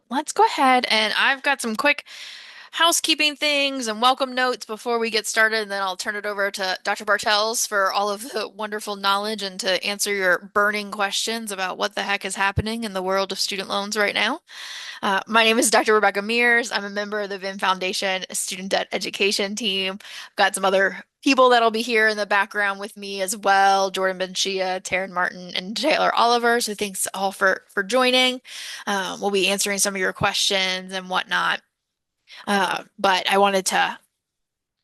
let's go ahead and I've got some quick housekeeping things and welcome notes before we get started, and then I'll turn it over to Dr. Bartels for all of the wonderful knowledge and to answer your burning questions about what the heck is happening in the world of student loans right now. My name is Dr. Rebecca Mears. I'm a member of the VIN Foundation Student Debt Education Team. I've got some other people that'll be here in the background with me as well, Jordan Benchia, Taryn Martin, and Taylor Oliver. So thanks all for joining. We'll be answering some of your questions and whatnot. But I wanted to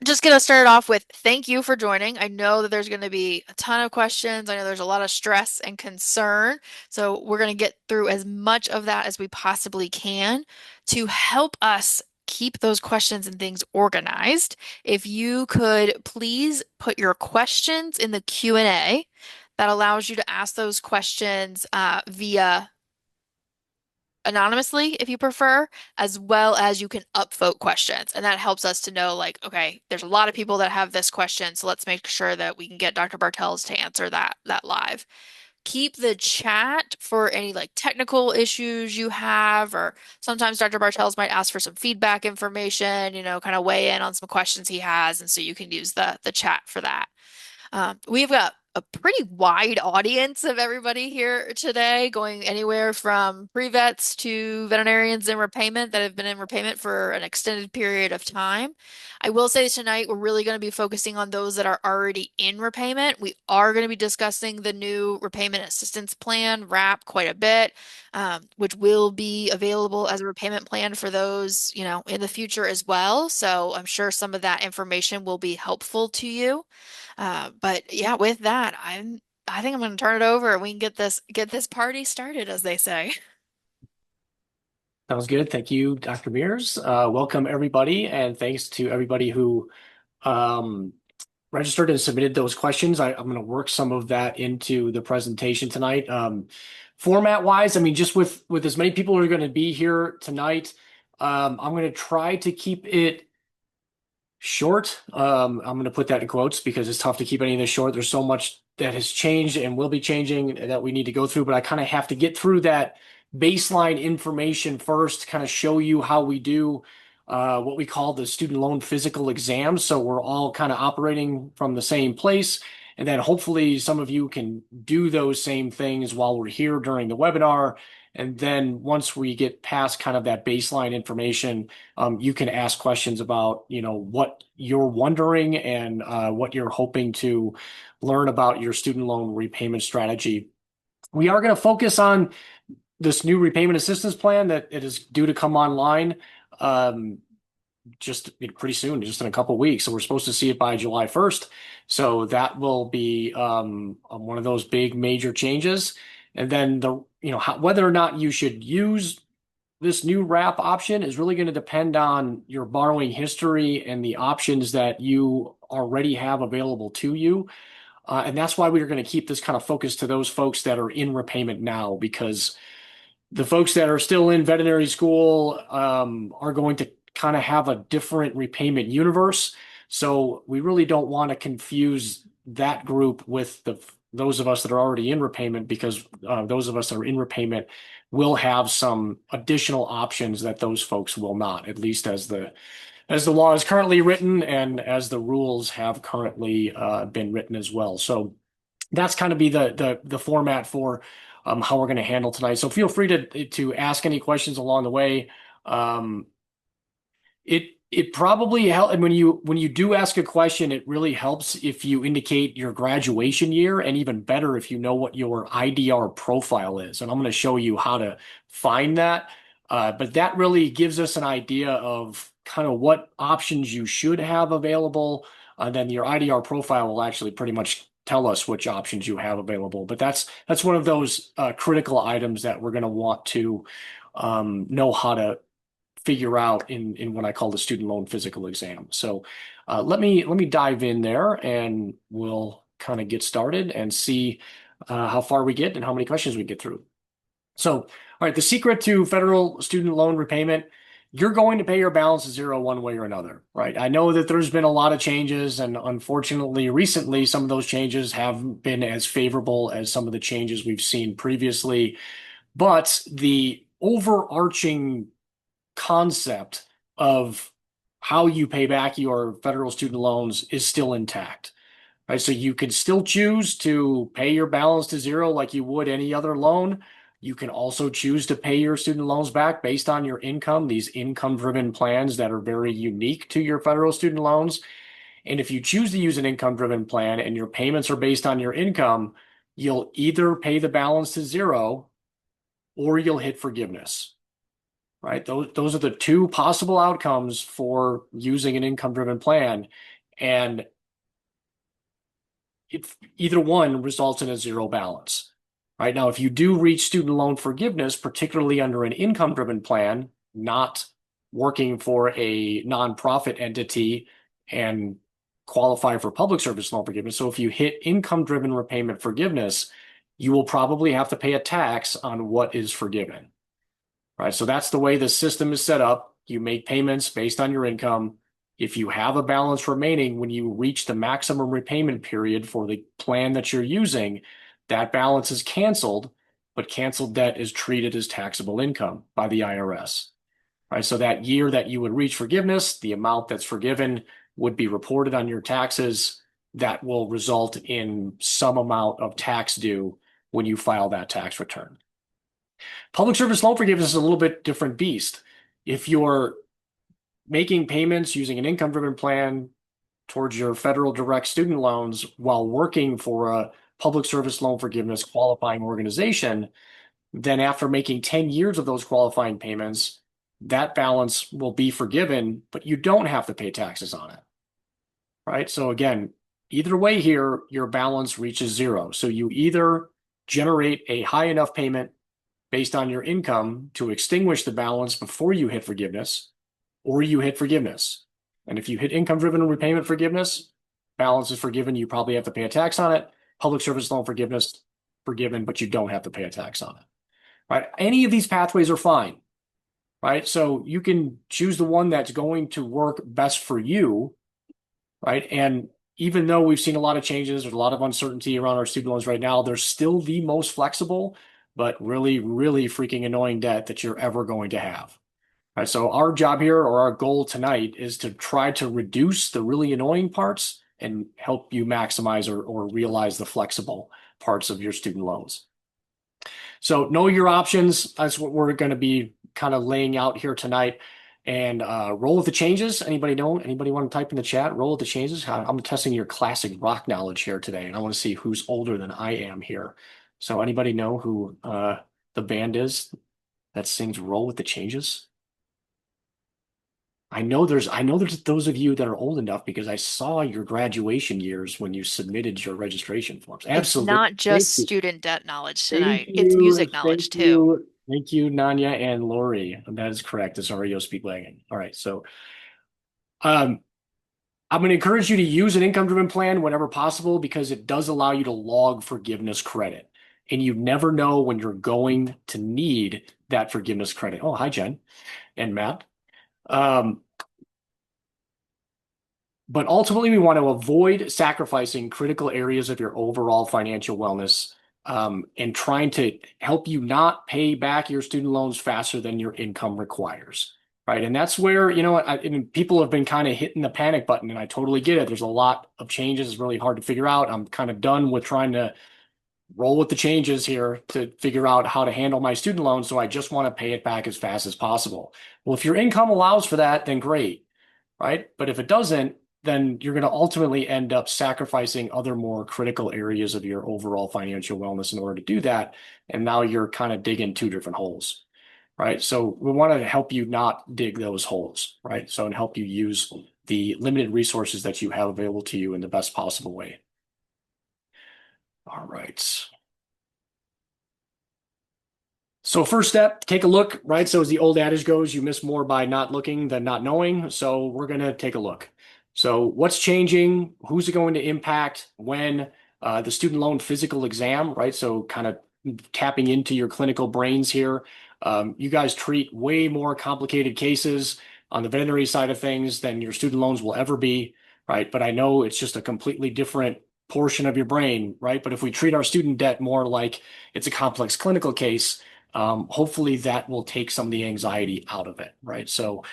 just get us started off with thank you for joining. I know that there's going to be a ton of questions. I know there's a lot of stress and concern. So we're going to get through as much of that as we possibly can to help us keep those questions and things organized. If you could please put your questions in the Q&A, that allows you to ask those questions via anonymously if you prefer, as well as you can upvote questions. And that helps us to know, like, okay, there's a lot of people that have this question, so let's make sure that we can get Dr. Bartels to answer that live. Keep the chat for any like technical issues you have, or sometimes Dr. Bartels might ask for some feedback information, kind of weigh in on some questions he has, and so you can use the chat for that. We've got a pretty wide audience of everybody here today, going anywhere from pre-vets to veterinarians in repayment that have been in repayment for an extended period of time. I will say tonight we're really going to be focusing on those that are already in repayment. We are going to be discussing the new Repayment Assistance Plan, RAP, quite a bit, which will be available as a repayment plan for those, in the future as well. So I'm sure some of that information will be helpful to you. But yeah, with that, I think I'm going to turn it over and we can get this party started, as they say. Sounds good. Thank you, Dr. Mears. Welcome, everybody, and thanks to everybody who um, registered and submitted those questions. I'm going to work some of that into the presentation tonight. Format-wise, I mean, just with as many people who are going to be here tonight, I'm going to try to keep it short. I'm going to put that in quotes because it's tough to keep any of this short. There's so much that has changed and will be changing that we need to go through, but I kind of have to get through that baseline information first, kind of show you how we do what we call the student loan physical exam. So we're all kind of operating from the same place. And then hopefully some of you can do those same things while we're here during the webinar. And then once we get past kind of that baseline information, you can ask questions about, what you're wondering and what you're hoping to learn about your student loan repayment strategy. We are going to focus on this new repayment assistance plan that it is due to come online just pretty soon, just in a couple of weeks. So we're supposed to see it by July 1st. So that will be one of those big major changes. And then whether or not you should use this new wrap option is really going to depend on your borrowing history and the options that you already have available to you. And that's why we're going to keep this kind of focused to those folks that are in repayment now, because the folks that are still in veterinary school are going to kind of have a different repayment universe. So we really don't want to confuse that group with those of us that are already in repayment, because those of us that are in repayment will have some additional options that those folks will not, at least as the law is currently written and as the rules have currently been written as well. So that's kind of be the format for how we're going to handle tonight. So feel free to ask any questions along the way. Um, it probably helps, and when you do ask a question, it really helps if you indicate your graduation year, and even better if you know what your IDR profile is. And I'm going to show you how to find that. But that really gives us an idea of kind of what options you should have available. And then your IDR profile will actually pretty much tell us which options you have available. But that's one of those critical items that we're going to want to know how to figure out in what I call the student loan physical exam. So let me dive in there and we'll kind of get started and see how far we get and how many questions we get through. So, all right, the secret to federal student loan repayment, you're going to pay your balance to zero one way or another, right? I know that there's been a lot of changes, and unfortunately, recently, some of those changes haven't been as favorable as some of the changes we've seen previously. But the overarching concept of how you pay back your federal student loans is still intact. Right, so you can still choose to pay your balance to zero like you would any other loan. You can also choose to pay your student loans back based on your income, these income-driven plans that are very unique to your federal student loans. And if you choose to use an income-driven plan and your payments are based on your income, you'll either pay the balance to zero or you'll hit forgiveness. Right? Those are the two possible outcomes for using an income-driven plan. And either one results in a zero balance. Right now, if you do reach student loan forgiveness, particularly under an income-driven plan, not working for a nonprofit entity and qualify for public service loan forgiveness. So if you hit income-driven repayment forgiveness, you will probably have to pay a tax on what is forgiven. Right? So that's the way the system is set up. You make payments based on your income. If you have a balance remaining when you reach the maximum repayment period for the plan that you're using, that balance is canceled, but canceled debt is treated as taxable income by the IRS. Right? So that year that you would reach forgiveness, the amount that's forgiven would be reported on your taxes. That will result in some amount of tax due when you file that tax return. Public service loan forgiveness is a little bit different beast. If you're making payments using an income-driven plan towards your federal direct student loans while working for a public service loan forgiveness qualifying organization, then after making 10 years of those qualifying payments, that balance will be forgiven, but you don't have to pay taxes on it. Right? So again, either way here, your balance reaches zero. So you either generate a high enough payment based on your income to extinguish the balance before you hit forgiveness, or you hit forgiveness. And if you hit income-driven repayment forgiveness, balance is forgiven. You probably have to pay a tax on it. Public service loan forgiveness, forgiven, but you don't have to pay a tax on it. Right? Any of these pathways are fine. Right? So you can choose the one that's going to work best for you. Right? And even though we've seen a lot of changes, there's a lot of uncertainty around our student loans right now, they're still the most flexible, but really, really freaking annoying debt that you're ever going to have. Right, so our job here or our goal tonight is to try to reduce the really annoying parts and help you maximize or realize the flexible parts of your student loans. So know your options. That's what we're going to be kind of laying out here tonight. And roll with the changes. Anybody know? Anybody want to type in the chat? Roll with the changes. I'm testing your classic rock knowledge here today, and I want to see who's older than I am here. So anybody know who the band is that sings "Roll with the Changes"? I know there's those of you that are old enough because I saw your graduation years when you submitted your registration forms. It's Absolutely. not just Thank you. student debt knowledge Thank tonight. It's you. music knowledge Thank too. you. Thank you, Nanya and Lori. That is correct. It's REO Speedwagon. All right. So um, I'm going to encourage you to use an income-driven plan whenever possible because it does allow you to log forgiveness credit. And you never know when you're going to need that forgiveness credit. Oh, hi, Jen and Matt. Um, But ultimately, we want to avoid sacrificing critical areas of your overall financial wellness and trying to help you not pay back your student loans faster than your income requires. Right. And that's where, and people have been kind of hitting the panic button, and I totally get it. There's a lot of changes. It's really hard to figure out. I'm kind of done with trying to roll with the changes here to figure out how to handle my student loan. So I just want to pay it back as fast as possible. Well, if your income allows for that, then great. Right. But if it doesn't, then you're going to ultimately end up sacrificing other more critical areas of your overall financial wellness in order to do that. And now you're kind of digging two different holes, right? So we want to help you not dig those holes, right? So and help you use the limited resources that you have available to you in the best possible way. All right. So first step, take a look, right? So as the old adage goes, you miss more by not looking than not knowing. So we're going to take a look. So what's changing? Who's it going to impact? When? The student loan physical exam, right? So kind of tapping into your clinical brains here. You guys treat way more complicated cases on the veterinary side of things than your student loans will ever be, right? But I know it's just a completely different portion of your brain, right? But if we treat our student debt more like it's a complex clinical case, hopefully that will take some of the anxiety out of it, right? So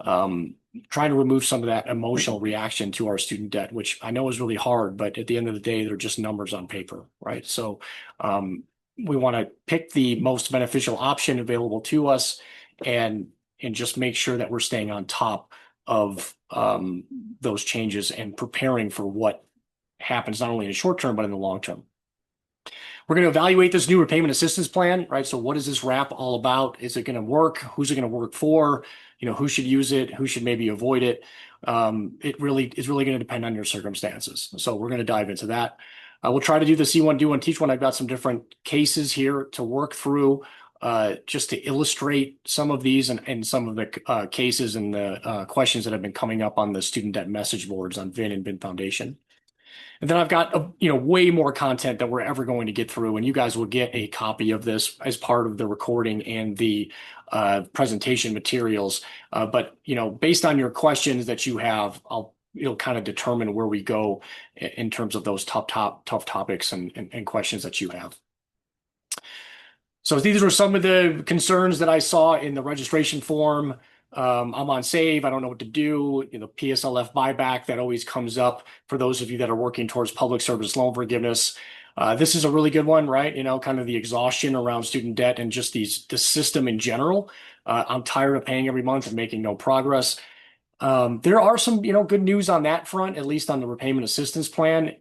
trying to remove some of that emotional reaction to our student debt, which I know is really hard, but at the end of the day, they're just numbers on paper, right? So um, we want to pick the most beneficial option available to us and just make sure that we're staying on top of those changes and preparing for what happens not only in the short term, but in the long term. We're going to evaluate this new repayment assistance plan, right? So what is this wrap all about? Is it going to work? Who's it going to work for? Who should use it? Who should maybe avoid it? It really is really going to depend on your circumstances. So we're going to dive into that. We'll try to do the see one, do one, teach one. I've got some different cases here to work through just to illustrate some of these and some of the cases and the questions that have been coming up on the student debt message boards on VIN and VIN Foundation. And then I've got way more content that we're ever going to get through, and you guys will get a copy of this as part of the recording and the presentation materials. But based on your questions that you have, it'll kind of determine where we go in terms of those tough topics and questions that you have. So these were some of the concerns that I saw in the registration form. I'm on save. I don't know what to do. PSLF buyback, that always comes up for those of you that are working towards public service loan forgiveness. This is a really good one, right? Kind of the exhaustion around student debt and just the system in general. I'm tired of paying every month and making no progress. There are some, good news on that front, at least on the repayment assistance plan,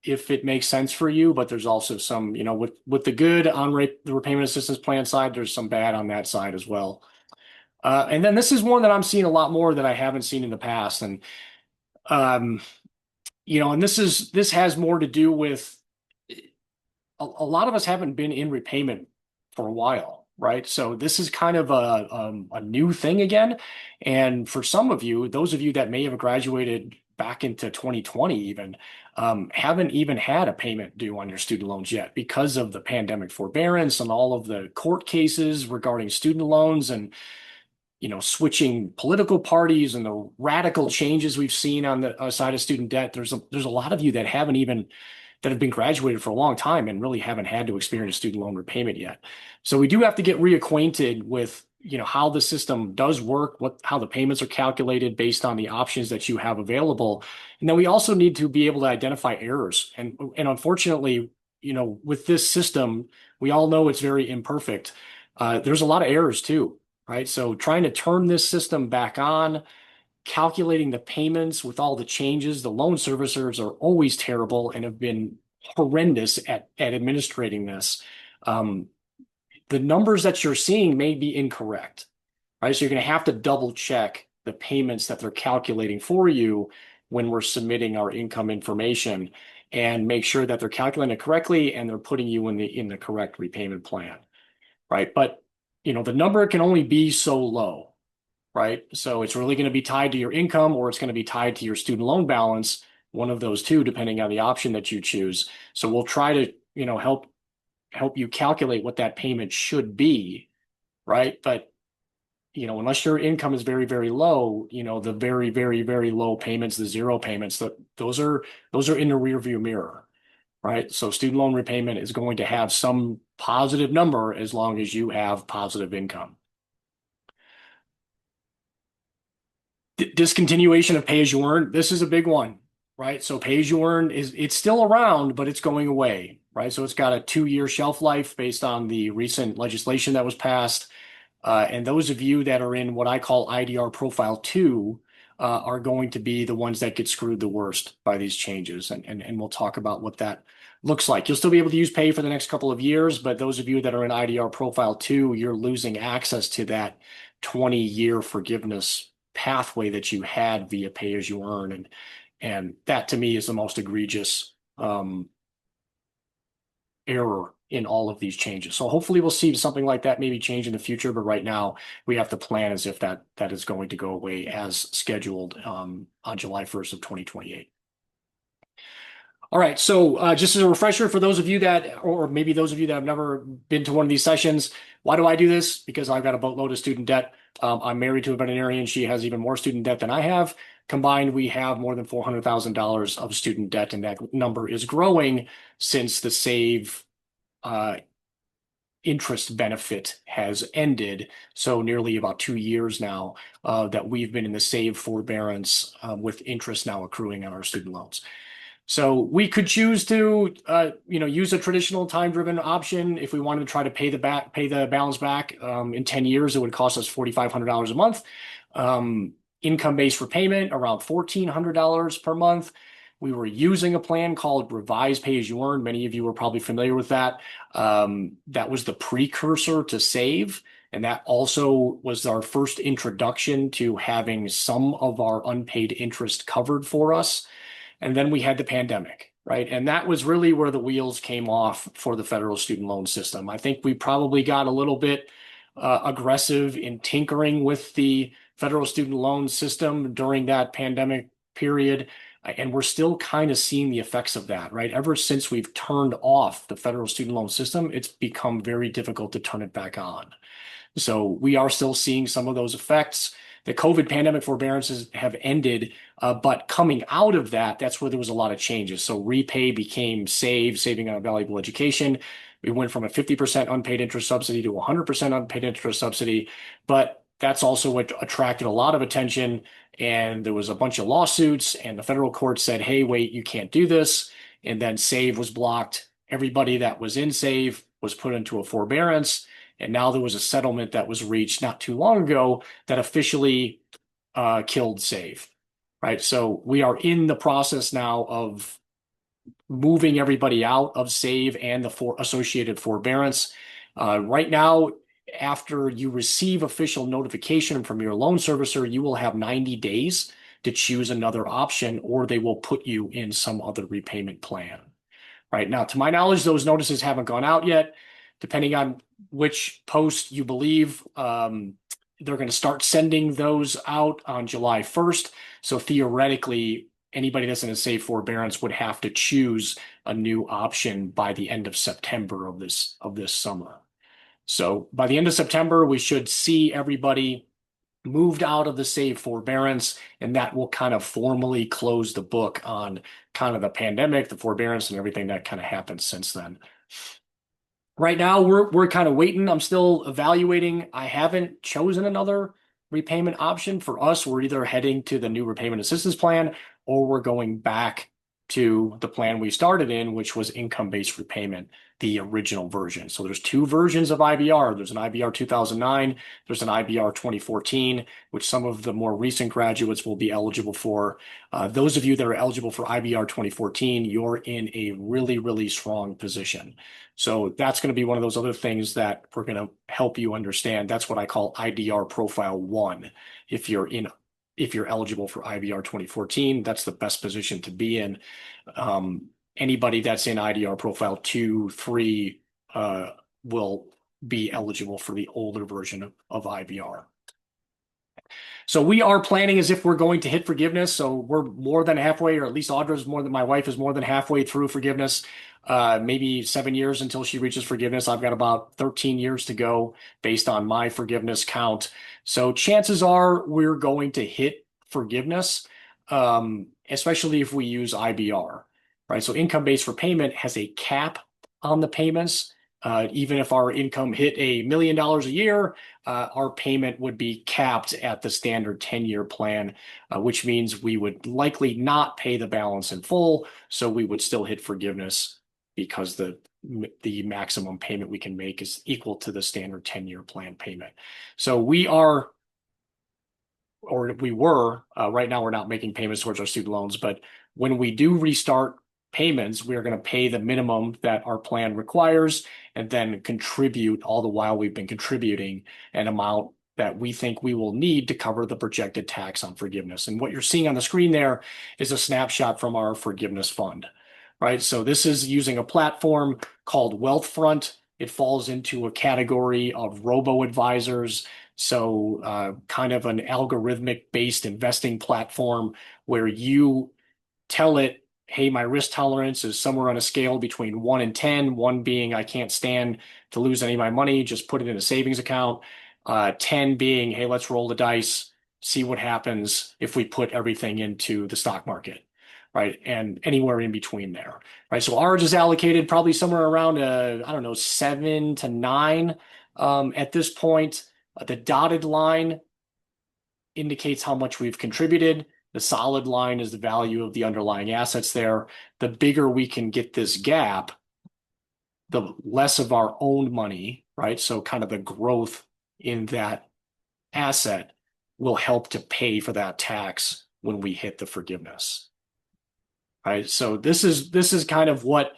if it makes sense for you. But there's also some, with the good on the repayment assistance plan side, there's some bad on that side as well. And then this is one that I'm seeing a lot more that I haven't seen in the past. And, um, and this has more to do with a lot of us haven't been in repayment for a while, right? So this is kind of a new thing again. And for some of you, those of you that may have graduated back into 2020 even, haven't even had a payment due on your student loans yet because of the pandemic forbearance and all of the court cases regarding student loans and switching political parties and the radical changes we've seen on the side of student debt. There's a lot of you that have been graduated for a long time and really haven't had to experience student loan repayment yet. So we do have to get reacquainted with how the system does work, how the payments are calculated based on the options that you have available. And then we also need to be able to identify errors. And unfortunately, with this system, we all know it's very imperfect. There's a lot of errors too, right? So trying to turn this system back on, calculating the payments with all the changes, the loan servicers are always terrible and have been horrendous at administrating this. The numbers that you're seeing may be incorrect, right? So you're going to have to double check the payments that they're calculating for you when we're submitting our income information and make sure that they're calculating it correctly and they're putting you in the correct repayment plan, right? But the number can only be so low, right? So it's really going to be tied to your income or it's going to be tied to your student loan balance, one of those two, depending on the option that you choose. So we'll try to, help you calculate what that payment should be, right? But, unless your income is very, very low, the very, very, very low payments, the zero payments, those are in the rearview mirror, right? So student loan repayment is going to have some positive number as long as you have positive income. Discontinuation of pay as you earn. This is a big one, right? So pay as you earn it's still around, but it's going away, right? So it's got a 2-year shelf life based on the recent legislation that was passed. And those of you that are in what I call IDR Profile 2 are going to be the ones that get screwed the worst by these changes. And we'll talk about what that looks like. You'll still be able to use pay for the next couple of years, but those of you that are in IDR Profile 2, you're losing access to that 20-year forgiveness pathway that you had via pay as you earn. And that to me is the most egregious error in all of these changes. So hopefully we'll see something like that maybe change in the future, but right now we have to plan as if that is going to go away as scheduled on July 1st of 2028. All right, so just as a refresher for those of you that, or maybe those of you that have never been to one of these sessions, why do I do this? Because I've got a boatload of student debt. I'm married to a veterinarian. She has even more student debt than I have. Combined, we have more than $400,000 of student debt, and that number is growing since the SAVE interest benefit has ended. So nearly about 2 years now that we've been in the save forbearance with interest now accruing on our student loans. So we could choose to, use a traditional time-driven option if we wanted to try to pay the balance back. In 10 years, it would cost us $4,500 a month. Income-based repayment around $1,400 per month. We were using a plan called Revised Pay as You Earn. Many of you are probably familiar with that. That was the precursor to Save, and that also was our first introduction to having some of our unpaid interest covered for us. And then we had the pandemic, right? And that was really where the wheels came off for the federal student loan system. I think we probably got a little bit aggressive in tinkering with the federal student loan system during that pandemic period. And we're still kind of seeing the effects of that, right? Ever since we've turned off the federal student loan system, it's become very difficult to turn it back on. So we are still seeing some of those effects. The COVID pandemic forbearances have ended, but coming out of that, that's where there was a lot of changes. So Repay became Save, Saving on a Valuable Education. We went from a 50% unpaid interest subsidy to 100% unpaid interest subsidy, but that's also what attracted a lot of attention. And there was a bunch of lawsuits, and the federal court said, hey, wait, you can't do this. And then Save was blocked. Everybody that was in Save was put into a forbearance. And now there was a settlement that was reached not too long ago that officially killed Save, right? So we are in the process now of moving everybody out of Save and the associated forbearance. Right now, after you receive official notification from your loan servicer, you will have 90 days to choose another option, or they will put you in some other repayment plan. Right now, to my knowledge, those notices haven't gone out yet. Depending on which post you believe, they're going to start sending those out on July 1st. So theoretically, anybody that's in a safe forbearance would have to choose a new option by the end of September of this summer. So by the end of September, we should see everybody moved out of the save forbearance, and that will kind of formally close the book on kind of the pandemic, the forbearance, and everything that kind of happened since then. Right now, we're kind of waiting. I'm still evaluating. I haven't chosen another repayment option for us. We're either heading to the new repayment assistance plan, or we're going back to the plan we started in, which was income-based repayment, the original version. So there's two versions of IBR. There's an IBR 2009, there's an IBR 2014, which some of the more recent graduates will be eligible for. Those of you that are eligible for IBR 2014, you're in a really, really strong position. So that's going to be one of those other things that we're going to help you understand. That's what I call IDR Profile 1. If you're eligible for IBR 2014, that's the best position to be in. Anybody that's in IDR Profile 2, 3 will be eligible for the older version of IBR. So we are planning as if we're going to hit forgiveness. So we're more than halfway, or at least my wife is more than halfway through forgiveness. Maybe 7 years until she reaches forgiveness. I've got about 13 years to go based on my forgiveness count. So chances are we're going to hit forgiveness, especially if we use IBR, right? So income-based repayment has a cap on the payments. Even if our income hit $1 million a year, our payment would be capped at the standard 10-year plan, which means we would likely not pay the balance in full. So we would still hit forgiveness because the maximum payment we can make is equal to the standard 10-year plan payment. So we were, right now we're not making payments towards our student loans, but when we do restart payments, we are going to pay the minimum that our plan requires and then contribute all the while we've been contributing an amount that we think we will need to cover the projected tax on forgiveness. And what you're seeing on the screen there is a snapshot from our forgiveness fund, right? So this is using a platform called Wealthfront. It falls into a category of robo-advisors. So kind of an algorithmic-based investing platform where you tell it, hey, my risk tolerance is somewhere on a scale between 1 and 10, 1 being I can't stand to lose any of my money, just put it in a savings account. 10 being, hey, let's roll the dice, see what happens if we put everything into the stock market. right? And anywhere in between there, right? So ours is allocated probably somewhere around, I don't know, 7 to 9 at this point. The dotted line indicates how much we've contributed. The solid line is the value of the underlying assets there. The bigger we can get this gap, the less of our own money, right? So kind of the growth in that asset will help to pay for that tax when we hit the forgiveness. Right. So this is kind of what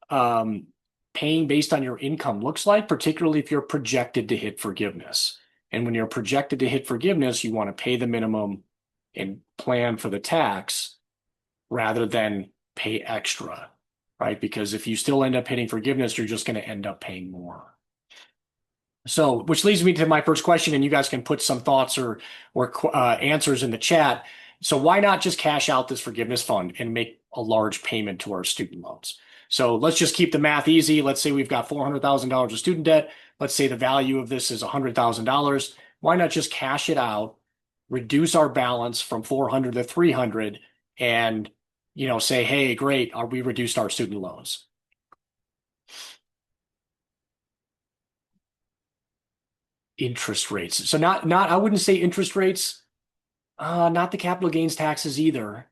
um, paying based on your income looks like, particularly if you're projected to hit forgiveness. And when you're projected to hit forgiveness, you want to pay the minimum and plan for the tax rather than pay extra, right? Because if you still end up hitting forgiveness, you're just going to end up paying more. So, which leads me to my first question, and you guys can put some thoughts or answers in the chat. So, why not just cash out this forgiveness fund and make a large payment to our student loans? So, let's just keep the math easy. Let's say we've got $400,000 of student debt. Let's say the value of this is $100,000. Why not just cash it out, reduce our balance from 400 to 300, and say, hey, great, we reduced our student loans. Interest rates. So not I wouldn't say interest rates, not the capital gains taxes either.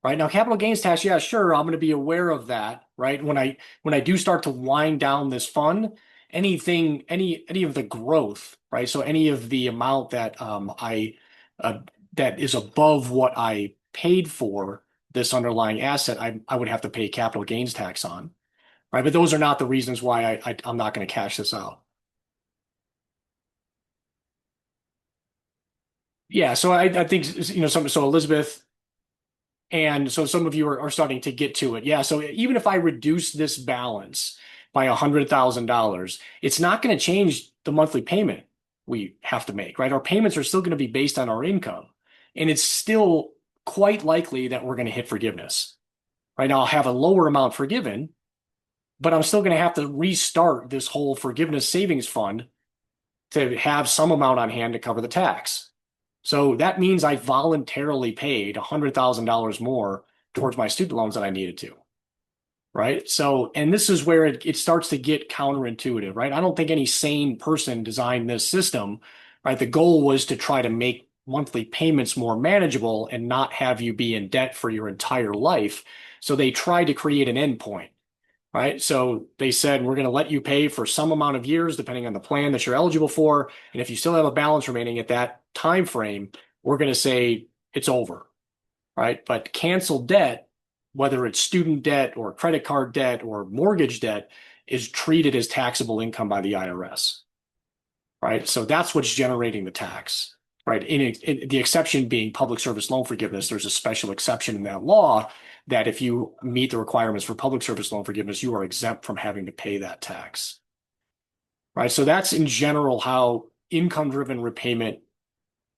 Right now, capital gains tax, yeah, sure, I'm going to be aware of that, right? When I do start to wind down this fund, any of the growth, right? So any of the amount that I that is above what I paid for this underlying asset, I would have to pay capital gains tax on, right? But those are not the reasons why I'm not going to cash this out. Yeah, so I think so Elizabeth. And so some of you are starting to get to it. Yeah. So even if I reduce this balance by $100,000, it's not going to change the monthly payment we have to make, right? Our payments are still going to be based on our income. And it's still quite likely that we're going to hit forgiveness. Right now, I'll have a lower amount forgiven, but I'm still going to have to restart this whole forgiveness savings fund to have some amount on hand to cover the tax. So that means I voluntarily paid $100,000 more towards my student loans than I needed to. Right. So, and this is where it starts to get counterintuitive, right? I don't think any sane person designed this system, right? The goal was to try to make monthly payments more manageable and not have you be in debt for your entire life. So they tried to create an endpoint, right? So they said, we're going to let you pay for some amount of years, depending on the plan that you're eligible for. And if you still have a balance remaining at that time frame, we're going to say it's over, right? But canceled debt, whether it's student debt or credit card debt or mortgage debt, is treated as taxable income by the IRS, right? So that's what's generating the tax, right? In the exception being public service loan forgiveness, there's a special exception in that law that if you meet the requirements for public service loan forgiveness, you are exempt from having to pay that tax, right? So that's in general how income-driven repayment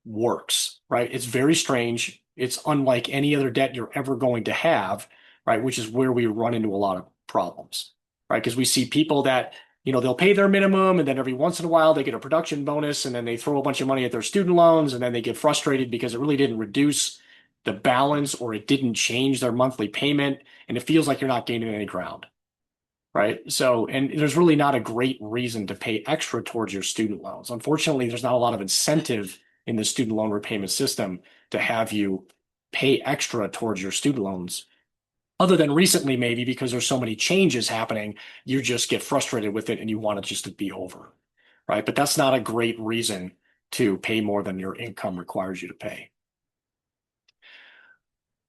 works, right? It's very strange. It's unlike any other debt you're ever going to have, right? Which is where we run into a lot of problems, right? Because we see people that, they'll pay their minimum and then every once in a while they get a production bonus and then they throw a bunch of money at their student loans and then they get frustrated because it really didn't reduce the balance or it didn't change their monthly payment and it feels like you're not gaining any ground, right? So, and there's really not a great reason to pay extra towards your student loans. Unfortunately, there's not a lot of incentive in the student loan repayment system to have you pay extra towards your student loans. Other than recently, maybe because there's so many changes happening, you just get frustrated with it and you want it just to be over, right? But that's not a great reason to pay more than your income requires you to pay.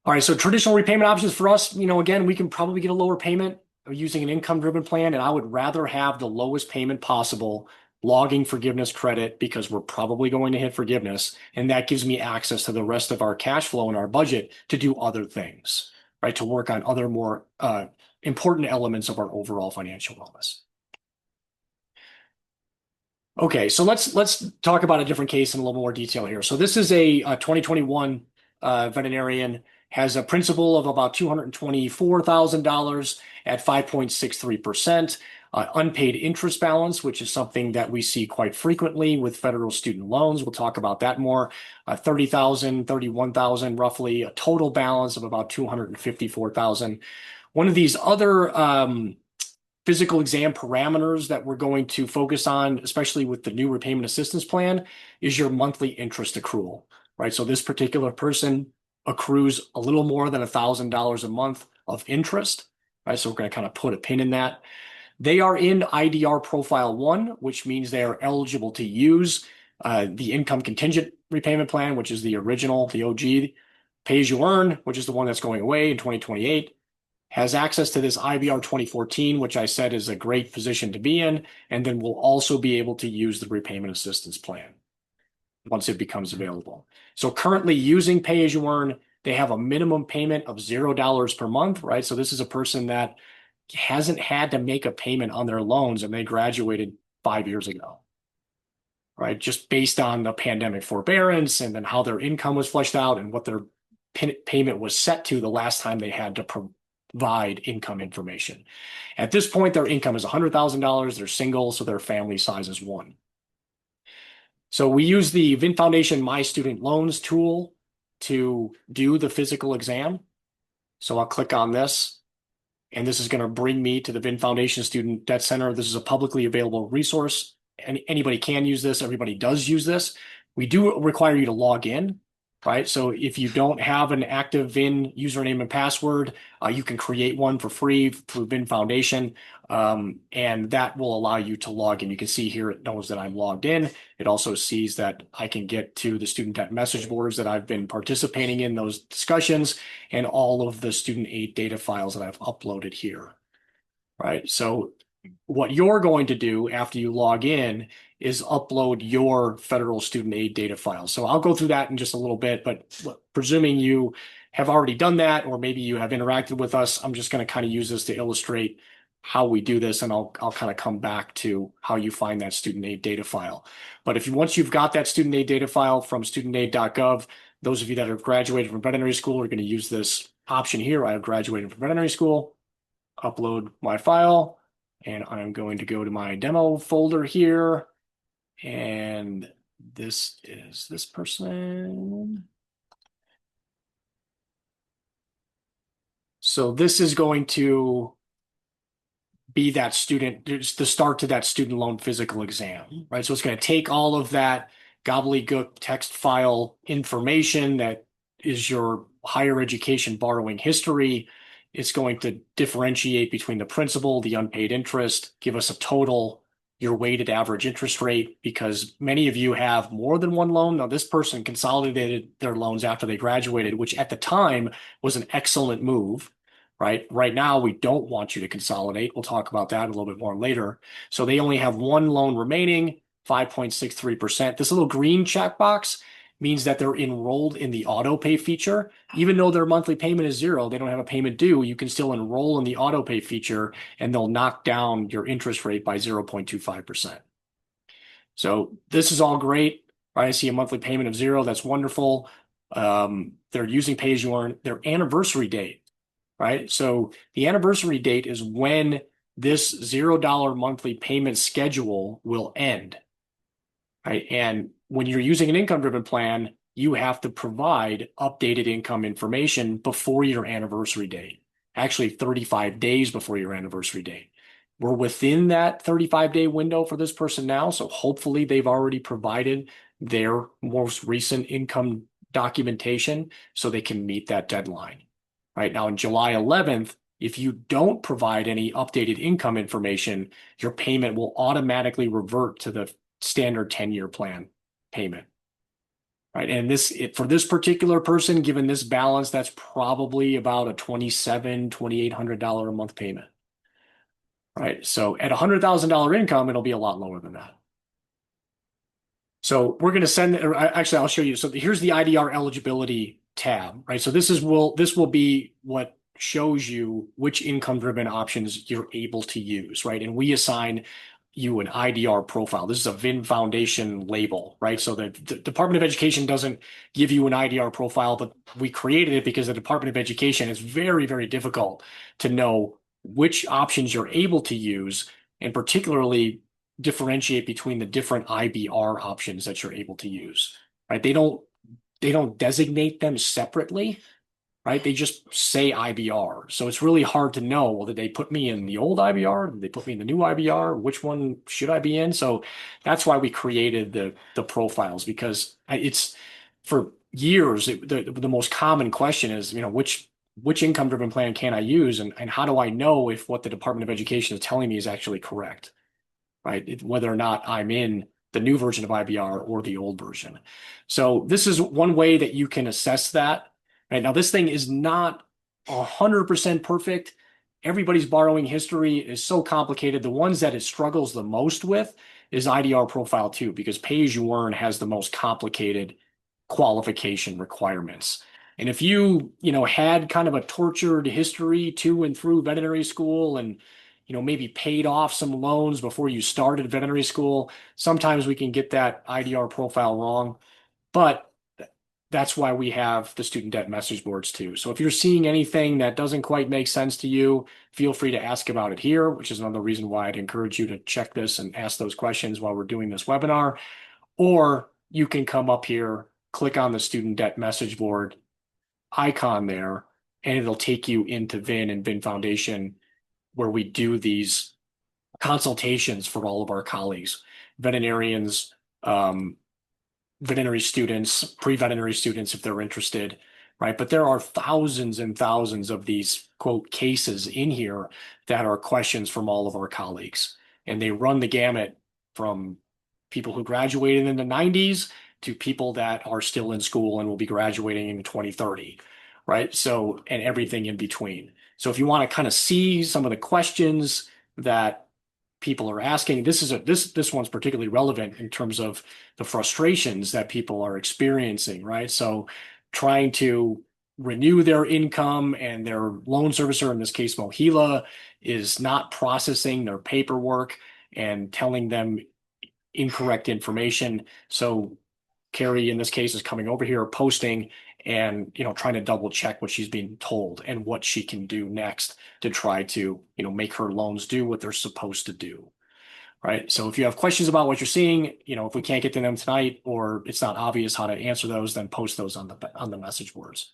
All right, so traditional repayment options for us, again, we can probably get a lower payment using an income-driven plan, and I would rather have the lowest payment possible, logging forgiveness credit because we're probably going to hit forgiveness, and that gives me access to the rest of our cash flow and our budget to do other things, right? To work on other more important elements of our overall financial wellness. Okay, so let's talk about a different case in a little more detail here. So this is a 2021 veterinarian, has a principal of about $224,000 at 5.63%. unpaid interest balance, which is something that we see quite frequently with federal student loans. We'll talk about that more. 30,000, 31,000, roughly a total balance of about 254,000. One of these other physical exam parameters that we're going to focus on, especially with the new repayment assistance plan, is your monthly interest accrual, right? So this particular person accrues a little more than $1,000 a month of interest, right? So we're going to kind of put a pin in that. They are in IDR Profile 1, which means they are eligible to use the income contingent repayment plan, which is the original, the OG, pay as you earn, which is the one that's going away in 2028, has access to this IBR 2014, which I said is a great position to be in, and then will also be able to use the repayment assistance plan once it becomes available. So currently using pay as you earn, they have a minimum payment of $0 per month, right? So this is a person that hasn't had to make a payment on their loans and they graduated 5 years ago, right? Just based on the pandemic forbearance and then how their income was fleshed out and what their payment was set to the last time they had to provide income information. At this point, their income is $100,000. They're single, so their family size is 1. So we use the VIN Foundation My Student Loans tool to do the physical exam. So I'll click on this, and this is going to bring me to the VIN Foundation Student Debt Center. This is a publicly available resource. Anybody can use this. Everybody does use this. We do require you to log in, right? So if you don't have an active VIN username and password, you can create one for free through VIN Foundation, and that will allow you to log in. You can see here it knows that I'm logged in. It also sees that I can get to the student debt message boards that I've been participating in those discussions and all of the student aid data files that I've uploaded here, right? So what you're going to do after you log in is upload your federal student aid data files. So I'll go through that in just a little bit, but presuming you have already done that, or maybe you have interacted with us, I'm just going to kind of use this to illustrate how we do this, and I'll kind of come back to how you find that student aid data file. But once you've got that student aid data file from studentaid.gov, those of you that have graduated from veterinary school are going to use this option here. I have graduated from veterinary school, upload my file, and I'm going to go to my demo folder here. And this is this person. So this is going to be that student, it's the start to that student loan physical exam, right? So it's going to take all of that gobbledygook text file information that is your higher education borrowing history. It's going to differentiate between the principal, the unpaid interest, give us a total, your weighted average interest rate, because many of you have more than one loan. Now, this person consolidated their loans after they graduated, which at the time was an excellent move. Right now, we don't want you to consolidate. We'll talk about that a little bit more later. So they only have one loan remaining, 5.63%. This little green checkbox means that they're enrolled in the auto pay feature. Even though their monthly payment is 0, they don't have a payment due, you can still enroll in the auto pay feature and they'll knock down your interest rate by 0.25%. So this is all great, right? I see a monthly payment of 0. That's wonderful. They're using pay as you earn. Their anniversary date, right? So the anniversary date is when this $0 monthly payment schedule will end, right? And when you're using an income-driven plan, you have to provide updated income information before your anniversary date, actually 35 days before your anniversary date. We're within that 35-day window for this person now, so hopefully they've already provided their most recent income documentation so they can meet that deadline. Right now, on July 11th, if you don't provide any updated income information, your payment will automatically revert to the standard 10-year plan payment. Right. And for this particular person, given this balance, that's probably about a $2,800 a month payment. Right. So at $100,000 income, it'll be a lot lower than that. So we're going to send, or actually, I'll show you. So here's the IDR eligibility tab, right? So this will be what shows you which income-driven options you're able to use, right? And we assign you an IDR profile. This is a VIN Foundation label, right? So the Department of Education doesn't give you an IDR profile, but we created it because the Department of Education is very, very difficult to know which options you're able to use and particularly differentiate between the different IBR options that you're able to use, right? They don't designate them separately, right? They just say IBR. So it's really hard to know, well, did they put me in the old IBR? Did they put me in the new IBR? Which one should I be in? So that's why we created the profiles, because it's for years the most common question is, which income driven plan can I use, and how do I know if what the Department of Education is telling me is actually correct? Right? Whether or not I'm in the new version of IBR or the old version. So this is one way that you can assess that. Right now, this thing is not 100% perfect. Everybody's borrowing history is so complicated. The ones that it struggles the most with is IDR profile 2, because pay as you earn has the most complicated qualification requirements. And if had kind of a tortured history to and through veterinary school, and maybe paid off some loans before you started veterinary school, sometimes we can get that IDR profile wrong. But that's why we have the student debt message boards too. So if you're seeing anything that doesn't quite make sense to you, feel free to ask about it here, which is another reason why I'd encourage you to check this and ask those questions while we're doing this webinar. Or you can come up here, click on the student debt message board icon there, and it'll take you into VIN and VIN Foundation, where we do these consultations for all of our colleagues, veterinarians, veterinary students, pre-veterinary students, if they're interested, right? But there are thousands and thousands of these quote cases in here that are questions from all of our colleagues. And they run the gamut from people who graduated in the 90s to people that are still in school and will be graduating in 2030, right? So, and everything in between. So if you want to kind of see some of the questions that people are asking, this one's particularly relevant in terms of the frustrations that people are experiencing, right? So trying to renew their income, and their loan servicer, in this case Mohila, is not processing their paperwork and telling them incorrect information. So Carrie, in this case, is coming over here, posting, and trying to double check what she's being told and what she can do next to try to make her loans do what they're supposed to do. Right. So if you have questions about what you're seeing, if we can't get to them tonight, or it's not obvious how to answer those, then post those on the message boards.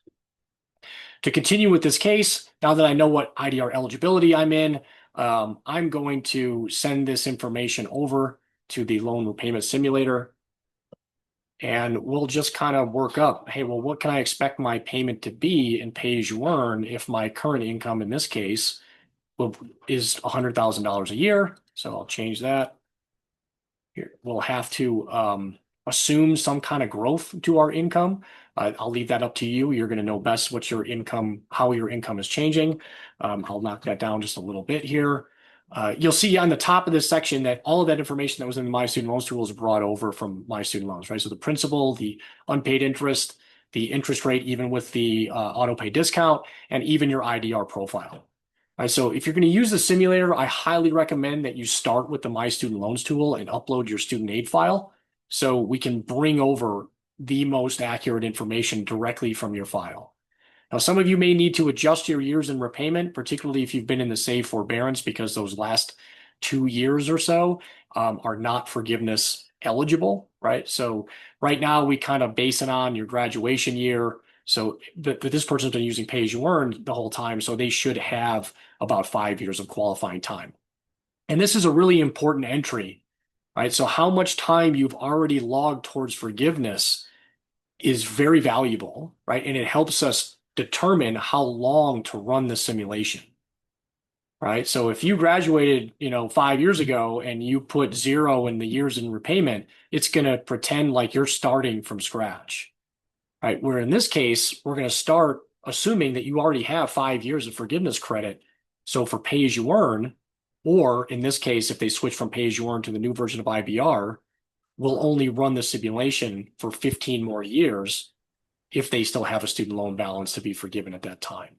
To continue with this case, now that I know what IDR eligibility I'm in, I'm going to send this information over to the loan repayment simulator, and we'll just kind of work up, hey, well, what can I expect my payment to be in pay as you earn if my current income in this case is $100,000 a year? So I'll change that. Here, we'll have to assume some kind of growth to our income. I'll leave that up to you. You're going to know best what your income, how your income is changing. I'll knock that down just a little bit here. You'll see on the top of this section that all of that information that was in the My Student Loans tool is brought over from My Student Loans, right? So the principal, the unpaid interest, the interest rate, even with the auto pay discount, and even your IDR profile. Right, so if you're going to use the simulator, I highly recommend that you start with the My Student Loans tool and upload your student aid file, so we can bring over the most accurate information directly from your file. Now, some of you may need to adjust your years in repayment, particularly if you've been in the save forbearance, because those last 2 years or so are not forgiveness eligible, right? So right now we kind of base it on your graduation year. So but this person's been using pay as you earn the whole time, so they should have about 5 years of qualifying time. And this is a really important entry, right? So how much time you've already logged towards forgiveness is very valuable, right? And it helps us determine how long to run the simulation, right? So if you graduated, 5 years ago and you put 0 in the years in repayment, it's going to pretend like you're starting from scratch, right? Where in this case, we're going to start assuming that you already have 5 years of forgiveness credit. So for pay as you earn, or in this case, if they switch from pay as you earn to the new version of IBR, we'll only run the simulation for 15 more years if they still have a student loan balance to be forgiven at that time.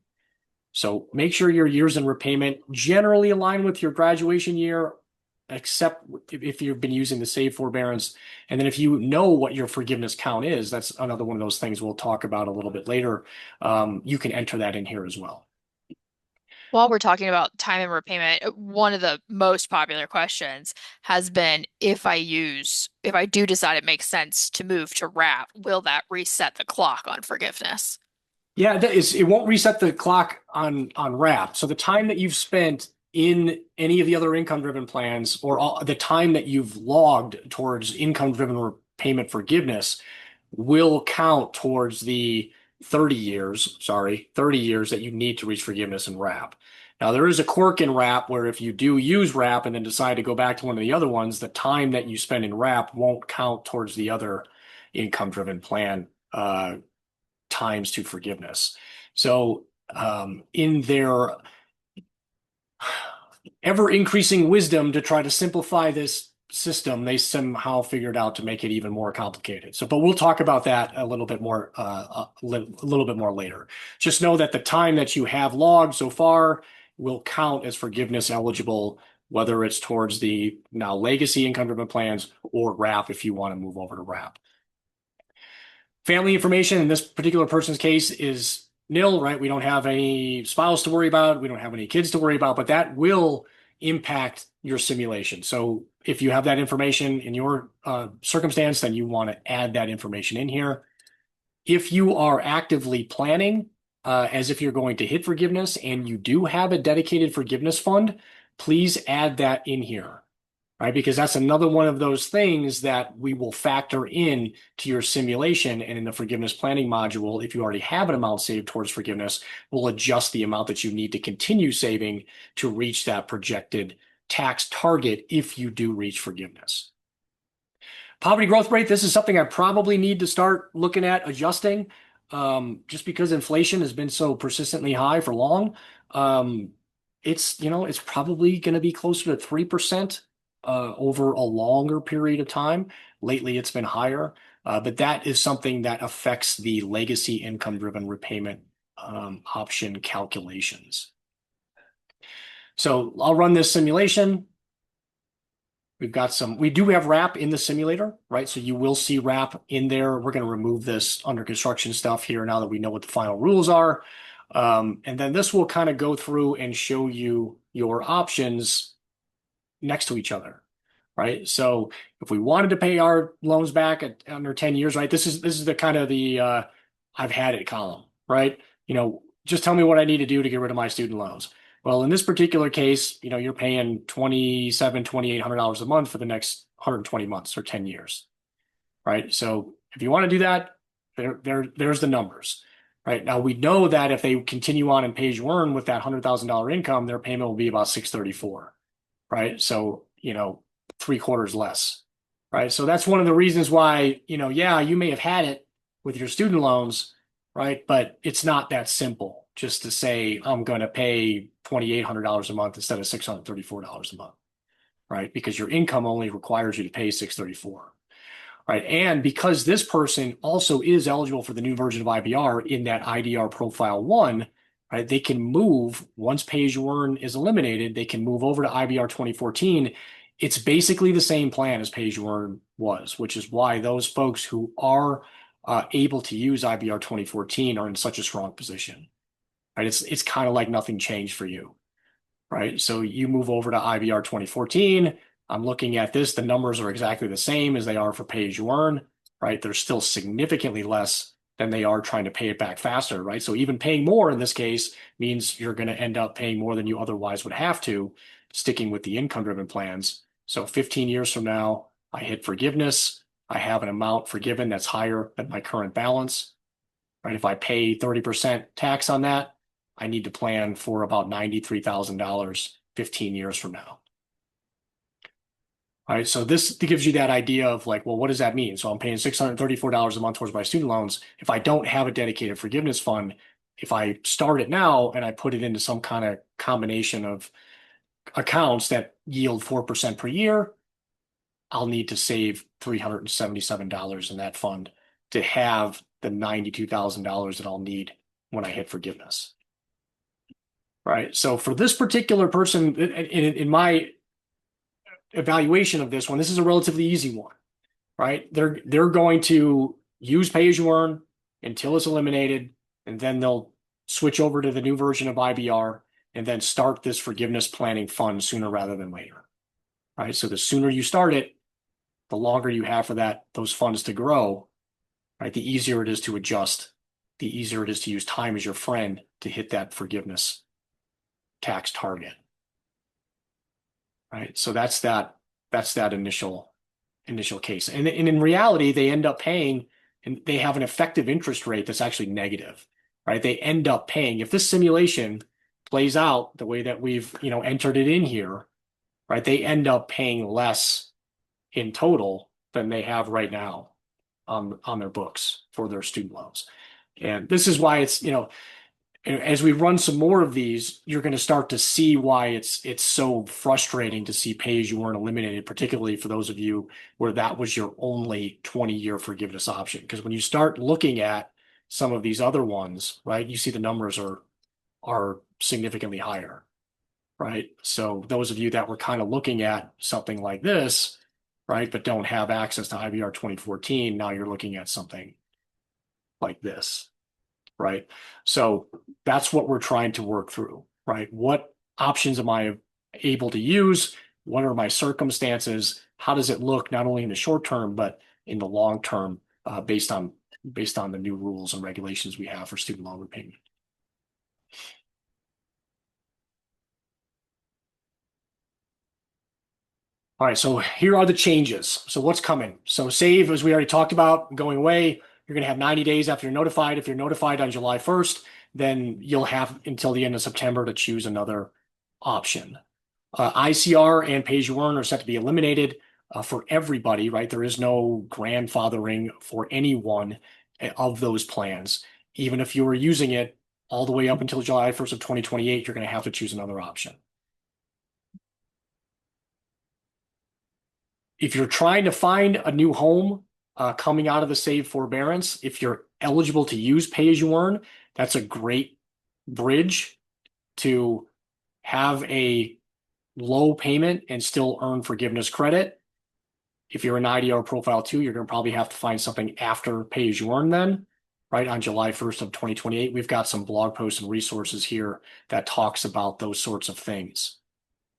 So make sure your years in repayment generally align with your graduation year, except if you've been using the save forbearance. And then if you know what your forgiveness count is, that's another one of those things we'll talk about a little bit later. You can enter that in here as well. While we're talking about time and repayment, one of the most popular questions has been if I do decide it makes sense to move to wrap, will that reset the clock on forgiveness? Yeah, it won't reset the clock on RAP. So the time that you've spent in any of the other income-driven plans, or the time that you've logged towards income-driven repayment forgiveness, will count towards the 30 years that you need to reach forgiveness in RAP. Now, there is a quirk in RAP where if you do use RAP and then decide to go back to one of the other ones, the time that you spend in RAP won't count towards the other income-driven plan times to forgiveness. So, in their ever increasing wisdom to try to simplify this system, they somehow figured out to make it even more complicated. So, but we'll talk about that a little bit more, a little bit more later. Just know that the time that you have logged so far will count as forgiveness eligible, whether it's towards the now legacy income driven plans or RAP if you want to move over to RAP. Family information in this particular person's case is nil, right? We don't have any spouse to worry about. We don't have any kids to worry about, but that will impact your simulation. So if you have that information in your circumstance, then you want to add that information in here. If you are actively planning as if you're going to hit forgiveness and you do have a dedicated forgiveness fund, please add that in here, right? Because that's another one of those things that we will factor in to your simulation. And in the forgiveness planning module, if you already have an amount saved towards forgiveness, we'll adjust the amount that you need to continue saving to reach that projected tax target if you do reach forgiveness. Poverty growth rate, this is something I probably need to start looking at adjusting, just because inflation has been so persistently high for long. It's probably going to be closer to 3% over a longer period of time. Lately, it's been higher, but that is something that affects the legacy income-driven repayment option calculations. So I'll run this simulation. We do have RAP in the simulator, right? So you will see RAP in there. We're going to remove this under construction stuff here now that we know what the final rules are. And then this will kind of go through and show you your options next to each other, right? So if we wanted to pay our loans back at under 10 years, right? This is the kind of the I've had it column, right? Just tell me what I need to do to get rid of my student loans. Well, in this particular case, you're paying $2,800 a month for the next 120 months or 10 years, right? So if you want to do that, there's the numbers, right? Now we know that if they continue on and pay as you earn with that $100,000 income, their payment will be about 634, right? So, three-quarters less, right? So that's one of the reasons why, yeah, you may have had it with your student loans, right? But it's not that simple just to say, I'm going to pay $2,800 a month instead of $634 a month, right? Because your income only requires you to pay 634, right? And because this person also is eligible for the new version of IBR in that IDR profile one, right? They can move once pay as you earn is eliminated, they can move over to IBR 2014. It's basically the same plan as pay as you earn was, which is why those folks who are able to use IBR 2014 are in such a strong position, right? It's kind of like nothing changed for you, right? So you move over to IBR 2014. I'm looking at this. The numbers are exactly the same as they are for pay as you earn, right? They're still significantly less than they are trying to pay it back faster, right? So even paying more in this case means you're going to end up paying more than you otherwise would have to, sticking with the income-driven plans. So 15 years from now, I hit forgiveness. I have an amount forgiven that's higher than my current balance, right? If I pay 30% tax on that, I need to plan for about $93,000 15 years from now. All right, so this gives you that idea of like, well, what does that mean? So I'm paying $634 a month towards my student loans. If I don't have a dedicated forgiveness fund, if I start it now and I put it into some kind of combination of accounts that yield 4% per year, I'll need to save $377 in that fund to have the $92,000 that I'll need when I hit forgiveness. Right. So for this particular person, in my evaluation of this one, this is a relatively easy one, right? They're going to use pay as you earn until it's eliminated, and then they'll switch over to the new version of IBR. and then start this forgiveness planning fund sooner rather than later, right? So the sooner you start it, the longer you have for those funds to grow, right? The easier it is to adjust, the easier it is to use time as your friend to hit that forgiveness tax target, right? So that's that initial case. And in reality, they end up paying, and they have an effective interest rate that's actually negative, right? They end up paying, if this simulation plays out the way that we've, entered it in here, right? They end up paying less in total than they have right now on their books for their student loans. And this is why it's, as we run some more of these, you're going to start to see why it's so frustrating to see pay as you earn eliminated, particularly for those of you where that was your only 20-year forgiveness option. Because when you start looking at some of these other ones, right, you see the numbers are significantly higher, right? So those of you that were kind of looking at something like this, right, but don't have access to IBR 2014, now you're looking at something like this, right? So that's what we're trying to work through, right? What options am I able to use? What are my circumstances? How does it look not only in the short term, but in the long term, based on the new rules and regulations we have for student loan repayment? All right, so here are the changes. So what's coming? So save, as we already talked about, going away. You're going to have 90 days after you're notified. If you're notified on July 1st, then you'll have until the end of September to choose another option. ICR and pay as you earn are set to be eliminated for everybody, right? There is no grandfathering for any one of those plans. Even if you were using it all the way up until July 1st of 2028, you're going to have to choose another option. If you're trying to find a new home coming out of the save forbearance, if you're eligible to use pay as you earn, that's a great bridge to have a low payment and still earn forgiveness credit. If you're an IDR profile 2, you're going to probably have to find something after pay as you earn then, right? On July 1st of 2028, we've got some blog posts and resources here that talks about those sorts of things,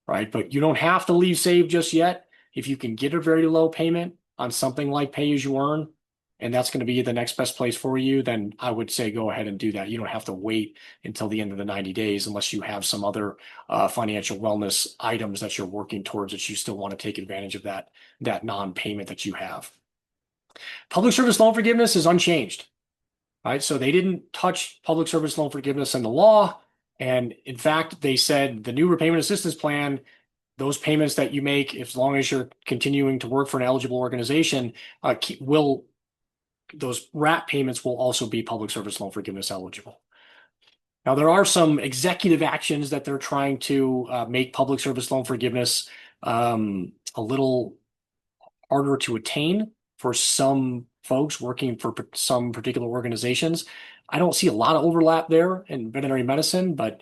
right? But you don't have to leave save just yet. If you can get a very low payment on something like pay as you earn, and that's going to be the next best place for you, then I would say go ahead and do that. You don't have to wait until the end of the 90 days unless you have some other financial wellness items that you're working towards that you still want to take advantage of that non-payment that you have. Public service loan forgiveness is unchanged, right? So they didn't touch public service loan forgiveness in the law. And in fact, they said the new repayment assistance plan, those payments that you make, as long as you're continuing to work for an eligible organization, those RAP payments will also be public service loan forgiveness eligible. Now, there are some executive actions that they're trying to make public service loan forgiveness a little harder to attain for some folks working for some particular organizations. I don't see a lot of overlap there in veterinary medicine, but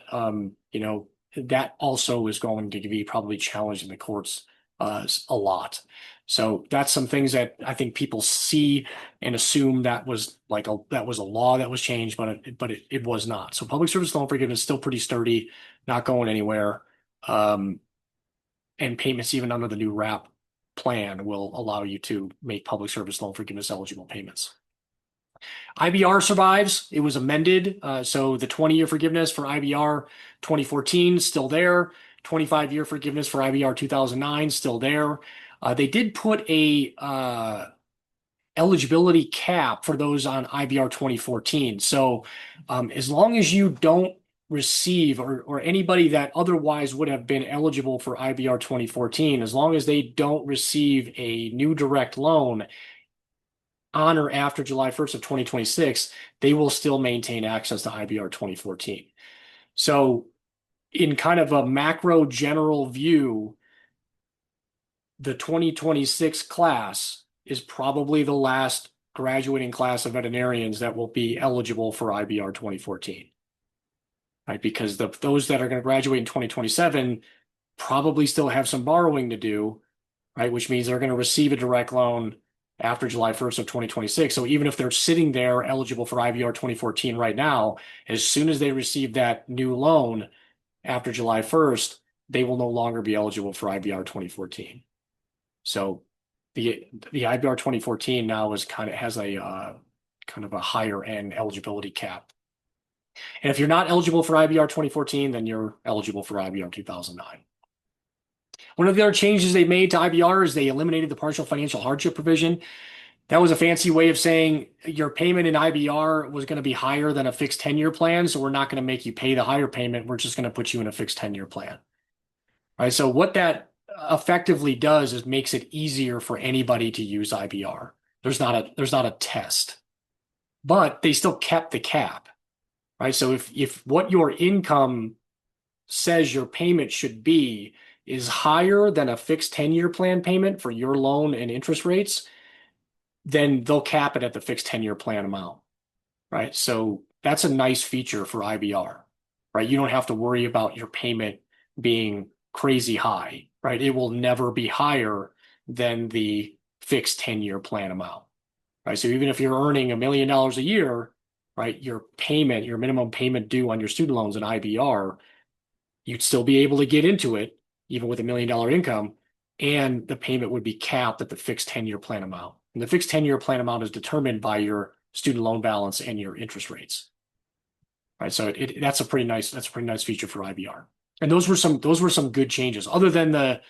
that also is going to be probably challenged in the courts a lot. So that's some things that I think people see and assume that was a law that was changed, but it was not. So public service loan forgiveness is still pretty sturdy, not going anywhere. And payments even under the new RAP plan will allow you to make public service loan forgiveness eligible payments. IBR survives. It was amended. So the 20-year forgiveness for IBR 2014 still there. 25-year forgiveness for IBR 2009 still there. They did put a eligibility cap for those on IBR 2014. So as long as you don't receive or anybody that otherwise would have been eligible for IBR 2014, as long as they don't receive a new direct loan on or after July 1st of 2026, they will still maintain access to IBR 2014. So in kind of a macro general view, the 2026 class is probably the last graduating class of veterinarians that will be eligible for IBR 2014, right? Because those that are going to graduate in 2027 probably still have some borrowing to do, right? Which means they're going to receive a direct loan after July 1st of 2026. So even if they're sitting there eligible for IBR 2014 right now, as soon as they receive that new loan, after July 1st, they will no longer be eligible for IBR 2014. So the IBR 2014 now is kind of has a kind of a higher end eligibility cap. And if you're not eligible for IBR 2014, then you're eligible for IBR 2009. One of the other changes they made to IBR is they eliminated the partial financial hardship provision. That was a fancy way of saying your payment in IBR was going to be higher than a fixed 10-year plan, so we're not going to make you pay the higher payment. We're just going to put you in a fixed 10-year plan. Right? So what that effectively does is makes it easier for anybody to use IBR. There's not a test, but they still kept the cap. Right? So if what your income says your payment should be is higher than a fixed 10-year plan payment for your loan and interest rates, then they'll cap it at the fixed 10-year plan amount, right? So that's a nice feature for IBR, right? You don't have to worry about your payment being crazy high, right? It will never be higher than the fixed 10-year plan amount, right? So even if you're earning $1 million a year, right, your minimum payment due on your student loans in IBR, you'd still be able to get into it, even with $1 million income, and the payment would be capped at the fixed 10-year plan amount. And the fixed 10-year plan amount is determined by your student loan balance and your interest rates. Right. So that's a pretty nice feature for IBR. And those were some good changes, other than that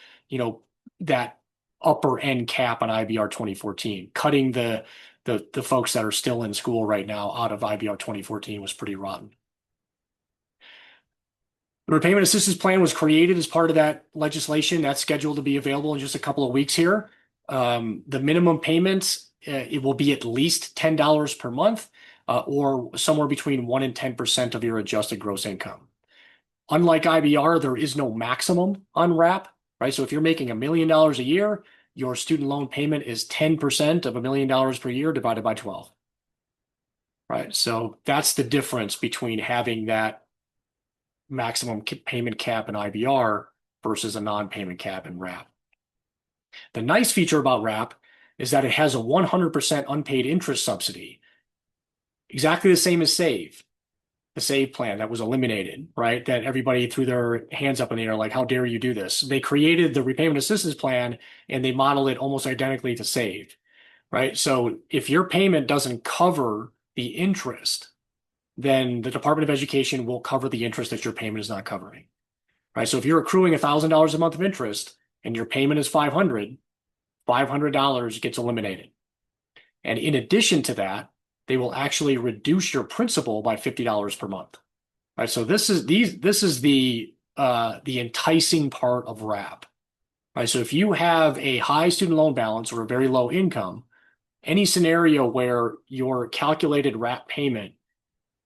upper end cap on IBR 2014. Cutting the folks that are still in school right now out of IBR 2014 was pretty rotten. The Repayment Assistance Plan was created as part of that legislation. That's scheduled to be available in just a couple of weeks here. The minimum payments, it will be at least $10 per month, or somewhere between 1 and 10% of your adjusted gross income. Unlike IBR, there is no maximum on RAP, right? So if you're making $1 million a year, your student loan payment is 10% of $1 million per year divided by 12. Right. So that's the difference between having that maximum payment cap in IBR versus a non-payment cap in RAP. The nice feature about RAP is that it has a 100% unpaid interest subsidy, exactly the same as SAVE, the SAVE plan that was eliminated, right? That everybody threw their hands up in the air like, how dare you do this? They created the repayment assistance plan and they modeled it almost identically to SAVE, right? So if your payment doesn't cover the interest, then the Department of Education will cover the interest that your payment is not covering, right? So if you're accruing $1,000 a month of interest and your payment is $500 gets eliminated. And in addition to that, they will actually reduce your principal by $50 per month, right? So this is the enticing part of RAP, right? So if you have a high student loan balance or a very low income, any scenario where your calculated RAP payment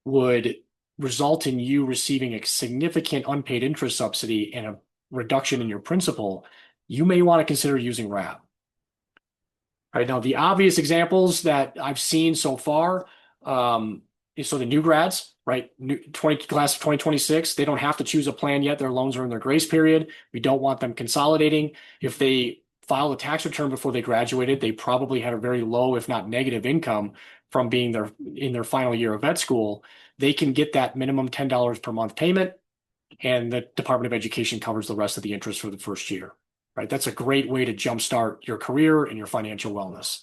would result in you receiving a significant unpaid interest subsidy and a reduction in your principal, you may want to consider using RAP. Right now, the obvious examples that I've seen so far, so the new grads, right? Class of 2026, they don't have to choose a plan yet. Their loans are in their grace period. We don't want them consolidating. If they filed a tax return before they graduated, they probably had a very low, if not negative income from being in their final year of vet school. They can get that minimum $10 per month payment, and the Department of Education covers the rest of the interest for the first year. Right? That's a great way to jumpstart your career and your financial wellness.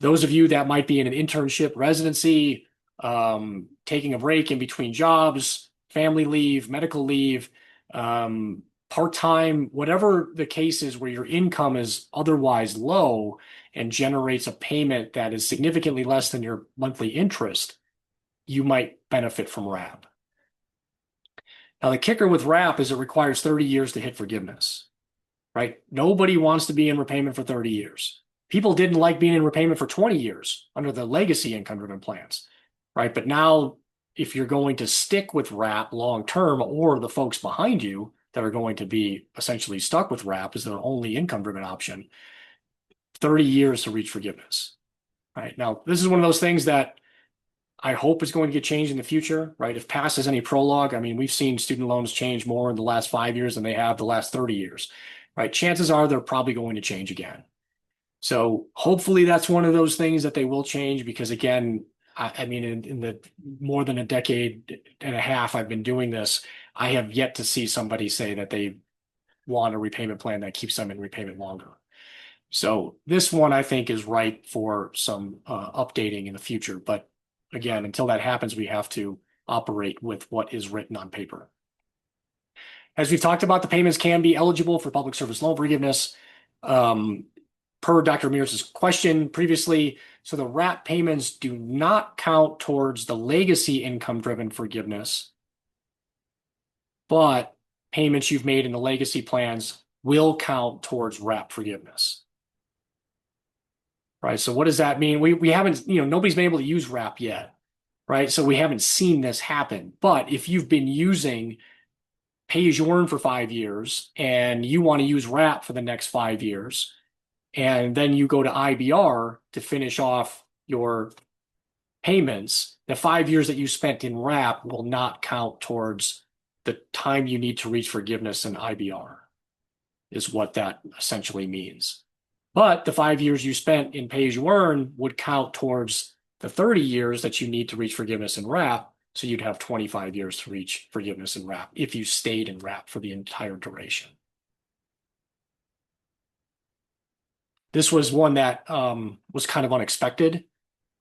Those of you that might be in an internship, residency, taking a break in between jobs, family leave, medical leave, part-time, whatever the case is where your income is otherwise low and generates a payment that is significantly less than your monthly interest, you might benefit from RAP. Now, the kicker with RAP is it requires 30 years to hit forgiveness. Right? Nobody wants to be in repayment for 30 years. People didn't like being in repayment for 20 years under the legacy income-driven plans, right? But now, if you're going to stick with RAP long-term, or the folks behind you that are going to be essentially stuck with RAP as their only income-driven option, 30 years to reach forgiveness, right? Now, this is one of those things that I hope is going to get changed in the future, right? If past is any prologue, I mean, we've seen student loans change more in the last 5 years than they have the last 30 years. Right? Chances are they're probably going to change again. So hopefully that's one of those things that they will change, because again, I mean, in the more than a decade and a half I've been doing this, I have yet to see somebody say that they want a repayment plan that keeps them in repayment longer. So this one I think is ripe for some updating in the future. But again, until that happens, we have to operate with what is written on paper. As we've talked about, the payments can be eligible for public service loan forgiveness. Um, Per Dr. Mears' question previously, so the RAP payments do not count towards the legacy income-driven forgiveness, but payments you've made in the legacy plans will count towards RAP forgiveness. Right. So what does that mean? We haven't, nobody's been able to use RAP yet, right? So we haven't seen this happen. But if you've been using pay as you earn for 5 years and you want to use RAP for the next 5 years, and then you go to IBR to finish off your payments, the 5 years that you spent in RAP will not count towards the time you need to reach forgiveness in IBR, is what that essentially means. But the 5 years you spent in pay as you earn would count towards the 30 years that you need to reach forgiveness in RAP. So you'd have 25 years to reach forgiveness in RAP if you stayed in RAP for the entire duration. This was one that was kind of unexpected,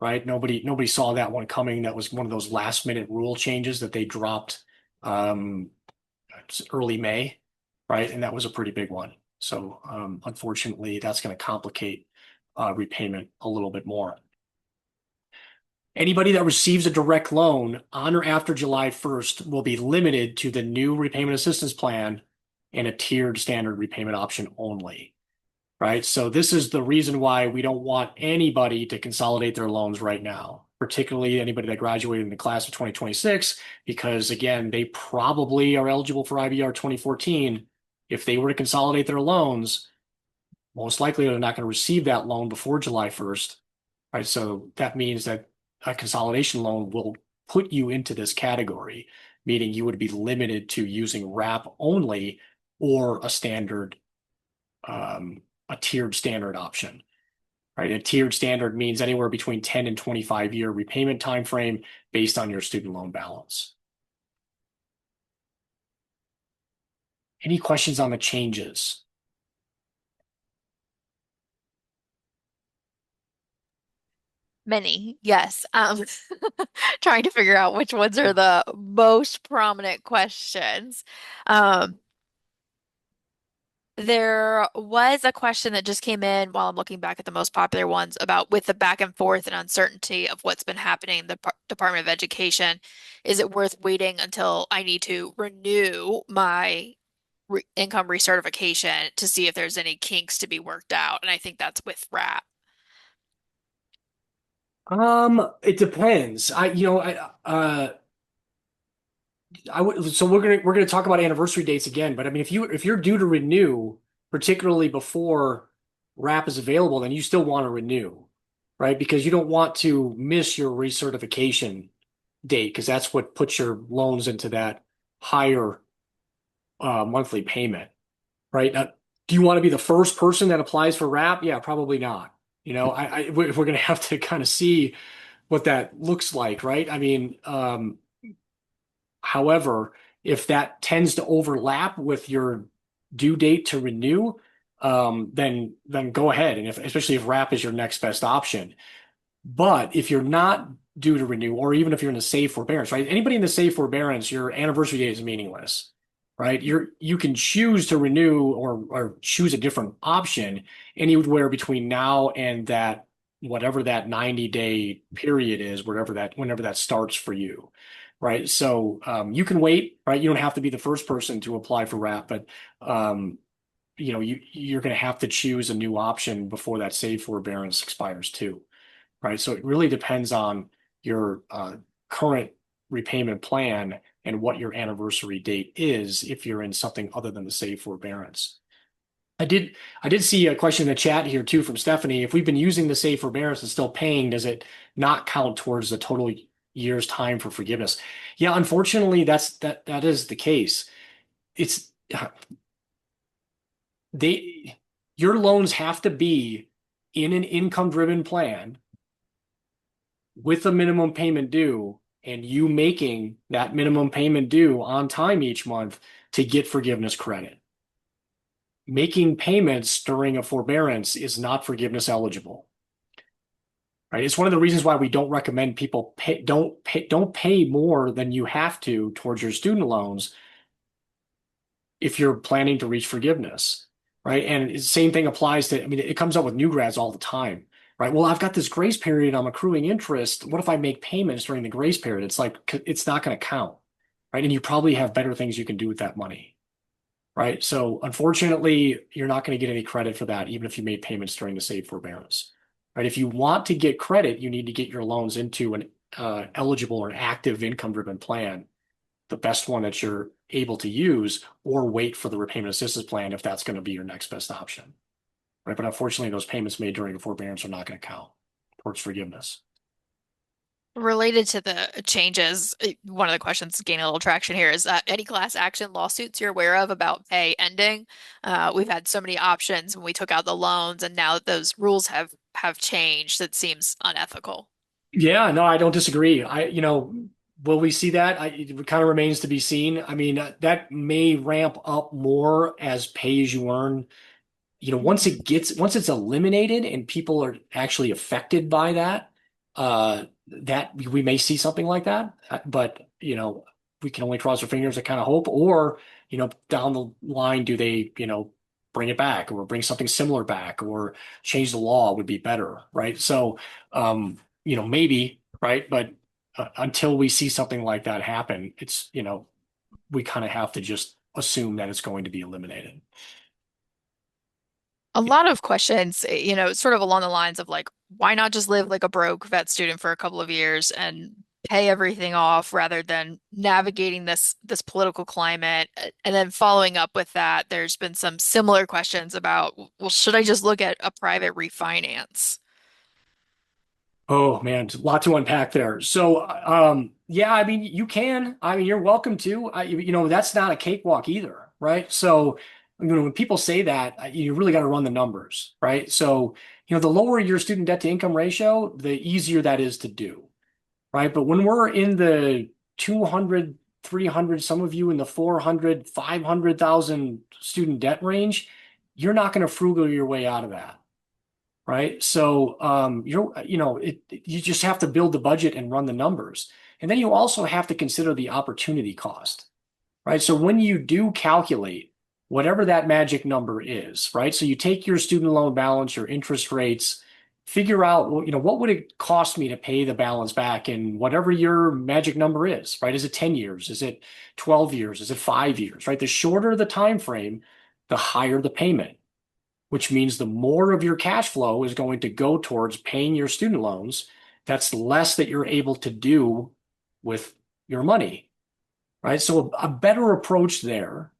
right? Nobody saw that one coming. That was one of those last minute rule changes that they dropped um, early May, right? And that was a pretty big one. So unfortunately, that's going to complicate repayment a little bit more. Anybody that receives a direct loan on or after July 1st will be limited to the new repayment assistance plan and a tiered standard repayment option only, right? So this is the reason why we don't want anybody to consolidate their loans right now, particularly anybody that graduated in the class of 2026, because again, they probably are eligible for IBR 2014. If they were to consolidate their loans, most likely they're not going to receive that loan before July 1st, right? So that means that a consolidation loan will put you into this category, meaning you would be limited to using RAP only or a tiered standard option, right? A tiered standard means anywhere between 10 and 25-year repayment time frame based on your student loan balance. Any questions on the changes? Many, yes. Trying to figure out which ones are the most prominent questions. Um, there was a question that just came in while I'm looking back at the most popular ones about with the back and forth and uncertainty of what's been happening in the Department of Education. Is it worth waiting until I need to renew my re income recertification to see if there's any kinks to be worked out? And I think that's with RAP. It depends. So we're gonna talk about anniversary dates again, but I mean, if you're due to renew, particularly before RAP is available, then you still want to renew, right? Because you don't want to miss your recertification date, because that's what puts your loans into that higher monthly payment, right? Do you want to be the first person that applies for RAP? Yeah, probably not. If we're gonna have to kind of see what that looks like, right? I mean, however, if that tends to overlap with your due date to renew, then go ahead, and especially if RAP is your next best option. But if you're not due to renew, or even if you're in the safe forbearance, right? Anybody in the safe forbearance, your anniversary date is meaningless, right? You can choose to renew or choose a different option anywhere between now and that whatever that 90-day period is, whenever that starts for you, right? So you can wait, right? You don't have to be the first person to apply for RAP, but um, you're going to have to choose a new option before that safe forbearance expires too, right? So it really depends on your current repayment plan and what your anniversary date is if you're in something other than the safe forbearance. I did I did see a question in the chat here too from Stephanie. If we've been using the safe forbearance and still paying, does it not count towards the total year's time for forgiveness? Yeah, unfortunately, that is the case. It's they your loans have to be in an income driven plan with a minimum payment due and you making that minimum payment due on time each month to get forgiveness credit. Making payments during a forbearance is not forgiveness eligible. Right? It's one of the reasons why we don't recommend people don't pay more than you have to towards your student loans if you're planning to reach forgiveness, right? And the same thing applies to, I mean, it comes up with new grads all the time, right? Well, I've got this grace period, I'm accruing interest. What if I make payments during the grace period? It's like, it's not going to count, right? And you probably have better things you can do with that money, right? So unfortunately, you're not going to get any credit for that, even if you made payments during the save forbearance, right? If you want to get credit, you need to get your loans into an eligible or active income-driven plan, the best one that you're able to use, or wait for the repayment assistance plan if that's going to be your next best option. Right. But unfortunately, those payments made during a forbearance are not going to count towards forgiveness. Related to the changes, one of the questions gaining a little traction here is any class action lawsuits you're aware of about pay ending? We've had so many options when we took out the loans, and now that those rules have changed, it seems unethical. Yeah, no, I don't disagree. Will we see that? It kind of remains to be seen. I mean, that may ramp up more as pay as you earn. Mhm. Once it's eliminated and people are actually affected by that, that we may see something like that. But, we can only cross our fingers and kind of hope, or, down the line, do they, bring it back or bring something similar back or change the law would be better, right? So, maybe, right? But until we see something like that happen, we kind of have to just assume that it's going to be eliminated. A lot of questions, sort of along the lines of like, why not just live like a broke vet student for a couple of years and pay everything off rather than navigating this political climate? And then following up with that, there's been some similar questions about, well, should I just look at a private refinance? Oh man, a lot to unpack there. So, yeah, I mean, you can. I mean, you're welcome to. That's not a cakewalk either, right? So, when people say that, you really got to run the numbers, right? So, the lower your student debt to income ratio, the easier that is to do, right? But when we're in the 200, 300, some of you in the 400, 500,000 student debt range, you're not going to frugal your way out of that, right? So you just have to build the budget and run the numbers. And then you also have to consider the opportunity cost, right? So when you do calculate whatever that magic number is, right? So you take your student loan balance, your interest rates, figure out, well, what would it cost me to pay the balance back in whatever your magic number is, right? Is it 10 years? Is it 12 years? Is it 5 years, right? The shorter the time frame, the higher the payment, which means the more of your cash flow is going to go towards paying your student loans. That's less that you're able to do with your money, right? So a better approach there,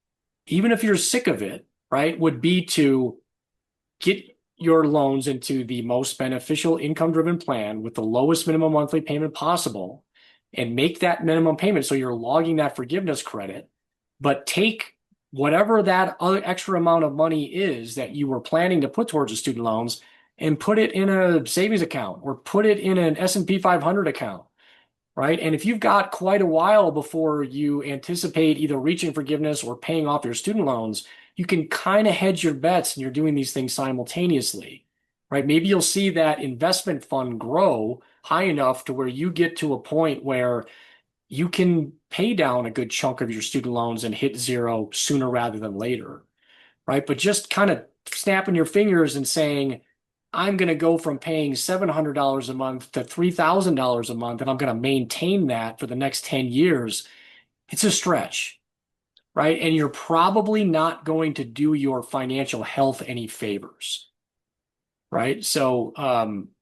even if you're sick of it, right, would be to get your loans into the most beneficial income-driven plan with the lowest minimum monthly payment possible and make that minimum payment so you're logging that forgiveness credit, but take whatever that other extra amount of money is that you were planning to put towards the student loans and put it in a savings account or put it in an S&P 500 account, right? And if you've got quite a while before you anticipate either reaching forgiveness or paying off your student loans, you can kind of hedge your bets and you're doing these things simultaneously, right? Maybe you'll see that investment fund grow high enough to where you get to a point where you can pay down a good chunk of your student loans and hit zero sooner rather than later, right? But just kind of snapping your fingers and saying, I'm going to go from paying $700 a month to $3,000 a month, and I'm going to maintain that for the next 10 years. It's a stretch, right? And you're probably not going to do your financial health any favors, right? So,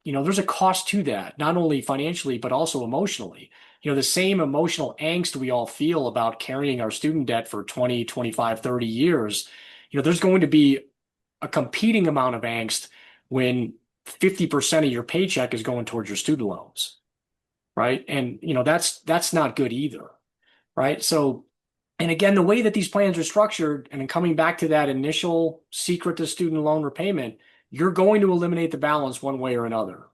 there's a cost to that, not only financially, but also emotionally. The same emotional angst we all feel about carrying our student debt for 20, 25, 30 years, there's going to be a competing amount of angst when 50% of your paycheck is going towards your student loans, right? And that's not good either, right? So, and again, the way that these plans are structured, and then coming back to that initial secret to student loan repayment, you're going to eliminate the balance one way or another,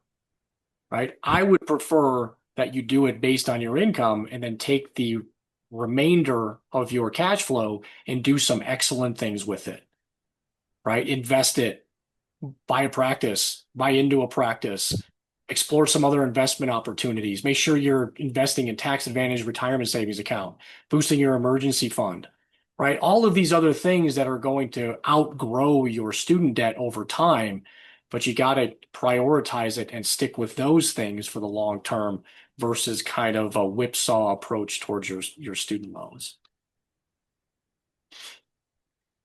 right? I would prefer that you do it based on your income and then take the remainder of your cash flow and do some excellent things with it, right? Invest it, buy a practice, buy into a practice, explore some other investment opportunities. Make sure you're investing in tax advantage retirement savings account, boosting your emergency fund, right? All of these other things that are going to outgrow your student debt over time, but you got to prioritize it and stick with those things for the long term versus kind of a whipsaw approach towards your student loans.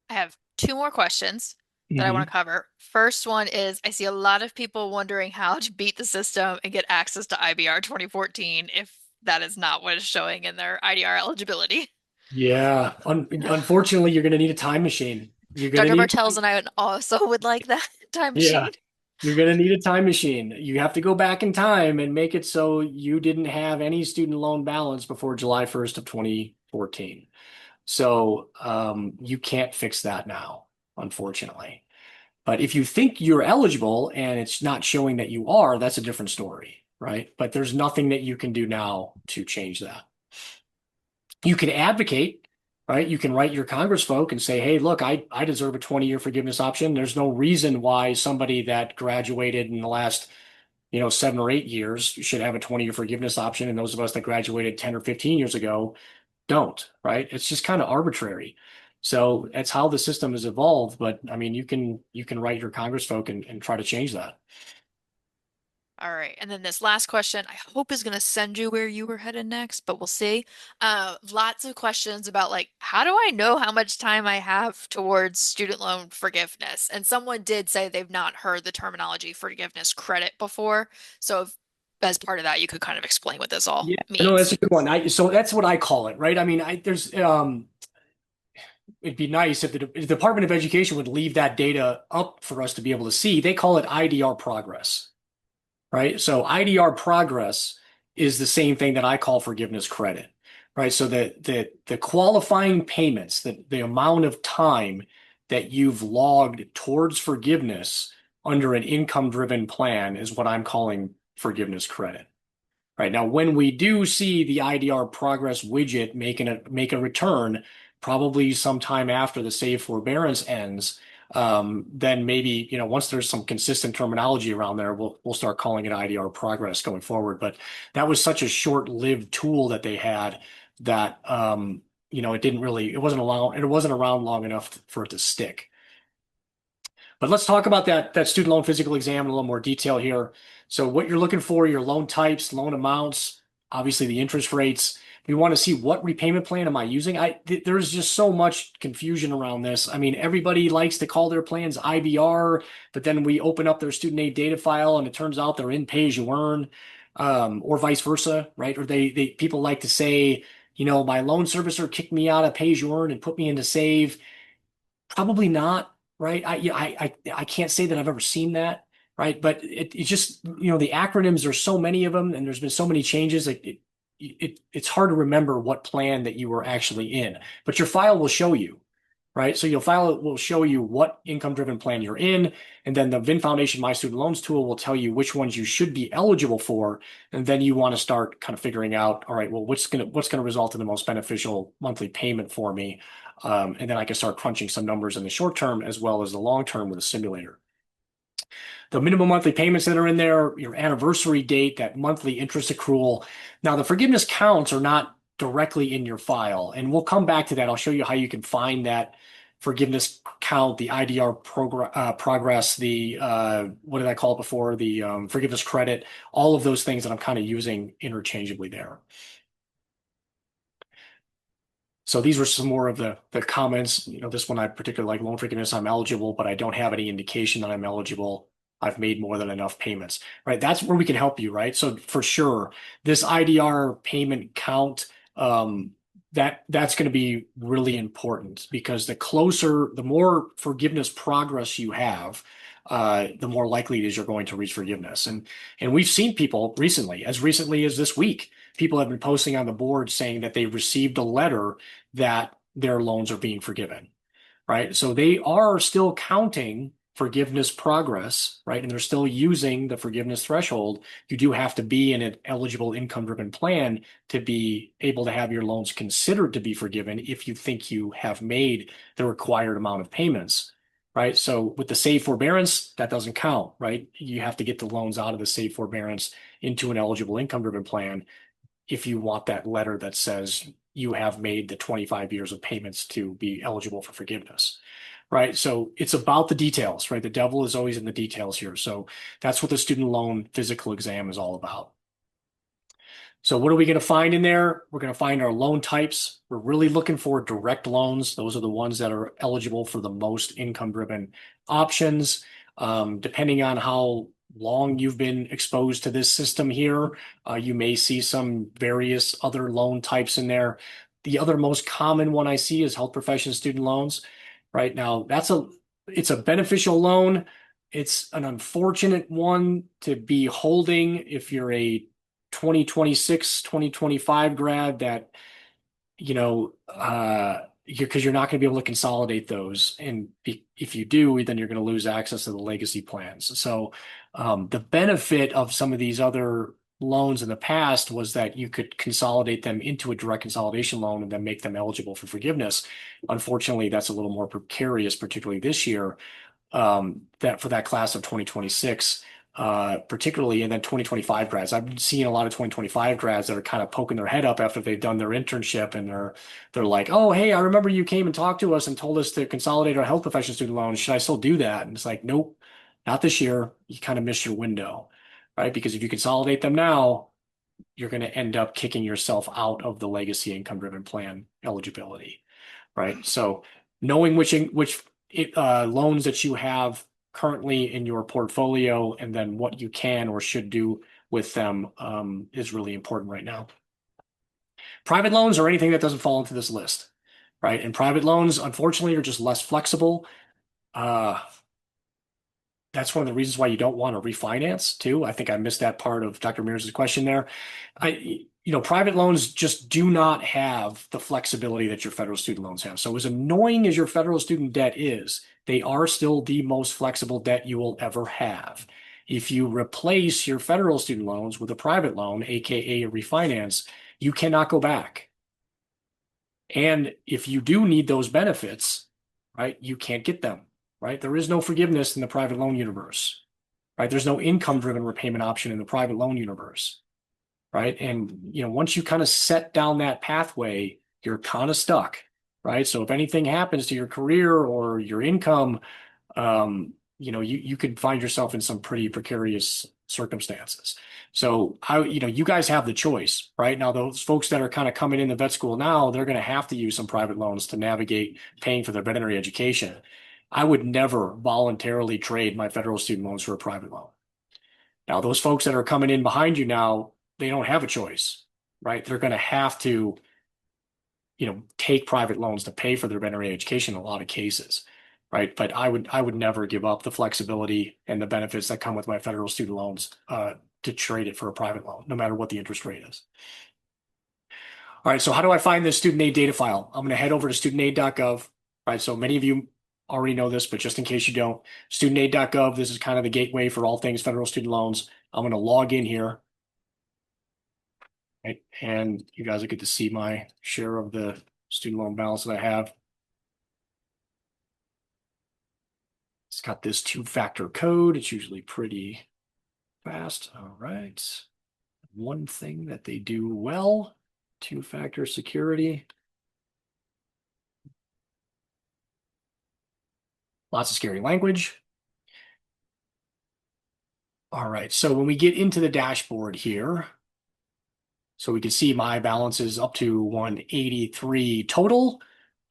I have two more questions that I want Hmm. to cover. First one is I see a lot of people wondering how to beat the system and get access to IBR 2014 if that is not what is showing in their IDR eligibility. Yeah, unfortunately, you're going to need a time machine. You're going to Dr. need Bartels and I also would like that time Yeah, machine. you're going to need a time machine. You have to go back in time and make it so you didn't have any student loan balance before July 1st of 2014. So you can't fix that now, unfortunately. But if you think you're eligible and it's not showing that you are, that's a different story, right? But there's nothing that you can do now to change that. You can advocate, right? You can write your congressfolk and say, hey, look, I deserve a 20-year forgiveness option. There's no reason why somebody that graduated in the last, 7 or 8 years should have a 20-year forgiveness option. And those of us that graduated 10 or 15 years ago don't, right? It's just kind of arbitrary. So that's how the system has evolved. But I mean, you can write your congressfolk and try to change that. All right. And then this last question, I hope is going to send you where you were headed next, but we'll see. Lots of questions about like, how do I know how much time I have towards student loan forgiveness? And someone did say they've not heard the terminology forgiveness credit before. So as part of that, you could kind of explain what this all Yeah, no, that's means. a good one. So that's what I call it, right? I mean, there's it'd be nice if the Department of Education would leave that data up for us to be able to see. They call it IDR progress, right? So IDR progress is the same thing that I call forgiveness credit, right? So the qualifying payments, the amount of time that you've logged towards forgiveness under an income-driven plan is what I'm calling forgiveness credit. Right now, when we do see the IDR progress widget make a return, probably sometime after the save forbearance ends, then maybe once there's some consistent terminology around there, we'll start calling it IDR progress going forward. But that was such a short-lived tool that they had that it wasn't around long enough for it to stick. But let's talk about that student loan physical exam in a little more detail here. So what you're looking for, your loan types, loan amounts, obviously the interest rates. We want to see what repayment plan am I using. There's just so much confusion around this. I mean, everybody likes to call their plans IBR, but then we open up their student aid data file and it turns out they're in pay as you earn, or vice versa, right? Or they people like to say, my loan servicer kicked me out of pay as you earn and put me into save. Probably not, right? I can't say that I've ever seen that, right? But it's just, the acronyms, there's so many of them and there's been so many changes. It's hard to remember what plan that you were actually in, but your file will show you, right? So your file will show you what income-driven plan you're in, and then the VIN Foundation My Student Loans tool will tell you which ones you should be eligible for, and then you want to start kind of figuring out, all right, well, what's gonna result in the most beneficial monthly payment for me, and then I can start crunching some numbers in the short term as well as the long term with a simulator. The minimum monthly payments that are in there, your anniversary date, that monthly interest accrual. Now, the forgiveness counts are not directly in your file, and we'll come back to that. I'll show you how you can find that forgiveness count, the IDR progress, the what did I call it before? The forgiveness credit, all of those things that I'm kind of using interchangeably there. So these were some more of the comments. This one I particularly like, loan forgiveness. I'm eligible, but I don't have any indication that I'm eligible. I've made more than enough payments, right? That's where we can help you, right? So for sure, this IDR payment count, that's going to be really important because the more forgiveness progress you have, the more likely it is you're going to reach forgiveness. And we've seen people recently as this week, people have been posting on the board saying that they received a letter that their loans are being forgiven, right? So they are still counting forgiveness progress, right, and they're still using the forgiveness threshold, you do have to be in an eligible income-driven plan to be able to have your loans considered to be forgiven if you think you have made the required amount of payments, right? So with the save forbearance, that doesn't count, right? You have to get the loans out of the save forbearance into an eligible income-driven plan if you want that letter that says you have made the 25 years of payments to be eligible for forgiveness, right? So it's about the details, right? The devil is always in the details here. So that's what the student loan physical exam is all about. So what are we going to find in there? We're going to find our loan types. We're really looking for direct loans. Those are the ones that are eligible for the most income-driven options. Depending on how long you've been exposed to this system here, you may see some various other loan types in there. The other most common one I see is health profession student loans. Right now, it's a beneficial loan. It's an unfortunate one to be holding if you're a 2026, 2025 grad that, because you're not going to be able to consolidate those. And if you do, then you're going to lose access to the legacy plans. So the benefit of some of these other loans in the past was that you could consolidate them into a direct consolidation loan and then make them eligible for forgiveness. Unfortunately, that's a little more precarious, particularly this year, that for that class of 2026. Particularly, and then 2025 grads. I've been seeing a lot of 2025 grads that are kind of poking their head up after they've done their internship, and they're like, "Oh, hey, I remember you came and talked to us and told us to consolidate our health profession student loans. Should I still do that?" And it's like, nope, not this year. You kind of missed your window, right? Because if you consolidate them now, you're going to end up kicking yourself out of the legacy income-driven plan eligibility, right? So knowing which loans that you have currently in your portfolio and then what you can or should do with them is really important right now. Private loans are anything that doesn't fall into this list, right? And private loans, unfortunately, are just less flexible. Uh, that's one of the reasons why you don't want to refinance too. I think I missed that part of Dr. Mears' question there. Private loans just do not have the flexibility that your federal student loans have. So as annoying as your federal student debt is, they are still the most flexible debt you will ever have. If you replace your federal student loans with a private loan, aka a refinance, you cannot go back. And if you do need those benefits, right, you can't get them, right? There is no forgiveness in the private loan universe, right? There's no income-driven repayment option in the private loan universe, right? And, once you kind of set down that pathway, you're kind of stuck, right? So if anything happens to your career or your income, you could find yourself in some pretty precarious circumstances. So you guys have the choice, right? Now, those folks that are kind of coming into vet school now, they're going to have to use some private loans to navigate paying for their veterinary education. I would never voluntarily trade my federal student loans for a private loan. Now, those folks that are coming in behind you now, they don't have a choice, right? They're going to have to, take private loans to pay for their veterinary education in a lot of cases, right? But I would never give up the flexibility and the benefits that come with my federal student loans to trade it for a private loan, no matter what the interest rate is. All right, so how do I find this student aid data file? I'm going to head over to studentaid.gov, right? So many of you already know this, but just in case you don't, studentaid.gov, this is kind of the gateway for all things federal student loans. I'm going to log in here. Right? And you guys will get to see my share of the student loan balance that I have. It's got this two-factor code. It's usually pretty fast. All right. One thing that they do well, two-factor security. Lots of scary language. All right. So when we get into the dashboard here, so we can see my balance is up to 183 total.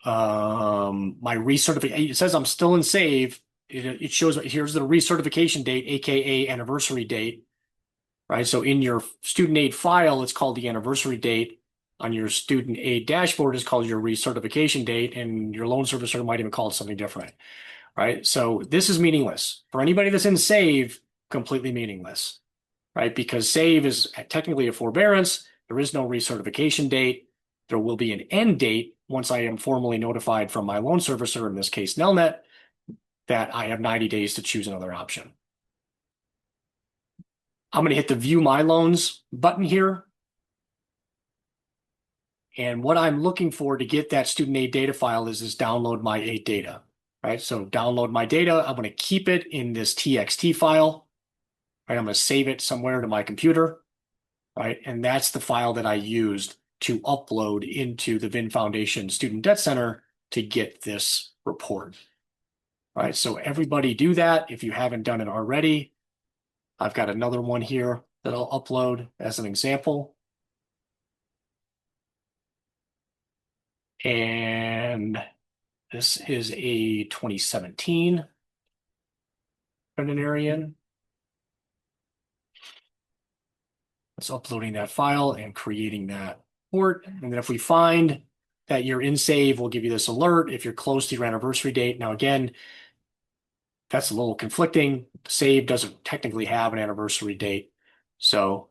My recertification, it says I'm still in save. It shows here's the recertification date, aka anniversary date, right? So in your student aid file, it's called the anniversary date. On your student aid dashboard, it's called your recertification date, and your loan servicer might even call it something different, right? So this is meaningless for anybody that's in save. Completely meaningless, right? Because save is technically a forbearance. There is no recertification date. There will be an end date once I am formally notified from my loan servicer, in this case, Nelnet, that I have 90 days to choose another option. I'm going to hit the View My Loans button here. And what I'm looking for to get that student aid data file is this download my aid data, right? So download my data. I'm going to keep it in this TXT file, right? I'm going to save it somewhere to my computer, right? And that's the file that I used to upload into the VIN Foundation Student Debt Center to get this report, right? So everybody do that if you haven't done it already. I've got another one here that I'll upload as an example. And this is a 2017 veterinarian. It's uploading that file and creating that report. And then if we find that you're in save, we'll give you this alert if you're close to your anniversary date. Now, again, that's a little conflicting. Save doesn't technically have an anniversary date. So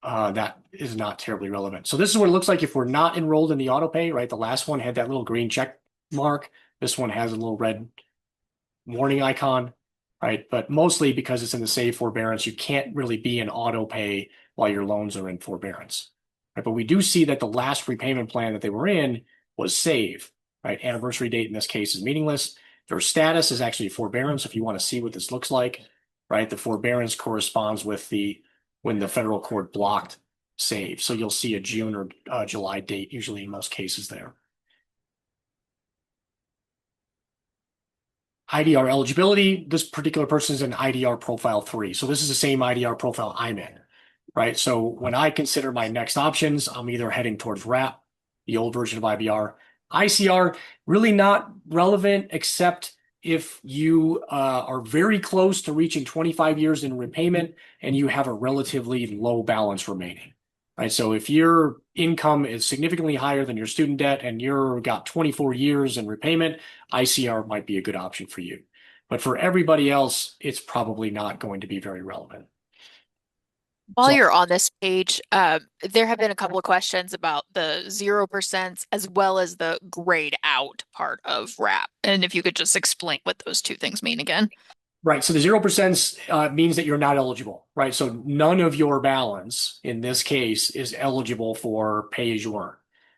that is not terribly relevant. So this is what it looks like if we're not enrolled in the auto pay, right? The last one had that little green check mark. This one has a little red warning icon, right? But mostly because it's in the save forbearance, you can't really be in auto pay while your loans are in forbearance, right? But we do see that the last repayment plan that they were in was save, right? Anniversary date in this case is meaningless. Their status is actually forbearance if you want to see what this looks like, right? The forbearance corresponds with when the federal court blocked save. So you'll see a June or July date, usually in most cases there. IDR eligibility, this particular person is in IDR profile 3. So this is the same IDR profile I'm in, right? So when I consider my next options, I'm either heading towards RAP, the old version of IBR. ICR, really not relevant except if you are very close to reaching 25 years in repayment and you have a relatively low balance remaining, right? So if your income is significantly higher than your student debt and you're got 24 years in repayment, ICR might be a good option for you. But for everybody else, it's probably not going to be very relevant. While So you're on this page, there have been a couple of questions about the 0% as well as the grayed out part of RAP. And if you could just explain what those two things mean again. right. So the 0% means that you're not eligible, right? So none of your balance in this case is eligible for pay as you earn.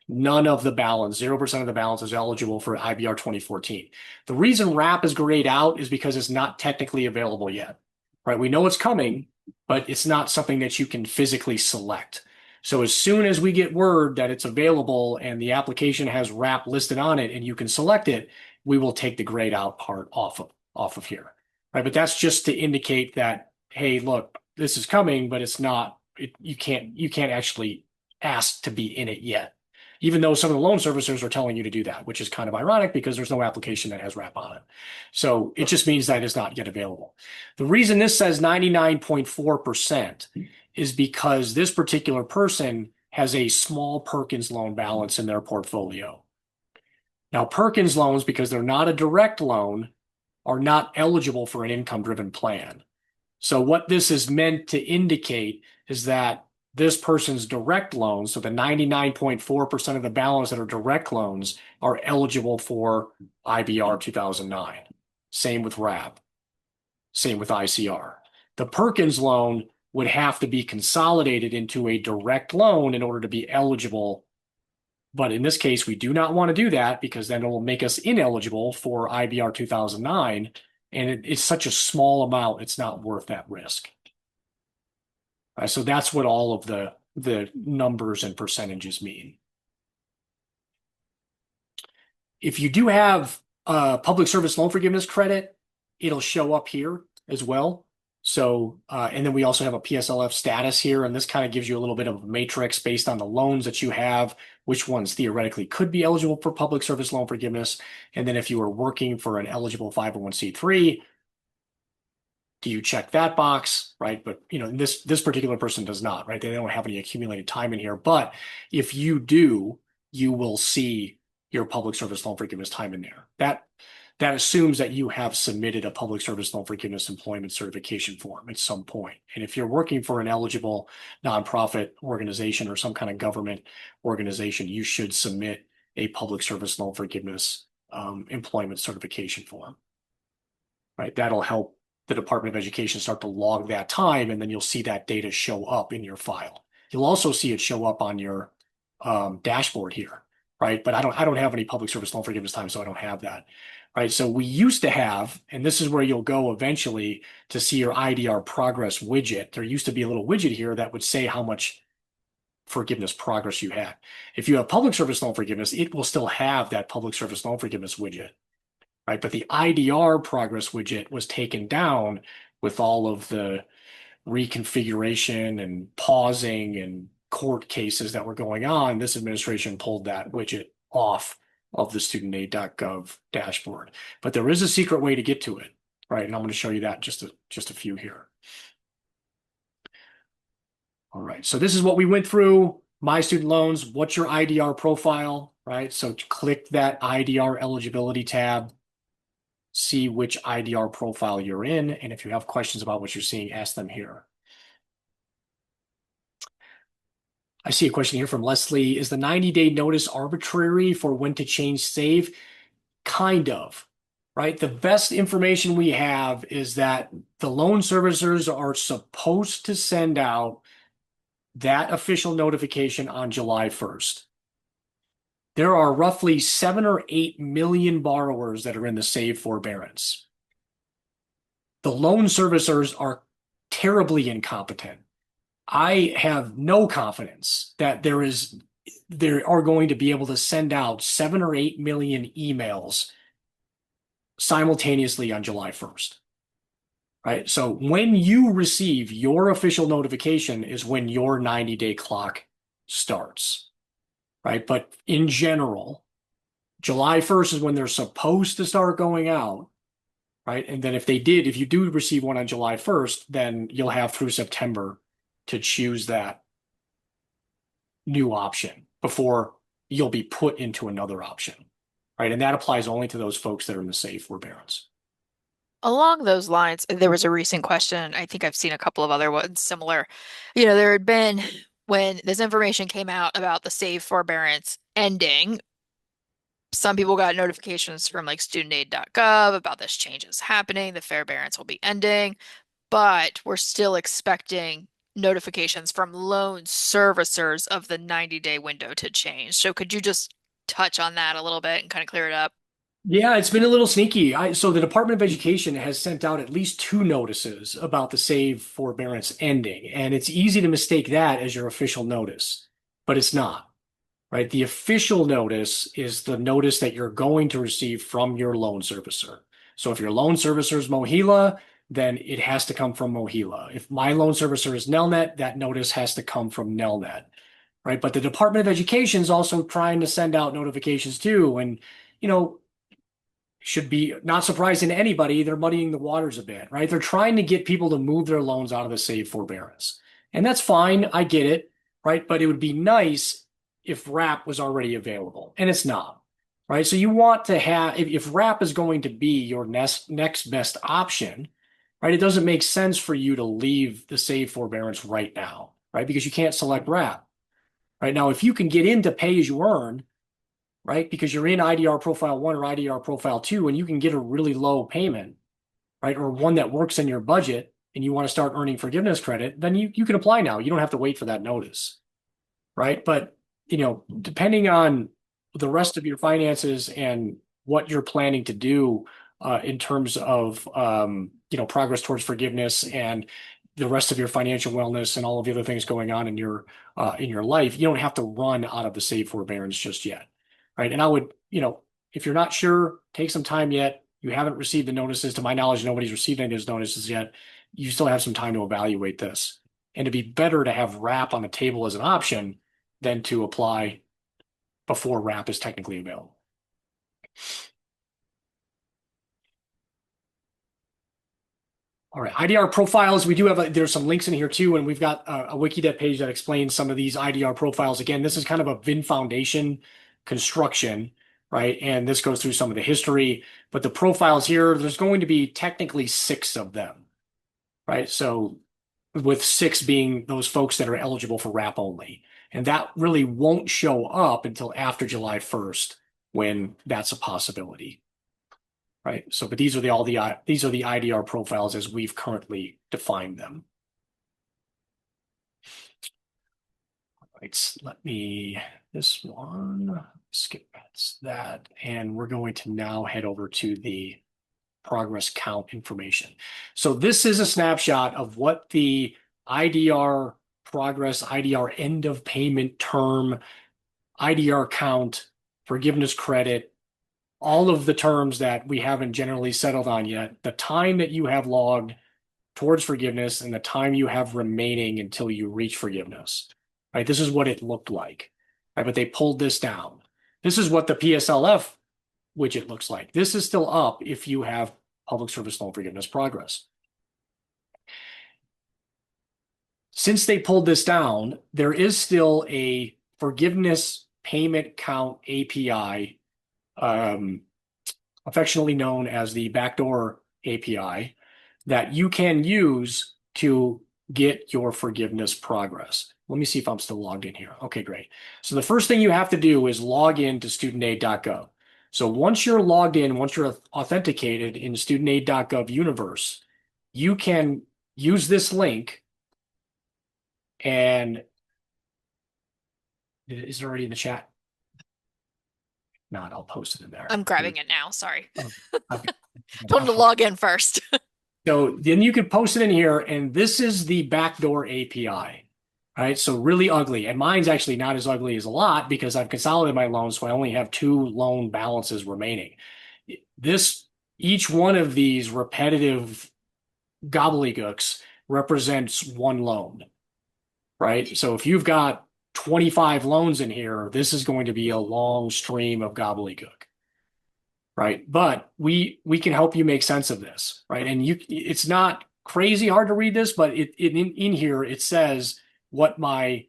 None of the balance, 0% of the balance is eligible for IBR 2014. The reason RAP is grayed out is because it's not technically available yet, right? We know it's coming, but it's not something that you can physically select. So as soon as we get word that it's available and the application has RAP listed on it and you can select it, we will take the grayed out part off of here. Right, but that's just to indicate that, hey, look, this is coming, but it's not. You can't actually ask to be in it yet, even though some of the loan servicers are telling you to do that, which is kind of ironic because there's no application that has RAP on it. So it just means that it's not yet available. The reason this says 99.4% is because this particular person has a small Perkins loan balance in their portfolio. Now, Perkins loans, because they're not a direct loan, are not eligible for an income-driven plan. So what this is meant to indicate is that this person's direct loans, so the 99.4% of the balance that are direct loans, are eligible for IBR 2009. Same with RAP. Same with ICR. The Perkins loan would have to be consolidated into a direct loan in order to be eligible. But in this case, we do not want to do that because then it will make us ineligible for IBR 2009. And it's such a small amount, it's not worth that risk. So that's what all of the numbers and percentages mean. If you do have public service loan forgiveness credit, it'll show up here as well. So, and then we also have a PSLF status here, and this kind of gives you a little bit of a matrix based on the loans that you have, which ones theoretically could be eligible for public service loan forgiveness. And then if you are working for an eligible 501c3, do you check that box, right? But this particular person does not, right? They don't have any accumulated time in here. But if you do, you will see your public service loan forgiveness time in there. That assumes that you have submitted a public service loan forgiveness employment certification form at some point. And if you're working for an eligible nonprofit organization or some kind of government organization, you should submit a public service loan forgiveness employment certification form. right? That'll help the Department of Education start to log that time, and then you'll see that data show up in your file. You'll also see it show up on your dashboard here, right? But I don't have any public service loan forgiveness time, so I don't have that, right? So we used to have, and this is where you'll go eventually to see your IDR progress widget. There used to be a little widget here that would say how much forgiveness progress you had. If you have public service loan forgiveness, it will still have that public service loan forgiveness widget, right? But the IDR progress widget was taken down with all of the reconfiguration and pausing and court cases that were going on. This administration pulled that widget off of the studentaid.gov dashboard. But there is a secret way to get to it, right? And I'm going to show you that just a few here. All right, so this is what we went through. My student loans, what's your IDR profile, right? So click that IDR eligibility tab, see which IDR profile you're in, and if you have questions about what you're seeing, ask them here. I see a question here from Leslie. Is the 90-day notice arbitrary for when to change save? Kind of, right? The best information we have is that the loan servicers are supposed to send out that official notification on July 1st. There are roughly 7 or 8 million borrowers that are in the save forbearance. The loan servicers are terribly incompetent. I have no confidence that they are going to be able to send out 7 or 8 million emails simultaneously on July 1st. Right? So when you receive your official notification is when your 90-day clock starts, right? But in general, July 1st is when they're supposed to start going out, right? And then if you do receive one on July 1st, then you'll have through September to choose that new option before you'll be put into another option, right? And that applies only to those folks that are in the safe forbearance. Along those lines, there was a recent question. I think I've seen a couple of other ones similar. There had been when this information came out about the save forbearance ending, some people got notifications from like studentaid.gov about this change is happening, the forbearance will be ending, but we're still expecting notifications from loan servicers of the 90-day window to change. So could you just touch on that a little bit and kind of clear it up? Yeah, it's been a little sneaky. So the Department of Education has sent out at least 2 notices about the save forbearance ending, and it's easy to mistake that as your official notice, but it's not, right? The official notice is the notice that you're going to receive from your loan servicer. So if your loan servicer is Mohila, then it has to come from Mohila. If my loan servicer is Nelnet, that notice has to come from Nelnet, right? But the Department of Education is also trying to send out notifications too, and you know, should be not surprising to anybody. They're muddying the waters a bit, right? They're trying to get people to move their loans out of the save forbearance. And that's fine. I get it, right? But it would be nice if WRAP was already available, and it's not, right? So you want to have, if WRAP is going to be your next best option, right? It doesn't make sense for you to leave the save forbearance right now, right? Because you can't select WRAP. Right now, if you can get into pay as you earn, right? Because you're in IDR profile 1 or IDR profile 2 and you can get a really low payment, right? Or one that works in your budget and you want to start earning forgiveness credit, then you can apply now. You don't have to wait for that notice, right? But, depending on the rest of your finances and what you're planning to do in terms of, progress towards forgiveness and the rest of your financial wellness and all of the other things going on in your life, you don't have to run out of the save forbearance just yet. Right. And I would, if you're not sure, take some time yet. You haven't received the notices. To my knowledge, nobody's received any of those notices yet. You still have some time to evaluate this. And it'd be better to have WRAP on the table as an option than to apply before WRAP is technically available. All right, IDR profiles. We do have, there's some links in here too, and we've got a Wikidata page that explains some of these IDR profiles. Again, this is kind of a VIN foundation construction, right? And this goes through some of the history, but the profiles here, there's going to be technically 6 of them, right? So with 6 being those folks that are eligible for WRAP only. And that really won't show up until after July 1st when that's a possibility. right? So, but these are these are the IDR profiles as we've currently defined them. Right, let me, this one, skip past that, and we're going to now head over to the progress count information. So this is a snapshot of what the IDR progress, IDR end of payment term, IDR count, forgiveness credit, all of the terms that we haven't generally settled on yet, the time that you have logged towards forgiveness and the time you have remaining until you reach forgiveness. Right? This is what it looked like. Right? But they pulled this down. This is what the PSLF widget looks like. This is still up if you have public service loan forgiveness progress. Since they pulled this down, there is still a forgiveness payment count API, affectionately known as the backdoor API, that you can use to get your forgiveness progress. Let me see if I'm still logged in here. Okay, great. So the first thing you have to do is log in to studentaid.gov. So once you're logged in, once you're authenticated in studentaid.gov universe, you can use this link, and is it already in the chat? Not, I'll post it in there. I'm grabbing it now. Sorry. Oh, okay. Told him to log in first. So then you can post it in here, and this is the backdoor API. Right, so really ugly. And mine's actually not as ugly as a lot because I've consolidated my loans, so I only have 2 loan balances remaining. Each one of these repetitive gobbledygooks represents 1 loan, right? So if you've got 25 loans in here, this is going to be a long stream of gobbledygook, right? But we can help you make sense of this, right? And it's not crazy hard to read this, but in here it says what my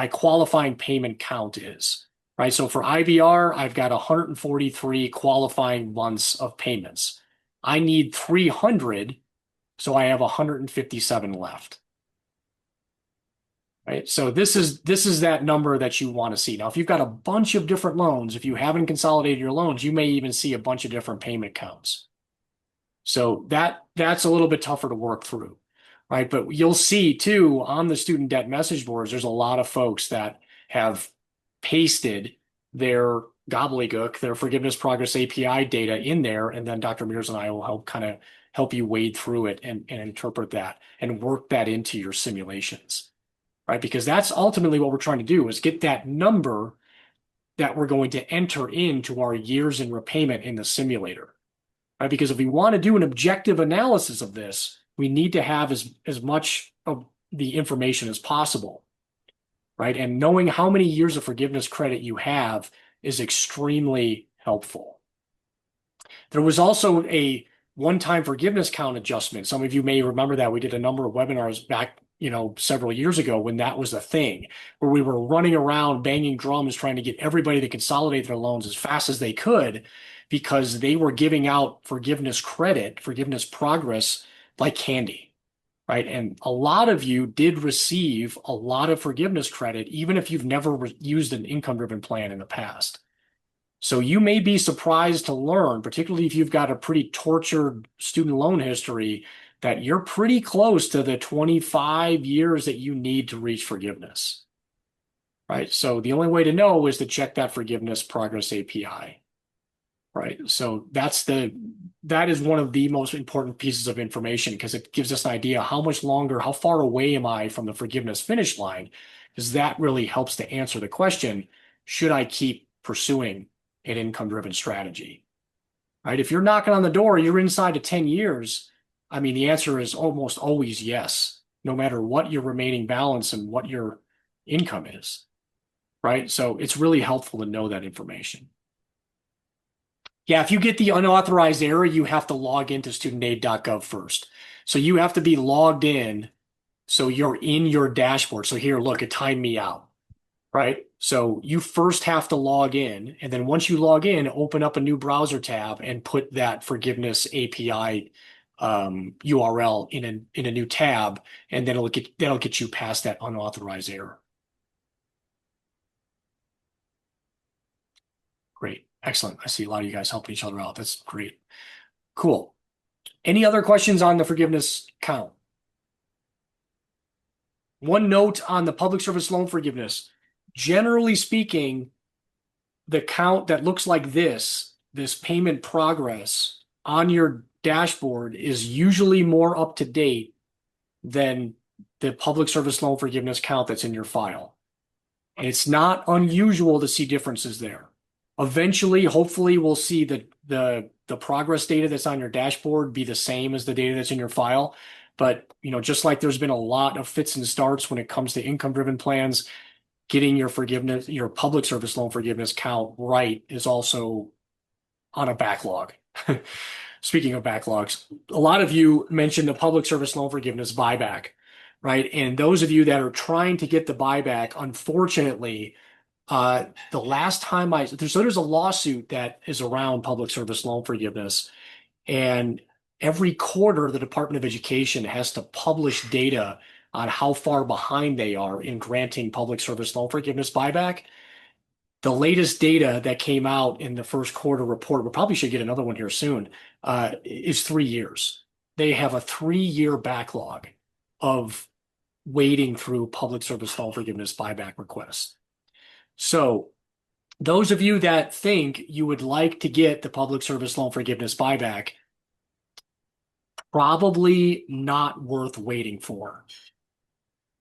qualifying payment count is, right? So for IVR, I've got 143 qualifying months of payments. I need 300, so I have 157 left. Right? So this is that number that you want to see. Now, if you've got a bunch of different loans, if you haven't consolidated your loans, you may even see a bunch of different payment counts. So that's a little bit tougher to work through, right? But you'll see too on the student debt message boards, there's a lot of folks that have pasted their gobbledygook, their forgiveness progress API data in there, and then Dr. Mears and I will help you wade through it and interpret that and work that into your simulations. Right? Because that's ultimately what we're trying to do is get that number that we're going to enter into our years in repayment in the simulator. Right? Because if we want to do an objective analysis of this, we need to have as much of the information as possible. Right? And knowing how many years of forgiveness credit you have is extremely helpful. There was also a one-time forgiveness count adjustment. Some of you may remember that we did a number of webinars back several years ago when that was a thing, where we were running around banging drums trying to get everybody to consolidate their loans as fast as they could because they were giving out forgiveness credit, forgiveness progress like candy, right? And a lot of you did receive a lot of forgiveness credit, even if you've never used an income-driven plan in the past. So you may be surprised to learn, particularly if you've got a pretty tortured student loan history, that you're pretty close to the 25 years that you need to reach forgiveness, right? So the only way to know is to check that forgiveness progress API, right? So that is one of the most important pieces of information because it gives us an idea how much longer, how far away am I from the forgiveness finish line? Because that really helps to answer the question, should I keep pursuing an income-driven strategy, right? If you're knocking on the door, you're inside of 10 years, I mean, the answer is almost always yes, no matter what your remaining balance and what your income is, right? So it's really helpful to know that information. Yeah, if you get the unauthorized error, you have to log into studentaid.gov first. So you have to be logged in so you're in your dashboard. So here, look, it timed me out, right? So you first have to log in, and then once you log in, open up a new browser tab and put that forgiveness API URL in a new tab, and then that'll get you past that unauthorized error. Great. Excellent. I see a lot of you guys helping each other out. That's great. Cool. Any other questions on the forgiveness count? One note on the public service loan forgiveness. Generally speaking, the count that looks like this payment progress on your dashboard is usually more up to date than the public service loan forgiveness count that's in your file. And it's not unusual to see differences there. Eventually, hopefully, we'll see the progress data that's on your dashboard be the same as the data that's in your file. But just like there's been a lot of fits and starts when it comes to income-driven plans, getting your forgiveness, your public service loan forgiveness count right is also on a backlog. Speaking of backlogs, a lot of you mentioned the public service loan forgiveness buyback, right? And those of you that are trying to get the buyback, unfortunately, the last time there's a lawsuit that is around public service loan forgiveness, and every quarter the Department of Education has to publish data on how far behind they are in granting public service loan forgiveness buyback. The latest data that came out in the first quarter report, we probably should get another one here soon, is 3 years. They have a 3-year backlog of wading through public service loan forgiveness buyback requests. So those of you that think you would like to get the public service loan forgiveness buyback, probably not worth waiting for,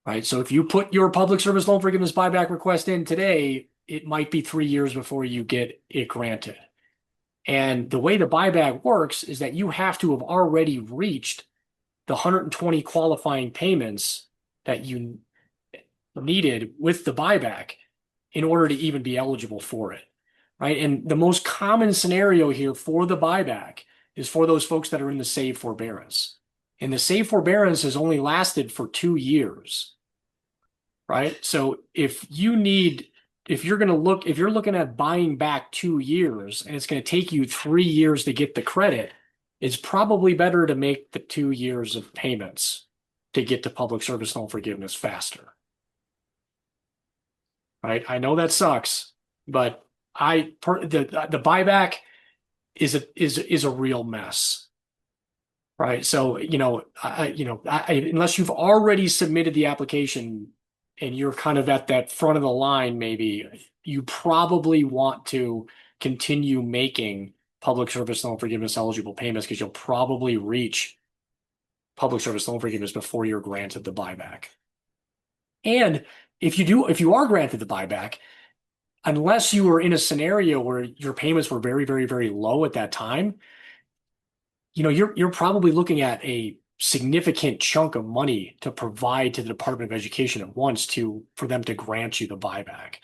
right? So if you put your public service loan forgiveness buyback request in today, it might be 3 years before you get it granted. And the way the buyback works is that you have to have already reached the 120 qualifying payments that you needed with the buyback in order to even be eligible for it, right? And the most common scenario here for the buyback is for those folks that are in the save forbearance. And the save forbearance has only lasted for 2 years, right? So if you're looking at buying back 2 years and it's going to take you 3 years to get the credit, it's probably better to make the 2 years of payments to get to public service loan forgiveness faster. Right? I know that sucks, but the buyback is a real mess. Right? So, unless you've already submitted the application and you're kind of at that front of the line, maybe you probably want to continue making public service loan forgiveness eligible payments because you'll probably reach public service loan forgiveness before you're granted the buyback. And if you are granted the buyback, unless you were in a scenario where your payments were very, very, very low at that time, you're probably looking at a significant chunk of money to provide to the Department of Education at once for them to grant you the buyback.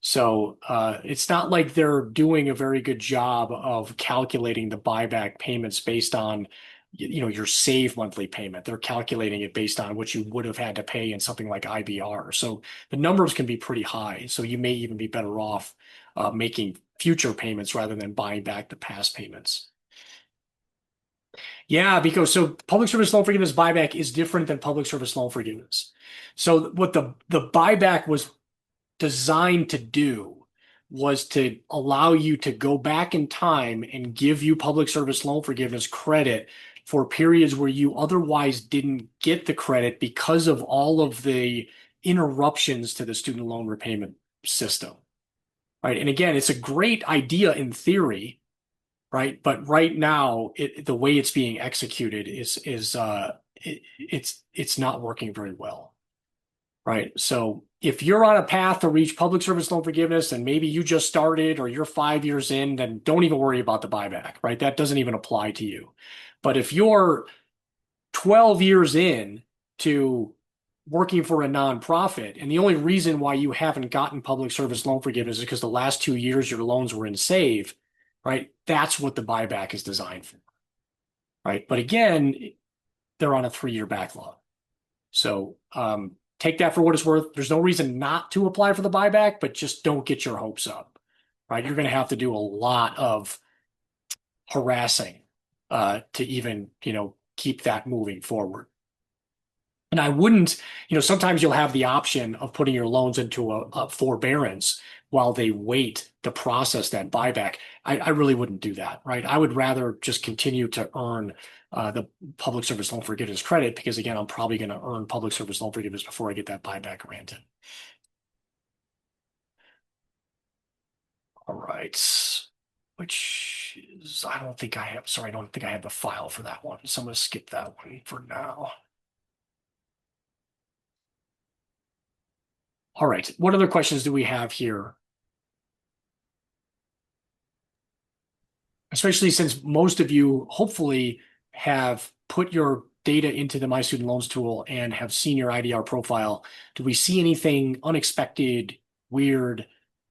So it's not like they're doing a very good job of calculating the buyback payments based on your save monthly payment. They're calculating it based on what you would have had to pay in something like IBR. So the numbers can be pretty high. So you may even be better off making future payments rather than buying back the past payments. Yeah, because public service loan forgiveness buyback is different than public service loan forgiveness. So what the buyback was designed to do was to allow you to go back in time and give you public service loan forgiveness credit for periods where you otherwise didn't get the credit because of all of the interruptions to the student loan repayment system. Right. And again, it's a great idea in theory, right? But right now, the way it's being executed it's not working very well. Right. So if you're on a path to reach public service loan forgiveness and maybe you just started or you're 5 years in, then don't even worry about the buyback, right? That doesn't even apply to you. But if you're 12 years in to working for a nonprofit, and the only reason why you haven't gotten public service loan forgiveness is because the last 2 years your loans were in save, right? That's what the buyback is designed for, right? But again, they're on a 3-year backlog. So take that for what it's worth. There's no reason not to apply for the buyback, but just don't get your hopes up, right? You're going to have to do a lot of harassing to even, keep that moving forward. And I wouldn't, sometimes you'll have the option of putting your loans into a forbearance while they wait to process that buyback. I really wouldn't do that, right? I would rather just continue to earn the public service loan forgiveness credit because, again, I'm probably going to earn public service loan forgiveness before I get that buyback granted. All right. Which is, I don't think I have, sorry, I don't think I have the file for that one. So I'm going to skip that one for now. All right. What other questions do we have here? Especially since most of you hopefully have put your data into the My Student Loans tool and have seen your IDR profile. Do we see anything unexpected, weird,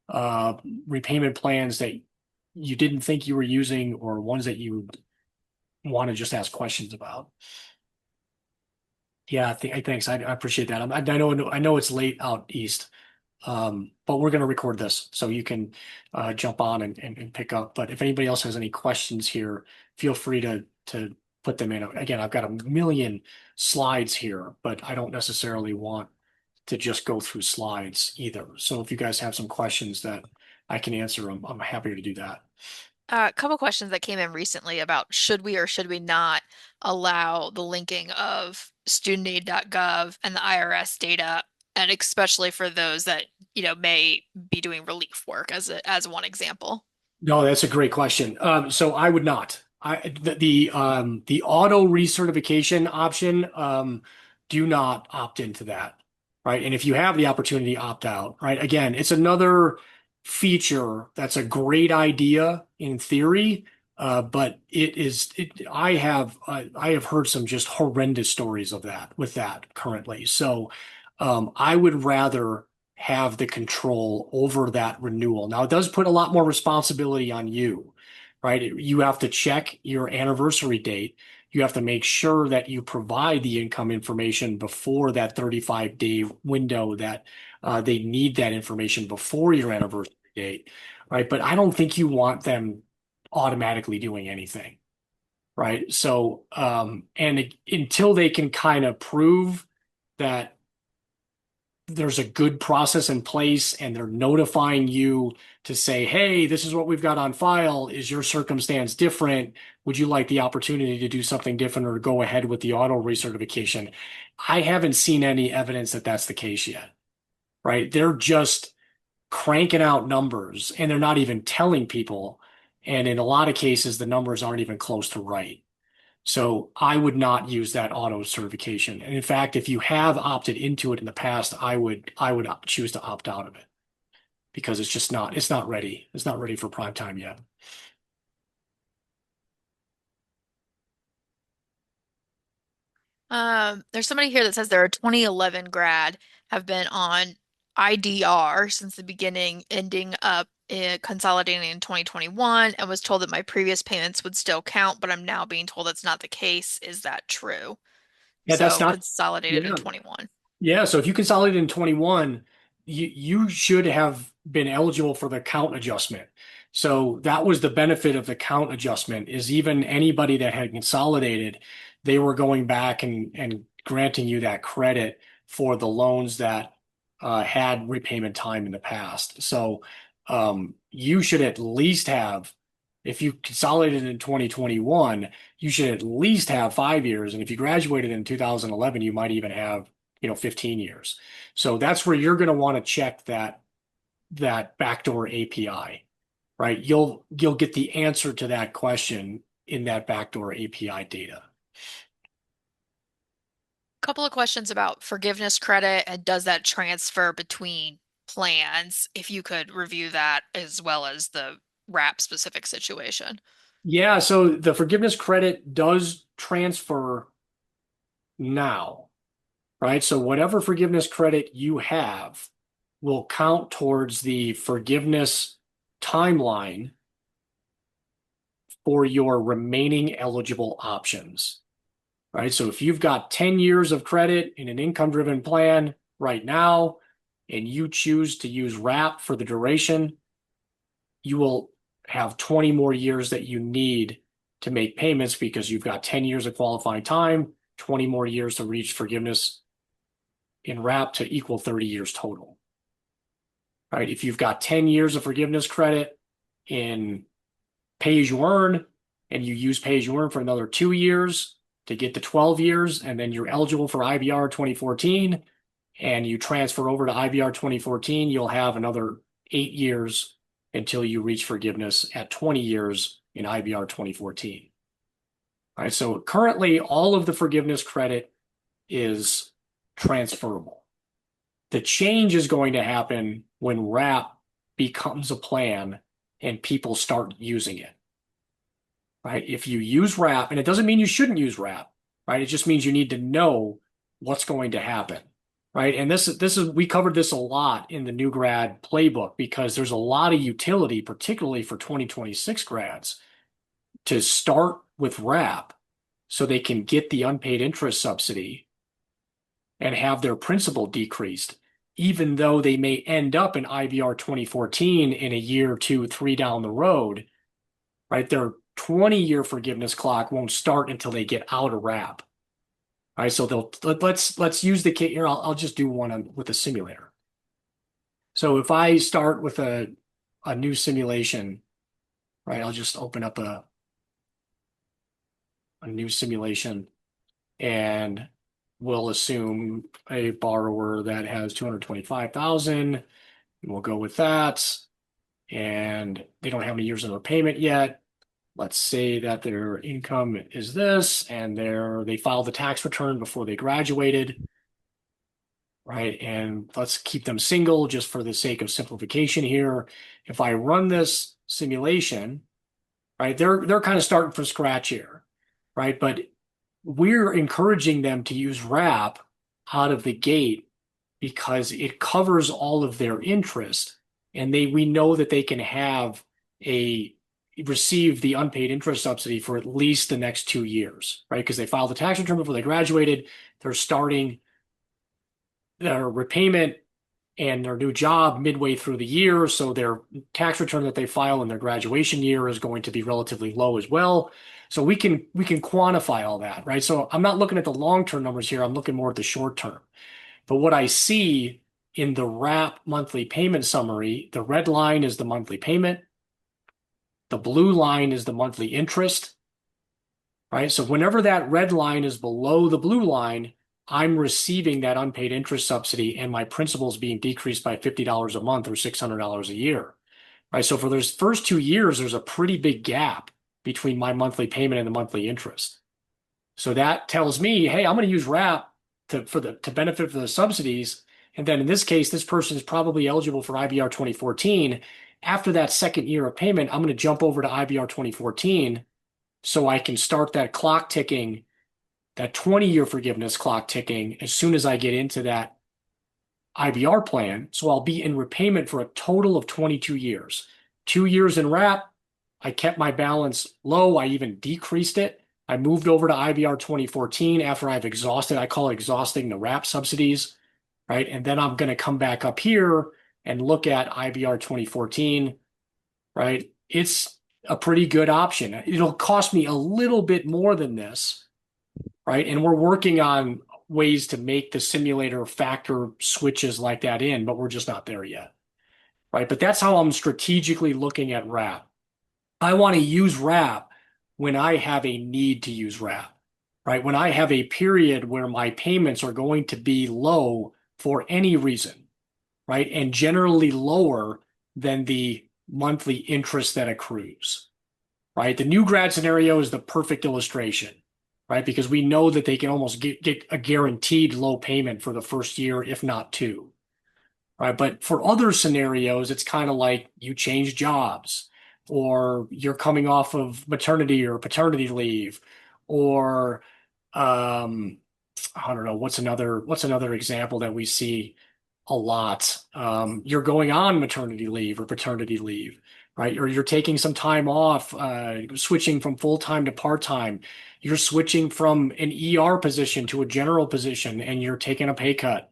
uh, repayment plans that you didn't think you were using or ones that you want to just ask questions about? Yeah, thanks. I appreciate that. I know it's late out east, but we're going to record this so you can jump on and pick up. But if anybody else has any questions here, feel free to put them in. Again, I've got a million slides here, but I don't necessarily want to just go through slides either. So if you guys have some questions that I can answer, I'm happy to do that. A couple questions that came in recently about should we or should we not allow the linking of studentaid.gov and the IRS data, and especially for those that, may be doing relief work as one example. No, that's a great question. So I would not. The auto recertification option, do not opt into that, right? And if you have the opportunity, opt out, right? Again, it's another feature that's a great idea in theory, but I have heard some just horrendous stories of that with that currently. So, I would rather have the control over that renewal. Now, it does put a lot more responsibility on you, right? You have to check your anniversary date. You have to make sure that you provide the income information before that 35-day window that they need that information before your anniversary date, right? But I don't think you want them automatically doing anything, right? So, until they can kind of prove that there's a good process in place and they're notifying you to say, hey, this is what we've got on file. Is your circumstance different? Would you like the opportunity to do something different or go ahead with the auto recertification? I haven't seen any evidence that that's the case yet, right? They're just cranking out numbers and they're not even telling people. And in a lot of cases, the numbers aren't even close to right. So I would not use that auto certification. And in fact, if you have opted into it in the past, I would choose to opt out of it because it's not ready. It's not ready for prime time yet. There's somebody here that says they're a 2011 grad, have been on IDR since the beginning, ending up consolidating in 2021, and was told that my previous payments would still count, but I'm now being told that's not the case. Is that true? Yeah, that's So not, consolidated in yeah. 21. Yeah, so if you consolidate in 21, you should have been eligible for the count adjustment. So that was the benefit of the count adjustment is even anybody that had consolidated, they were going back and granting you that credit for the loans that had repayment time in the past. So you should at least have, if you consolidated in 2021, you should at least have 5 years. And if you graduated in 2011, you might even have 15 years. So that's where you're going to want to check that backdoor API, right? You'll get the answer to that question in that backdoor API data. Couple of questions about forgiveness credit and does that transfer between plans? If you could review that as well as the wrap specific situation. Yeah, so the forgiveness credit does transfer now, right? So whatever forgiveness credit you have will count towards the forgiveness timeline for your remaining eligible options. Right? So if you've got 10 years of credit in an income-driven plan right now, and you choose to use wrap for the duration, you will have 20 more years that you need to make payments because you've got 10 years of qualifying time, 20 more years to reach forgiveness in RAP to equal 30 years total. Right? If you've got 10 years of forgiveness credit in pay as you earn, and you use pay as you earn for another 2 years to get to 12 years, and then you're eligible for IBR 2014, and you transfer over to IBR 2014, you'll have another 8 years until you reach forgiveness at 20 years in IBR 2014. All right, so currently all of the forgiveness credit is transferable. The change is going to happen when RAP becomes a plan and people start using it. Right? If you use RAP, and it doesn't mean you shouldn't use RAP, right? It just means you need to know what's going to happen. Right. And this is we covered this a lot in the new grad playbook because there's a lot of utility, particularly for 2026 grads, to start with RAP so they can get the unpaid interest subsidy and have their principal decreased, even though they may end up in IBR 2014 in a year, 2, 3 down the road, right? Their 20-year forgiveness clock won't start until they get out of RAP. All right, so let's use the case here. I'll just do one with a simulator. So if I start with a new simulation, right? I'll just open up a new simulation and we'll assume a borrower that has 225,000. We'll go with that. And they don't have any years of repayment yet. Let's say that their income is this, and they filed the tax return before they graduated, right? And let's keep them single just for the sake of simplification here. If I run this simulation, right, they're kind of starting from scratch here, right? But we're encouraging them to use RAP out of the gate because it covers all of their interest, and we know that they can receive the unpaid interest subsidy for at least the next 2 years, right? Because they filed the tax return before they graduated, they're starting their repayment and their new job midway through the year, so their tax return that they file in their graduation year is going to be relatively low as well. So we can quantify all that, right? So I'm not looking at the long-term numbers here, I'm looking more at the short term. But what I see in the RAP monthly payment summary, the red line is the monthly payment, the blue line is the monthly interest, right? So whenever that red line is below the blue line, I'm receiving that unpaid interest subsidy and my principal is being decreased by $50 a month or $600 a year, right? So for those first 2 years, there's a pretty big gap between my monthly payment and the monthly interest. So that tells me, hey, I'm going to use RAP to benefit from the subsidies. And then in this case, this person is probably eligible for IBR 2014. After that second year of payment, I'm going to jump over to IBR 2014 so I can start that clock ticking, that 20-year forgiveness clock ticking as soon as I get into that IBR plan. So I'll be in repayment for a total of 22 years. 2 years in RAP, I kept my balance low. I even decreased it. I moved over to IBR 2014 after I've exhausted, I call it exhausting the RAP subsidies, right? And then I'm going to come back up here and look at IBR 2014, right? It's a pretty good option. It'll cost me a little bit more than this, right? And we're working on ways to make the simulator factor switches like that in, but we're just not there yet, right? But that's how I'm strategically looking at RAP. I want to use RAP when I have a need to use RAP, right? When I have a period where my payments are going to be low for any reason, right? And generally lower than the monthly interest that accrues, right? The new grad scenario is the perfect illustration, right? Because we know that they can almost get a guaranteed low payment for the first year, if not two, right? But for other scenarios, it's kind of like you change jobs, or you're coming off of maternity or paternity leave, or I don't know, what's another example that we see a lot? You're going on maternity leave or paternity leave, right? Or you're taking some time off, switching from full-time to part-time. You're switching from an ER position to a general position and you're taking a pay cut.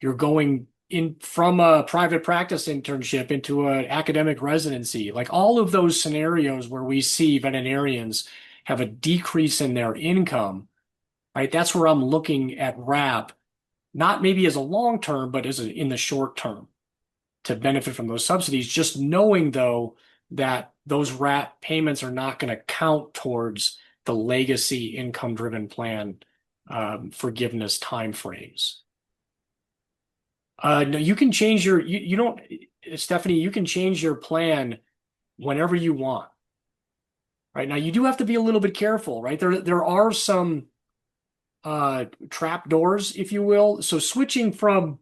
You're going in from a private practice internship into an academic residency. Like all of those scenarios where we see veterinarians have a decrease in their income, right? That's where I'm looking at RAP not maybe as a long term, but in the short term to benefit from those subsidies. Just knowing though that those RAP payments are not going to count towards the legacy income driven plan forgiveness timeframes. No, you can change you don't, Stephanie, you can change your plan whenever you want. Right now, you do have to be a little bit careful, right? There are some trap doors, if you will. So switching from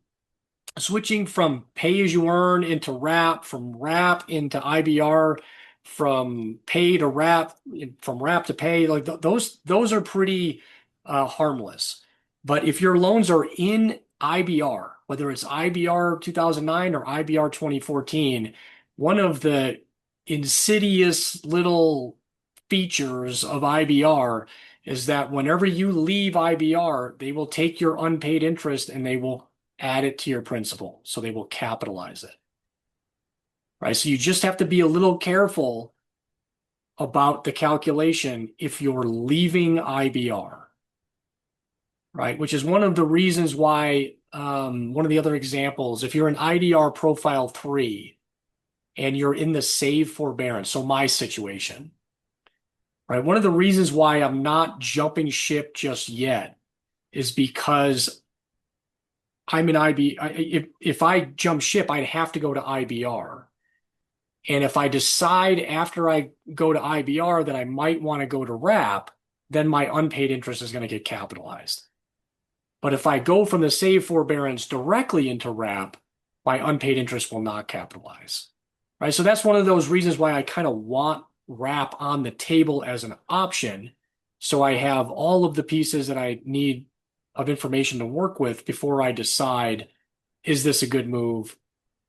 pay as you earn into wrap, from wrap into IBR, from pay to wrap, from wrap to pay, like those are pretty harmless. But if your loans are in IBR, whether it's IBR 2009 or IBR 2014, one of the insidious little features of IBR is that whenever you leave IBR, they will take your unpaid interest and they will add it to your principal. So they will capitalize it, right? So you just have to be a little careful about the calculation if you're leaving IBR, right? Which is one of the reasons why, one of the other examples, if you're in IDR profile 3 and you're in the save forbearance, so my situation, right? One of the reasons why I'm not jumping ship just yet is because I'm an if I jump ship, I'd have to go to IBR. And if I decide after I go to IBR that I might want to go to RAP, then my unpaid interest is going to get capitalized. But if I go from the save forbearance directly into RAP, my unpaid interest will not capitalize. Right? So that's one of those reasons why I kind of want RAP on the table as an option. So I have all of the pieces that I need of information to work with before I decide, is this a good move?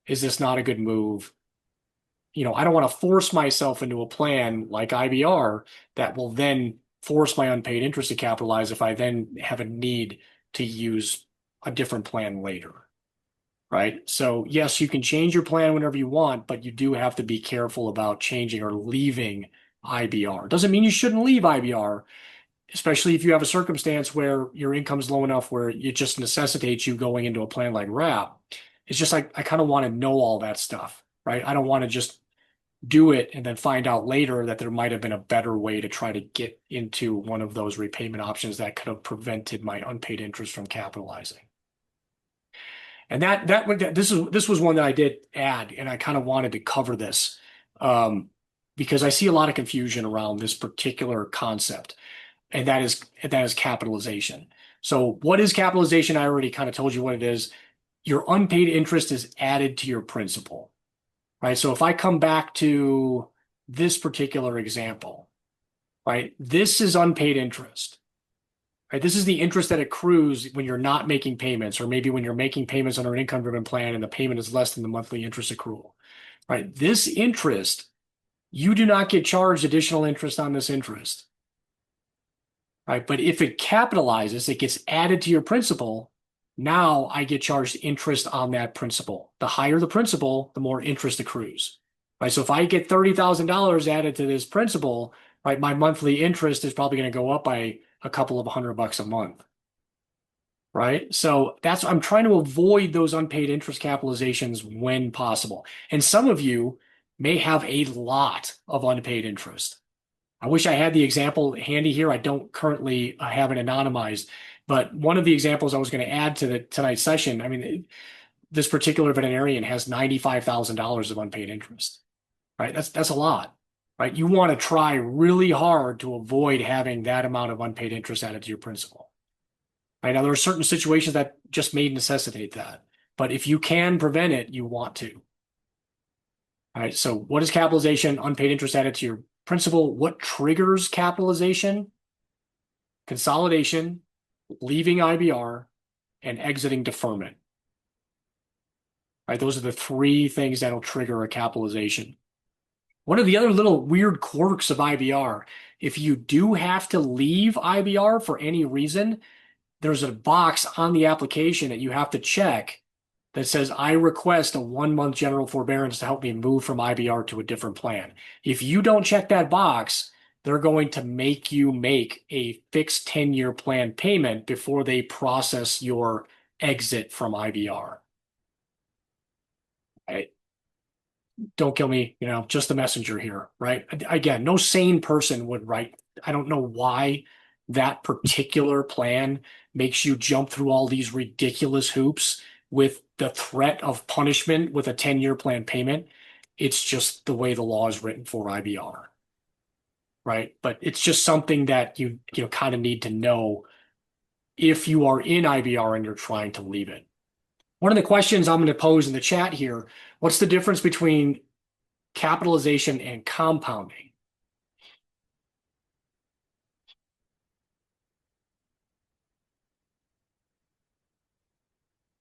Is this not a good move? I don't want to force myself into a plan like IBR that will then force my unpaid interest to capitalize if I then have a need to use a different plan later. Right? So yes, you can change your plan whenever you want, but you do have to be careful about changing or leaving IBR. Doesn't mean you shouldn't leave IBR, especially if you have a circumstance where your income's low enough where it just necessitates you going into a plan like RAP. It's just like I kind of want to know all that stuff, right? I don't want to just do it and then find out later that there might have been a better way to try to get into one of those repayment options that could have prevented my unpaid interest from capitalizing. And this was one that I did add, and I kind of wanted to cover this because I see a lot of confusion around this particular concept, and that is capitalization. So what is capitalization? I already kind of told you what it is. Your unpaid interest is added to your principal, right? So if I come back to this particular example, right, this is unpaid interest. Right, this is the interest that accrues when you're not making payments, or maybe when you're making payments under an income-driven plan and the payment is less than the monthly interest accrual. Right, this interest, you do not get charged additional interest on this interest. Right, but if it capitalizes, it gets added to your principal. Now I get charged interest on that principal. The higher the principal, the more interest accrues. Right, so if I get $30,000 added to this principal, right, my monthly interest is probably going to go up by a couple of $100 a month. Right. So I'm trying to avoid those unpaid interest capitalizations when possible. And some of you may have a lot of unpaid interest. I wish I had the example handy here. I don't currently have it anonymized, but one of the examples I was going to add to tonight's session, I mean, this particular veterinarian has $95,000 of unpaid interest. Right. That's a lot. Right? You want to try really hard to avoid having that amount of unpaid interest added to your principal. Right? Now, there are certain situations that just may necessitate that. But if you can prevent it, you want to. All right. So what is capitalization? Unpaid interest added to your principal. What triggers capitalization? Consolidation, leaving IBR, and exiting deferment. Right? Those are the three things that'll trigger a capitalization. One of the other little weird quirks of IBR, if you do have to leave IBR for any reason, there's a box on the application that you have to check that says, I request a 1 month general forbearance to help me move from IBR to a different plan. If you don't check that box, they're going to make you make a fixed 10-year plan payment before they process your exit from IBR. Right? Don't kill me, just the messenger here, right? Again, no sane person would write. I don't know why that particular plan makes you jump through all these ridiculous hoops with the threat of punishment with a 10-year plan payment. It's just the way the law is written for IBR, right? But it's just something that you kind of need to know if you are in IBR and you're trying to leave it. One of the questions I'm going to pose in the chat here, what's the difference between capitalization and compounding?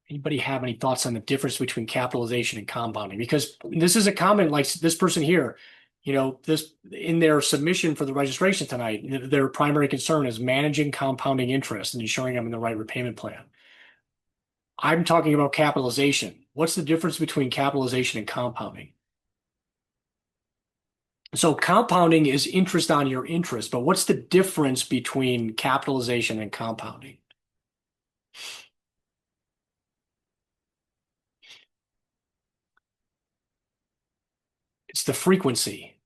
Anybody have any thoughts on the difference between capitalization and compounding? Because this is a comment like this person here, this in their submission for the registration tonight, their primary concern is managing compounding interest and ensuring I'm in the right repayment plan. I'm talking about capitalization. What's the difference between capitalization and compounding? So compounding is interest on your interest, but what's the difference between capitalization and compounding? It's the frequency,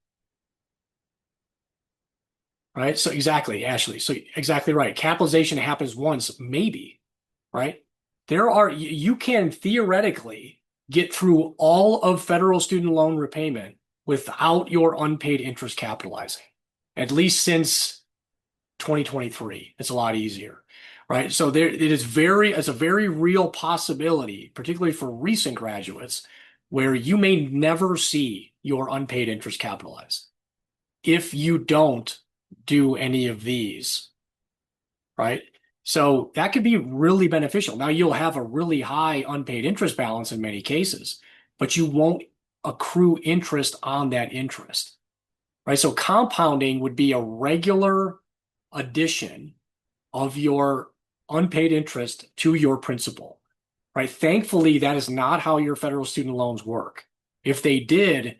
right? So exactly, Ashley. So exactly right. Capitalization happens once, maybe, right? You can theoretically get through all of federal student loan repayment without your unpaid interest capitalizing, at least since 2023. It's a lot easier, right? So it's a very real possibility, particularly for recent graduates, where you may never see your unpaid interest capitalized if you don't do any of these, right? So that could be really beneficial. Now you'll have a really high unpaid interest balance in many cases, but you won't accrue interest on that interest, right? So compounding would be a regular addition of your unpaid interest to your principal, right? Thankfully, that is not how your federal student loans work. If they did,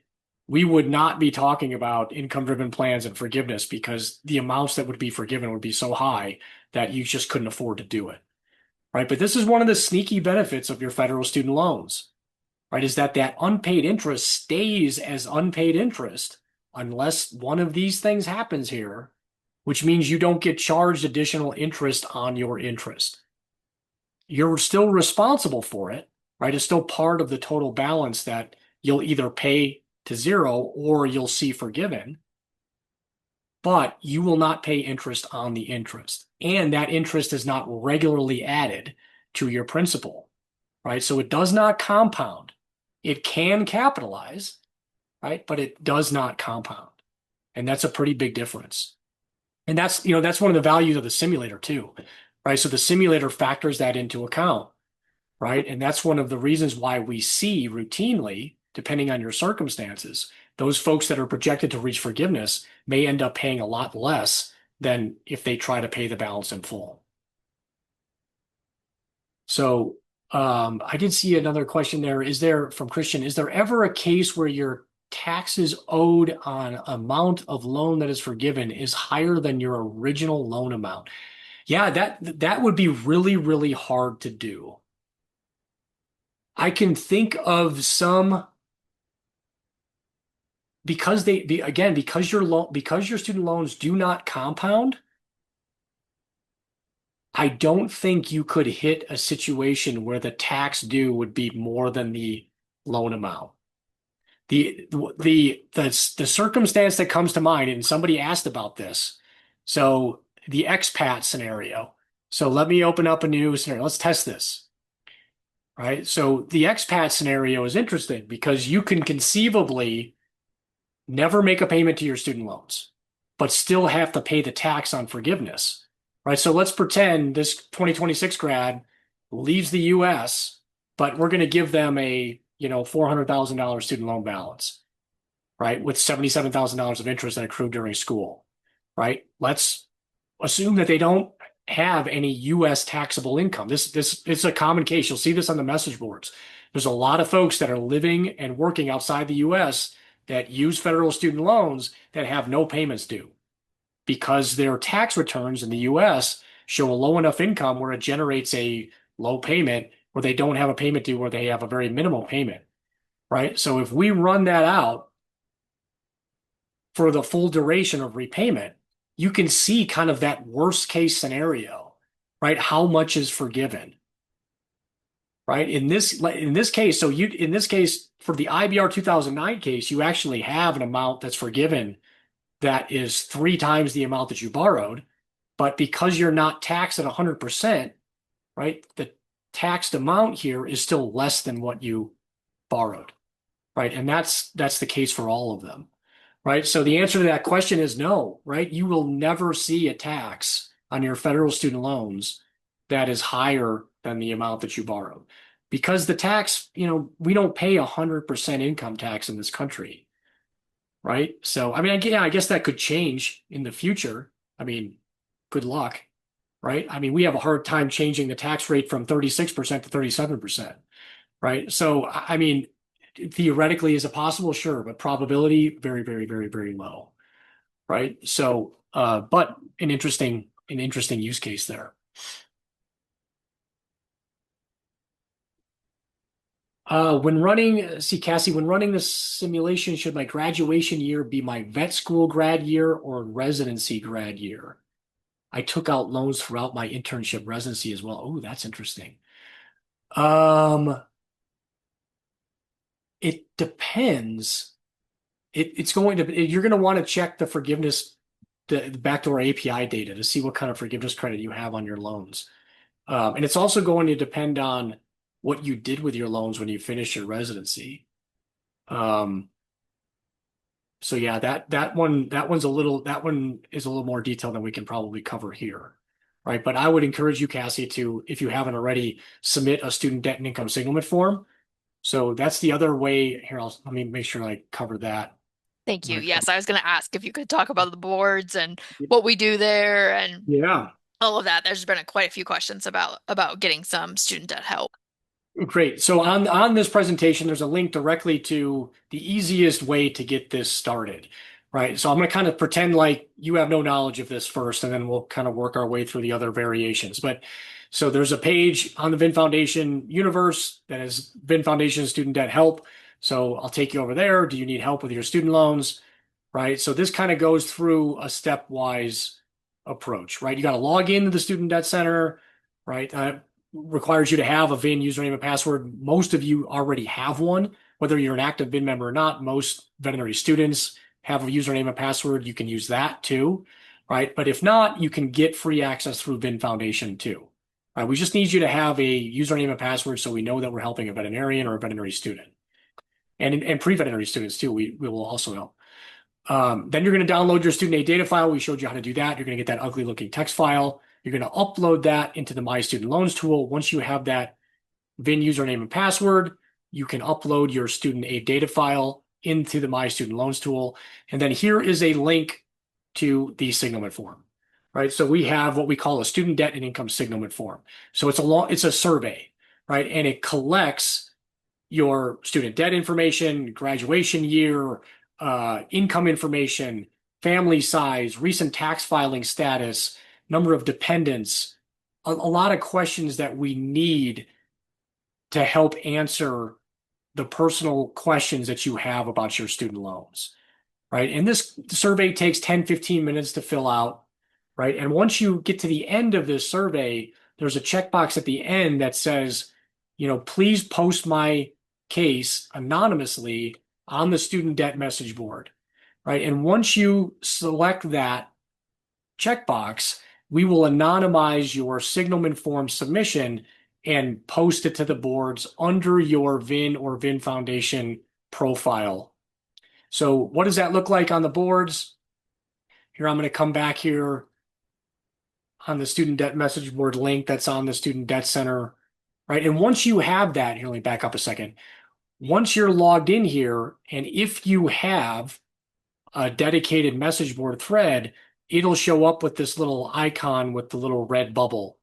we would not be talking about income-driven plans and forgiveness because the amounts that would be forgiven would be so high that you just couldn't afford to do it, right? But this is one of the sneaky benefits of your federal student loans, right? Is that unpaid interest stays as unpaid interest unless one of these things happens here, which means you don't get charged additional interest on your interest. You're still responsible for it, right? It's still part of the total balance that you'll either pay to zero or you'll see forgiven, but you will not pay interest on the interest. And that interest is not regularly added to your principal, right? So it does not compound. It can capitalize, right? But it does not compound. And that's a pretty big difference. And that's one of the values of the simulator too, right? So the simulator factors that into account, right? And that's one of the reasons why we see routinely, depending on your circumstances, those folks that are projected to reach forgiveness may end up paying a lot less than if they try to pay the balance in full. So I did see another question there. From Christian, is there ever a case where your taxes owed on amount of loan that is forgiven is higher than your original loan amount? Yeah, that would be really, really hard to do. I can think of some because because your student loans do not compound. I don't think you could hit a situation where the tax due would be more than the loan amount. The circumstance that comes to mind, and somebody asked about this. So the expat scenario. So let me open up a new scenario. Let's test this. Right. So the expat scenario is interesting because you can conceivably never make a payment to your student loans, but still have to pay the tax on forgiveness. Right. So let's pretend this 2026 grad leaves the US, but we're going to give them a $400,000 student loan balance, right, with $77,000 of interest that accrued during school, right? Let's assume that they don't have any U.S. taxable income. This is a common case. You'll see this on the message boards. There's a lot of folks that are living and working outside the U.S. that use federal student loans that have no payments due because their tax returns in the U.S. show a low enough income where it generates a low payment, or they don't have a payment due, or they have a very minimal payment, right? So if we run that out for the full duration of repayment, you can see kind of that worst case scenario, right? How much is forgiven, right? In this case, so you in this case for the IBR 2009 case, you actually have an amount that's forgiven that is three times the amount that you borrowed, but because you're not taxed at 100%, right? The taxed amount here is still less than what you borrowed, right? And that's the case for all of them, right? So the answer to that question is no, right? You will never see a tax on your federal student loans that is higher than the amount that you borrowed. Because the tax, we don't pay 100% income tax in this country, right? So, I mean, yeah, I guess that could change in the future. I mean, good luck, right? I mean, we have a hard time changing the tax rate from 36% to 37%, right? So, I mean, theoretically, is it possible? Sure, but probability very, very, very, very low, right? So, but an interesting use case there. See, Cassie, when running the simulation, should my graduation year be my vet school grad year or residency grad year? I took out loans throughout my internship residency as well. Oh, that's interesting. Um, it depends. You're going to want to check the forgiveness, the backdoor API data to see what kind of forgiveness credit you have on your loans. And it's also going to depend on what you did with your loans when you finish your residency. Um, so yeah, that one is a little more detailed than we can probably cover here. Right. But I would encourage you, Cassie, to, if you haven't already, submit a student debt and income signalment form. So that's the other way. Here, let me make sure I cover that. Thank you. Yes, I was going to ask if you could talk about the boards and Yeah. what we do there and Yeah. all of that. There's been quite a few questions about getting some student debt help. Great. So on this presentation, there's a link directly to the easiest way to get this started, right? So I'm going to kind of pretend like you have no knowledge of this first, and then we'll kind of work our way through the other variations. But so there's a page on the VIN Foundation universe that is VIN Foundation Student Debt Help. So I'll take you over there. Do you need help with your student loans, right? So this kind of goes through a stepwise approach, right? You got to log into the Student Debt Center, right? Requires you to have a VIN username and password. Most of you already have one, whether you're an active VIN member or not. Most veterinary students have a username and password. You can use that too, right? But if not, you can get free access through VIN Foundation too. We just need you to have a username and password so we know that we're helping a veterinarian or a veterinary student. And pre-veterinary students too, we will also help. Then you're going to download your student aid data file. We showed you how to do that. You're going to get that ugly looking text file. You're going to upload that into the My Student Loans tool. Once you have that VIN username and password, you can upload your student aid data file into the My Student Loans tool. And then here is a link to the signalment form, right? So we have what we call a student debt and income signalment form. So it's a survey, right? And it collects your student debt information, graduation year, income information, family size, recent tax filing status, number of dependents, a lot of questions that we need to help answer the personal questions that you have about your student loans, right? And this survey takes 10, 15 minutes to fill out, right? And once you get to the end of this survey, there's a checkbox at the end that says, please post my case anonymously on the student debt message board, right? And once you select that checkbox, we will anonymize your signalment form submission and post it to the boards under your VIN or VIN Foundation profile. So what does that look like on the boards? Here, I'm going to come back here on the student debt message board link that's on the Student Debt Center, right? And once you have that, here, let me back up a second. Once you're logged in here, and if you have a dedicated message board thread, it'll show up with this little icon with the little red bubble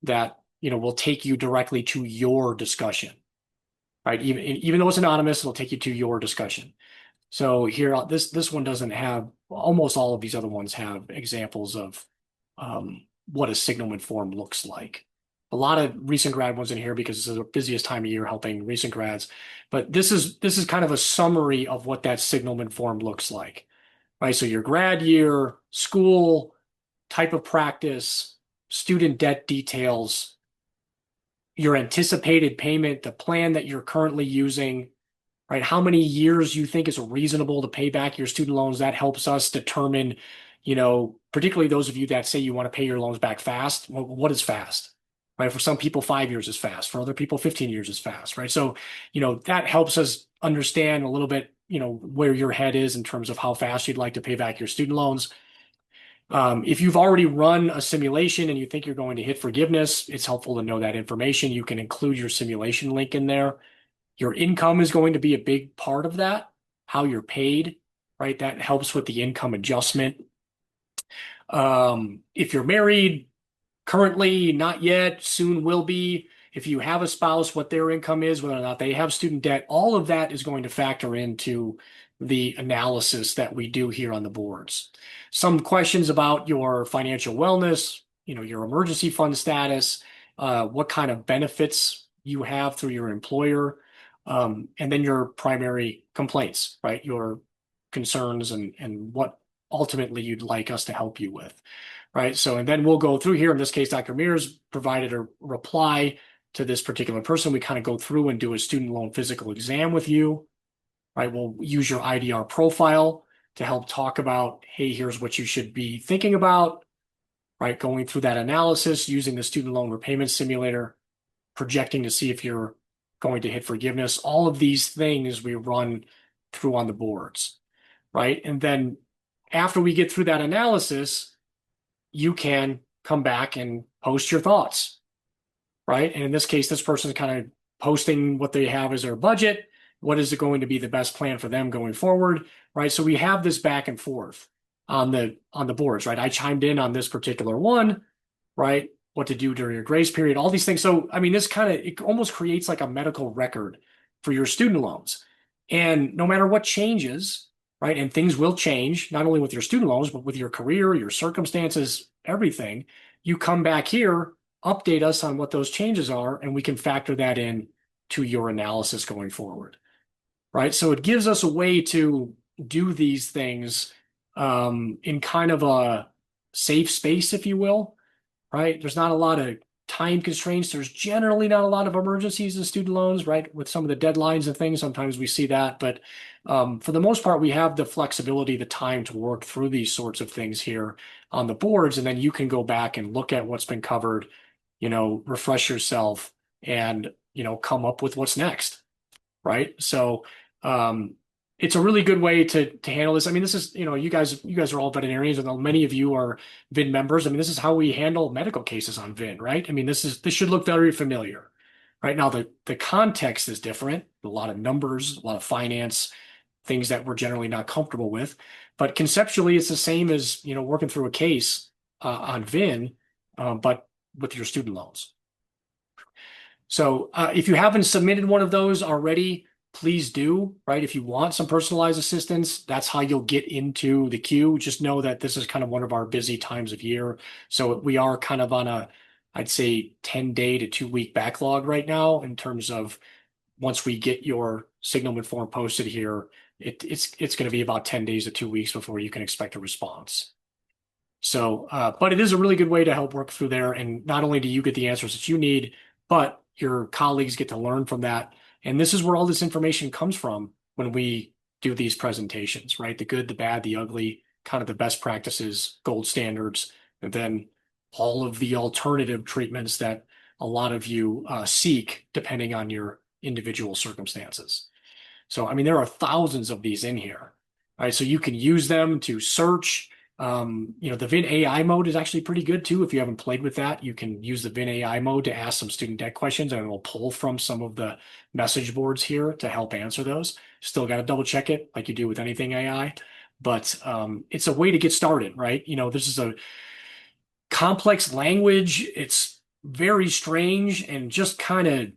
that will take you directly to your discussion, right? Even though it's anonymous, it'll take you to your discussion. So here, this one doesn't have. Almost all of these other ones have examples of what a signalment form looks like. a lot of recent grad ones in here because this is the busiest time of year helping recent grads. But this is kind of a summary of what that signalment form looks like, right? So your grad year, school, type of practice, student debt details, your anticipated payment, the plan that you're currently using, right? How many years you think is reasonable to pay back your student loans. That helps us determine, particularly those of you that say you want to pay your loans back fast. Well, what is fast? Right? For some people, 5 years is fast. For other people, 15 years is fast, right? So, that helps us understand a little bit, where your head is in terms of how fast you'd like to pay back your student loans. If you've already run a simulation and you think you're going to hit forgiveness, it's helpful to know that information. You can include your simulation link in there. Your income is going to be a big part of that, how you're paid, right? That helps with the income adjustment. If you're married, currently, not yet, soon will be. If you have a spouse, what their income is, whether or not they have student debt, all of that is going to factor into the analysis that we do here on the boards. Some questions about your financial wellness, your emergency fund status, what kind of benefits you have through your employer, and then your primary complaints, right? Your concerns and what ultimately you'd like us to help you with, right? So, and then we'll go through here. In this case, Dr. Mears provided a reply to this particular person. We kind of go through and do a student loan physical exam with you, right? We'll use your IDR profile to help talk about, hey, here's what you should be thinking about, right? Going through that analysis using the student loan repayment simulator, projecting to see if you're going to hit forgiveness. All of these things we run through on the boards, right? And then after we get through that analysis, you can come back and post your thoughts, right? And in this case, this person is kind of posting what they have as their budget. What is it going to be the best plan for them going forward, right? So we have this back and forth on the boards, right? I chimed in on this particular one, right? What to do during your grace period, all these things. So, I mean, it almost creates like a medical record for your student loans. And no matter what changes, right? And things will change, not only with your student loans, but with your career, your circumstances, everything. You come back here, update us on what those changes are, and we can factor that in to your analysis going forward, right? So it gives us a way to do these things in kind of a safe space, if you will, right? There's not a lot of time constraints. There's generally not a lot of emergencies in student loans, right? With some of the deadlines and things, sometimes we see that. But for the most part, we have the flexibility, the time to work through these sorts of things here on the boards. And then you can go back and look at what's been covered, refresh yourself and, come up with what's next, right? So it's a really good way to handle this. I mean, this is, you guys are all veterinarians, and many of you are VIN members. I mean, this is how we handle medical cases on VIN, right? I mean, this should look very familiar. Right now, the context is different, a lot of numbers, a lot of finance, things that we're generally not comfortable with. But conceptually, it's the same as, working through a case on VIN, but with your student loans. So if you haven't submitted one of those already, please do, right? If you want some personalized assistance, that's how you'll get into the queue. Just know that this is kind of one of our busy times of year. So we are kind of on I'd say 10-day to 2-week backlog right now in terms of once we get your signalment form posted here, it's going to be about 10 days to 2 weeks before you can expect a response. So, but it is a really good way to help work through there. And not only do you get the answers that you need, but your colleagues get to learn from that. And this is where all this information comes from when we do these presentations, right? The good, the bad, the ugly, kind of the best practices, gold standards, and then all of the alternative treatments that a lot of you seek depending on your individual circumstances. So, I mean, there are thousands of these in here, right? So you can use them to search. The VIN AI mode is actually pretty good too. If you haven't played with that, you can use the VIN AI mode to ask some student debt questions, and it'll pull from some of the message boards here to help answer those. Still got to double check it like you do with anything AI, but it's a way to get started, right? This is a complex language. It's very strange, and just kind of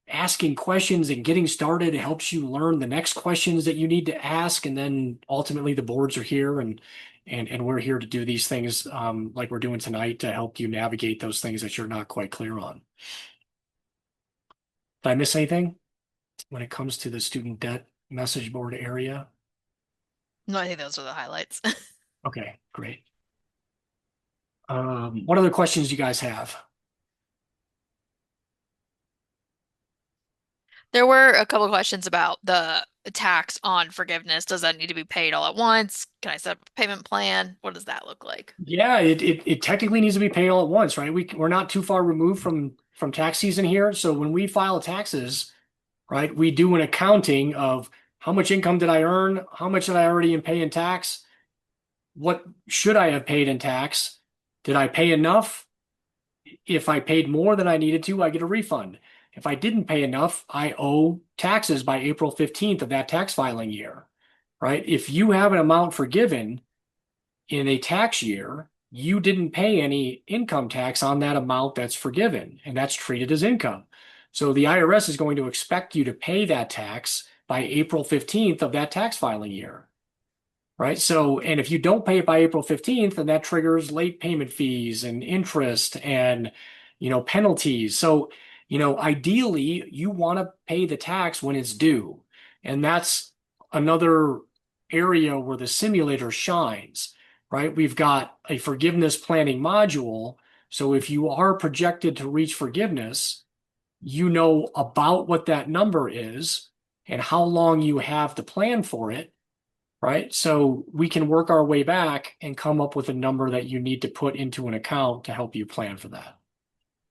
asking questions and getting started helps you learn the next questions that you need to ask. And then ultimately the boards are here, and And we're here to do these things like we're doing tonight to help you navigate those things that you're not quite clear on. Did I miss anything when it comes to the student debt message board area? No, I think those are the highlights. Okay, great. What other questions do you guys have? There were a couple of questions about the tax on forgiveness. Does that need to be paid all at once? Can I set up a payment plan? What does that look like? Yeah, it technically needs to be paid all at once, right? We're not too far removed from tax season here. So when we file taxes, right, we do an accounting of how much income did I earn? How much did I already pay in tax? What should I have paid in tax? Did I pay enough? If I paid more than I needed to, I get a refund. If I didn't pay enough, I owe taxes by April 15th of that tax filing year, right? If you have an amount forgiven in a tax year, you didn't pay any income tax on that amount that's forgiven, and that's treated as income. So the IRS is going to expect you to pay that tax by April 15th of that tax filing year, right? So, and if you don't pay it by April 15th, then that triggers late payment fees and interest and, penalties. So, ideally, you want to pay the tax when it's due. And that's another area where the simulator shines, right? We've got a forgiveness planning module. So if you are projected to reach forgiveness, you know about what that number is and how long you have to plan for it, right? So we can work our way back and come up with a number that you need to put into an account to help you plan for that,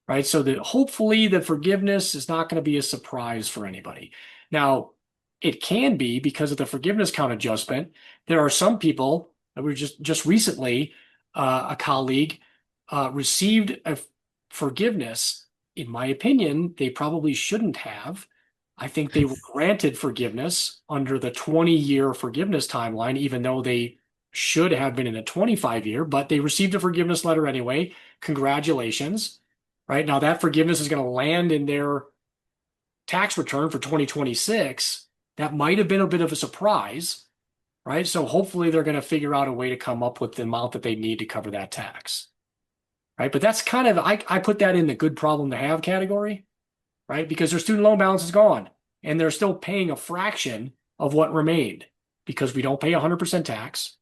right? So that hopefully the forgiveness is not going to be a surprise for anybody. Now, it can be because of the forgiveness count adjustment. There are some people that were just recently, a colleague received a forgiveness. In my opinion, they probably shouldn't have. I think they were granted forgiveness under the 20-year forgiveness timeline, even though they should have been in a 25-year, but they received a forgiveness letter anyway. Congratulations, right? Now that forgiveness is going to land in their tax return for 2026. That might have been a bit of a surprise, right? So hopefully they're going to figure out a way to come up with the amount that they need to cover that tax, right? But that's kind of, I put that in the good problem to have category, right? Because their student loan balance is gone and they're still paying a fraction of what remained because we don't pay 100% tax,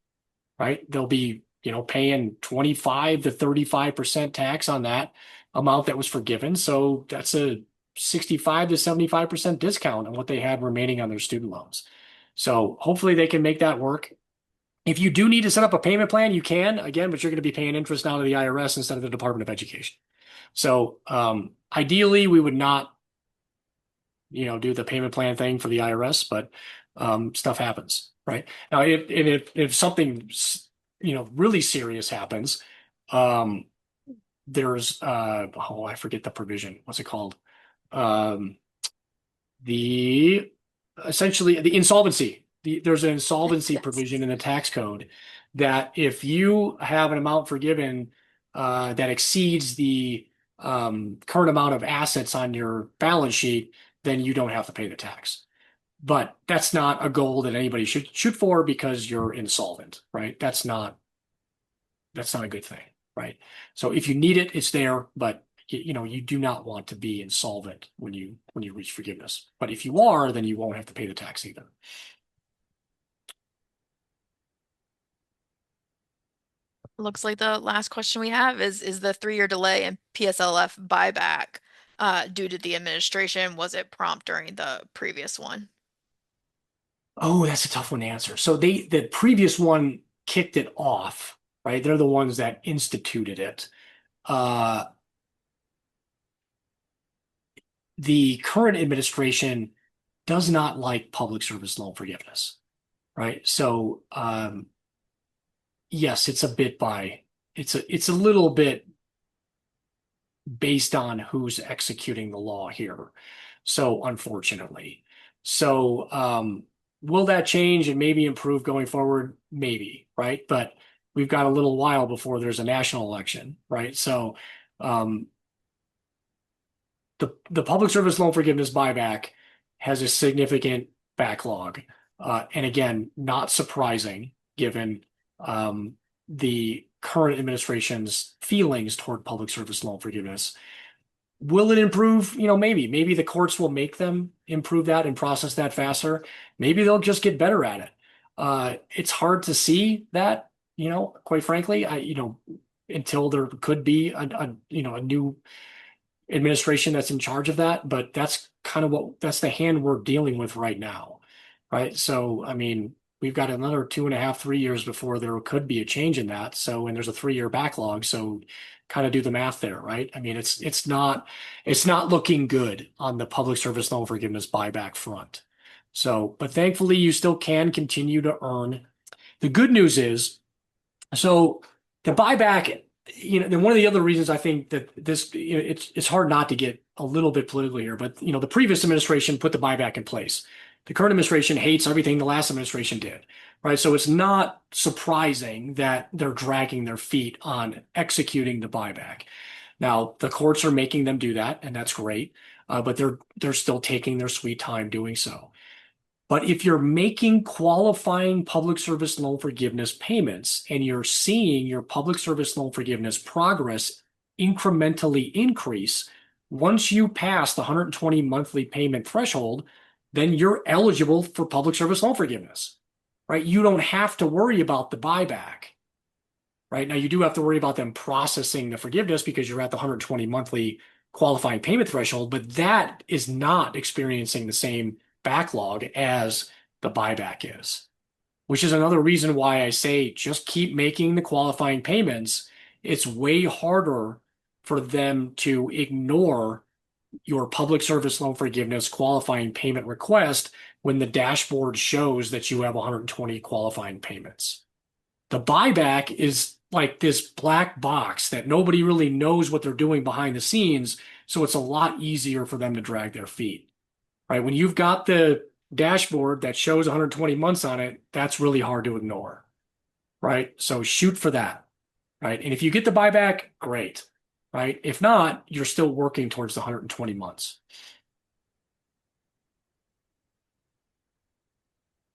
right? They'll be, paying 25 to 35% tax on that amount that was forgiven. So that's a 65 to 75% discount on what they had remaining on their student loans. So hopefully they can make that work. If you do need to set up a payment plan, you can, again, but you're going to be paying interest now to the IRS instead of the Department of Education. So ideally, we would not, do the payment plan thing for the IRS, but stuff happens, right? Now, if something, really serious happens, um, there's I forget the provision. What's it called? Um, the essentially the insolvency. There's an insolvency Yes. provision in the tax code that if you have an amount forgiven that exceeds the current amount of assets on your balance sheet, then you don't have to pay the tax. But that's not a goal that anybody should shoot for because you're insolvent, right? That's not a good thing, right? So if you need it, it's there, but you do not want to be insolvent when you reach forgiveness. But if you are, then you won't have to pay the tax either. Looks like the last question we have is the 3-year delay in PSLF buyback due to the administration? Was it prompt during the previous one? Oh, that's a tough one to answer. So the previous one kicked it off, right? They're the ones that instituted it. Uh, the current administration does not like public service loan forgiveness, right? So yes, it's a little bit based on who's executing the law here. So unfortunately. So will that change and maybe improve going forward? Maybe, right? But we've got a little while before there's a national election, right? So um, the public service loan forgiveness buyback has a significant backlog. And again, not surprising given the current administration's feelings toward public service loan forgiveness. Will it improve? Maybe the courts will make them improve that and process that faster. Maybe they'll just get better at it. It's hard to see that, quite frankly, until there could be a new administration that's in charge of that. But that's the hand we're dealing with right now, right? So, I mean, we've got another 2.5, 3 years before there could be a change in that. So, and there's a 3-year backlog. So, kind of do the math there, right? I mean, it's not looking good on the public service loan forgiveness buyback front. So, but thankfully, you still can continue to earn. The good news is, so the buyback, then one of the other reasons I think that this, it's hard not to get a little bit political here, but the previous administration put the buyback in place. The current administration hates everything the last administration did, right? So it's not surprising that they're dragging their feet on executing the buyback. Now, the courts are making them do that, and that's great, but they're still taking their sweet time doing so. But if you're making qualifying public service loan forgiveness payments and you're seeing your public service loan forgiveness progress incrementally increase, once you pass the 120 monthly payment threshold, then you're eligible for public service loan forgiveness, right? You don't have to worry about the buyback, right? Now, you do have to worry about them processing the forgiveness because you're at the 120 monthly qualifying payment threshold, but that is not experiencing the same backlog as the buyback is, which is another reason why I say just keep making the qualifying payments. It's way harder for them to ignore your public service loan forgiveness qualifying payment request when the dashboard shows that you have 120 qualifying payments. The buyback is like this black box that nobody really knows what they're doing behind the scenes, so it's a lot easier for them to drag their feet. Right? When you've got the dashboard that shows 120 months on it, that's really hard to ignore, right? So shoot for that, right? And if you get the buyback, great, right? If not, you're still working towards the 120 months.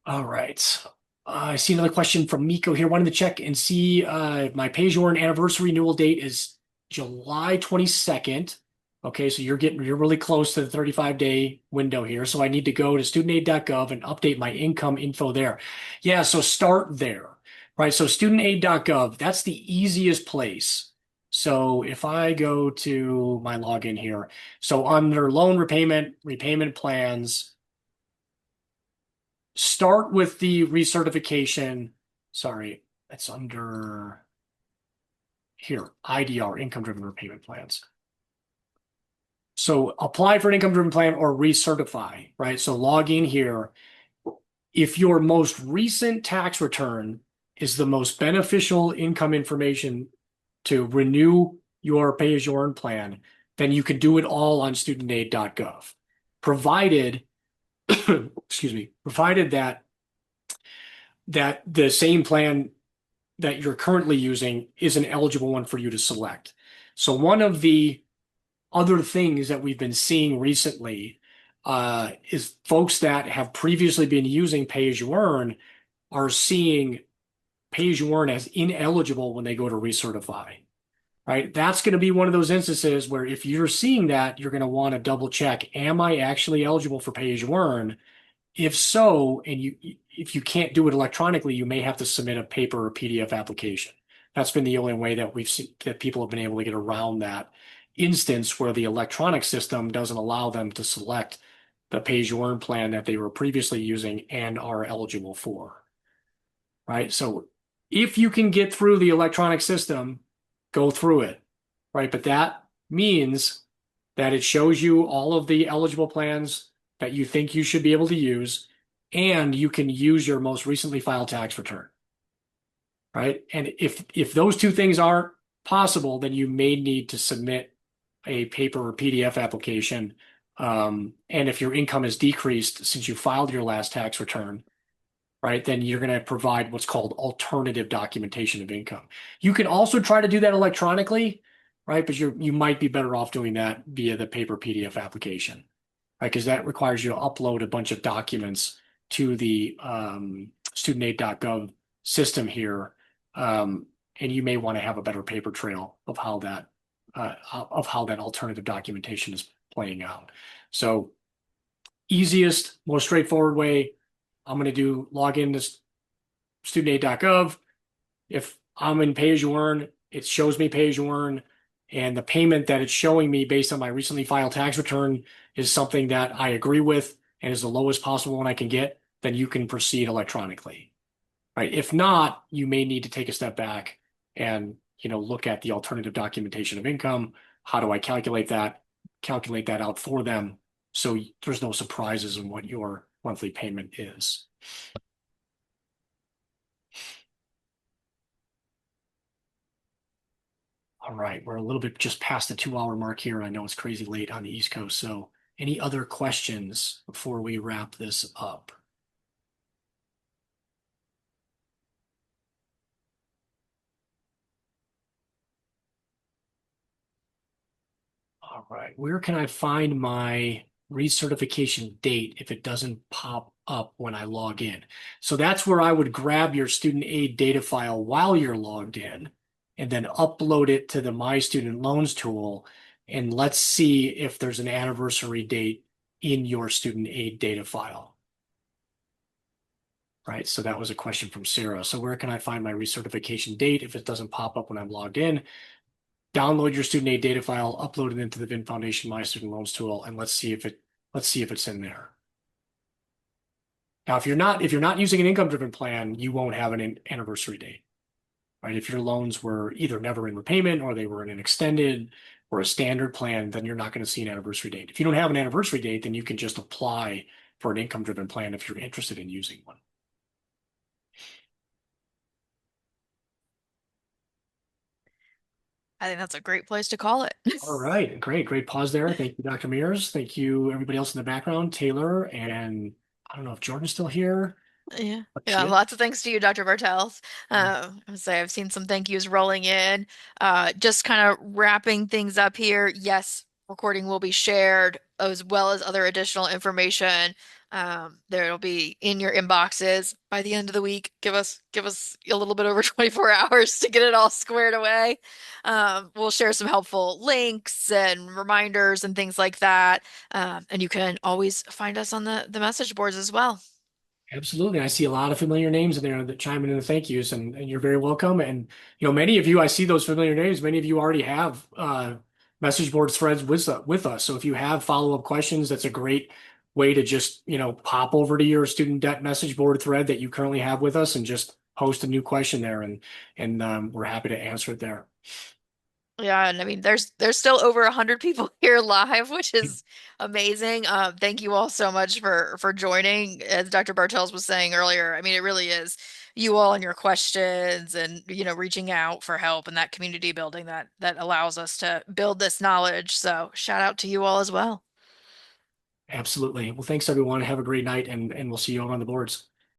All right. I see another question from Miko here. Wanted to check and see my pay-as-you-earn anniversary renewal date is July 22nd. Okay, so you're really close to the 35-day window here. So I need to go to studentaid.gov and update my income info there. Yeah, so start there, right? So studentaid.gov, that's the easiest place. So if I go to my login here, so under loan repayment plans, start with the recertification. Sorry, it's under here, IDR, income-driven repayment plans. So apply for an income-driven plan or recertify, right? So log in here. If your most recent tax return is the most beneficial income information to renew your pay-as-you-earn plan, then you can do it all on studentaid.gov, provided, excuse me, provided that the same plan that you're currently using is an eligible one for you to select. So one of the other things that we've been seeing recently is folks that have previously been using pay-as-you-earn are seeing pay-as-you-earn as ineligible when they go to recertify, right? That's going to be one of those instances where if you're seeing that, you're going to want to double check, am I actually eligible for pay-as-you-earn? If so, and if you can't do it electronically, you may have to submit a paper or PDF application. That's been the only way that we've seen that people have been able to get around that instance where the electronic system doesn't allow them to select the pay-as-you-earn plan that they were previously using and are eligible for, right? So if you can get through the electronic system, go through it, right? But that means that it shows you all of the eligible plans that you think you should be able to use, and you can use your most recently filed tax return, right? And if those two things aren't possible, then you may need to submit a paper or PDF application. And if your income has decreased since you filed your last tax return, right, then you're going to provide what's called alternative documentation of income. You can also try to do that electronically, right? But you might be better off doing that via the paper PDF application, right? Because that requires you to upload a bunch of documents to the studentaid.gov system here. and you may want to have a better paper trail of how that alternative documentation is playing out. So easiest, most straightforward way, I'm going to do log in to studentaid.gov. If I'm in pay as you earn, it shows me pay as you earn. And the payment that it's showing me based on my recently filed tax return is something that I agree with and is the lowest possible one I can get, then you can proceed electronically. Right? If not, you may need to take a step back and look at the alternative documentation of income. How do I calculate that? Calculate that out for them so there's no surprises in what your monthly payment is. All right, we're a little bit just past the 2 hour mark here. I know it's crazy late on the East Coast. So, any other questions before we wrap this up? All right, where can I find my recertification date if it doesn't pop up when I log in? So that's where I would grab your student aid data file while you're logged in and then upload it to the My Student Loans tool. And let's see if there's an anniversary date in your student aid data file. Right, so that was a question from Sarah. So where can I find my recertification date if it doesn't pop up when I'm logged in? Download your student aid data file, upload it into the VIN Foundation My Student Loans tool, and let's see if it's in there. Now, if you're not using an income-driven plan, you won't have an anniversary date. Right? If your loans were either never in repayment or they were in an extended or a standard plan, then you're not going to see an anniversary date. If you don't have an anniversary date, then you can just apply for an income-driven plan if you're interested in using one. I think that's a great place to call it. All right, great pause there. Thank you, Dr. Mears. Thank you, everybody else in the background, Taylor, and I don't know if Jordan's still here, Yeah. but Yeah, she is. lots of thanks to you, Dr. Bartels. I've seen some thank yous rolling in. Just kind of wrapping things up here. Yes, recording will be shared as well as other additional information. There'll be in your inboxes by the end of the week. Give us a little bit over 24 hours to get it all squared away. We'll share some helpful links and reminders and things like that. And you can always find us on the message boards as well. Absolutely. I see a lot of familiar names in there that chime in the thank yous, and you're very welcome. And many of you, I see those familiar names. Many of you already have message board threads with us. So if you have follow-up questions, that's a great way to just pop over to your student debt message board thread that you currently have with us and just post a new question there, and we're happy to answer it there. Yeah, and I mean, there's still over 100 people here live, which is amazing. Thank you all so much for joining. As Dr. Bartels was saying earlier, I mean, it really is you all and your questions and reaching out for help and that community building that allows us to build this knowledge. So shout out to you all as well. Absolutely. Well, thanks everyone. Have a great night, and we'll see you over on the boards.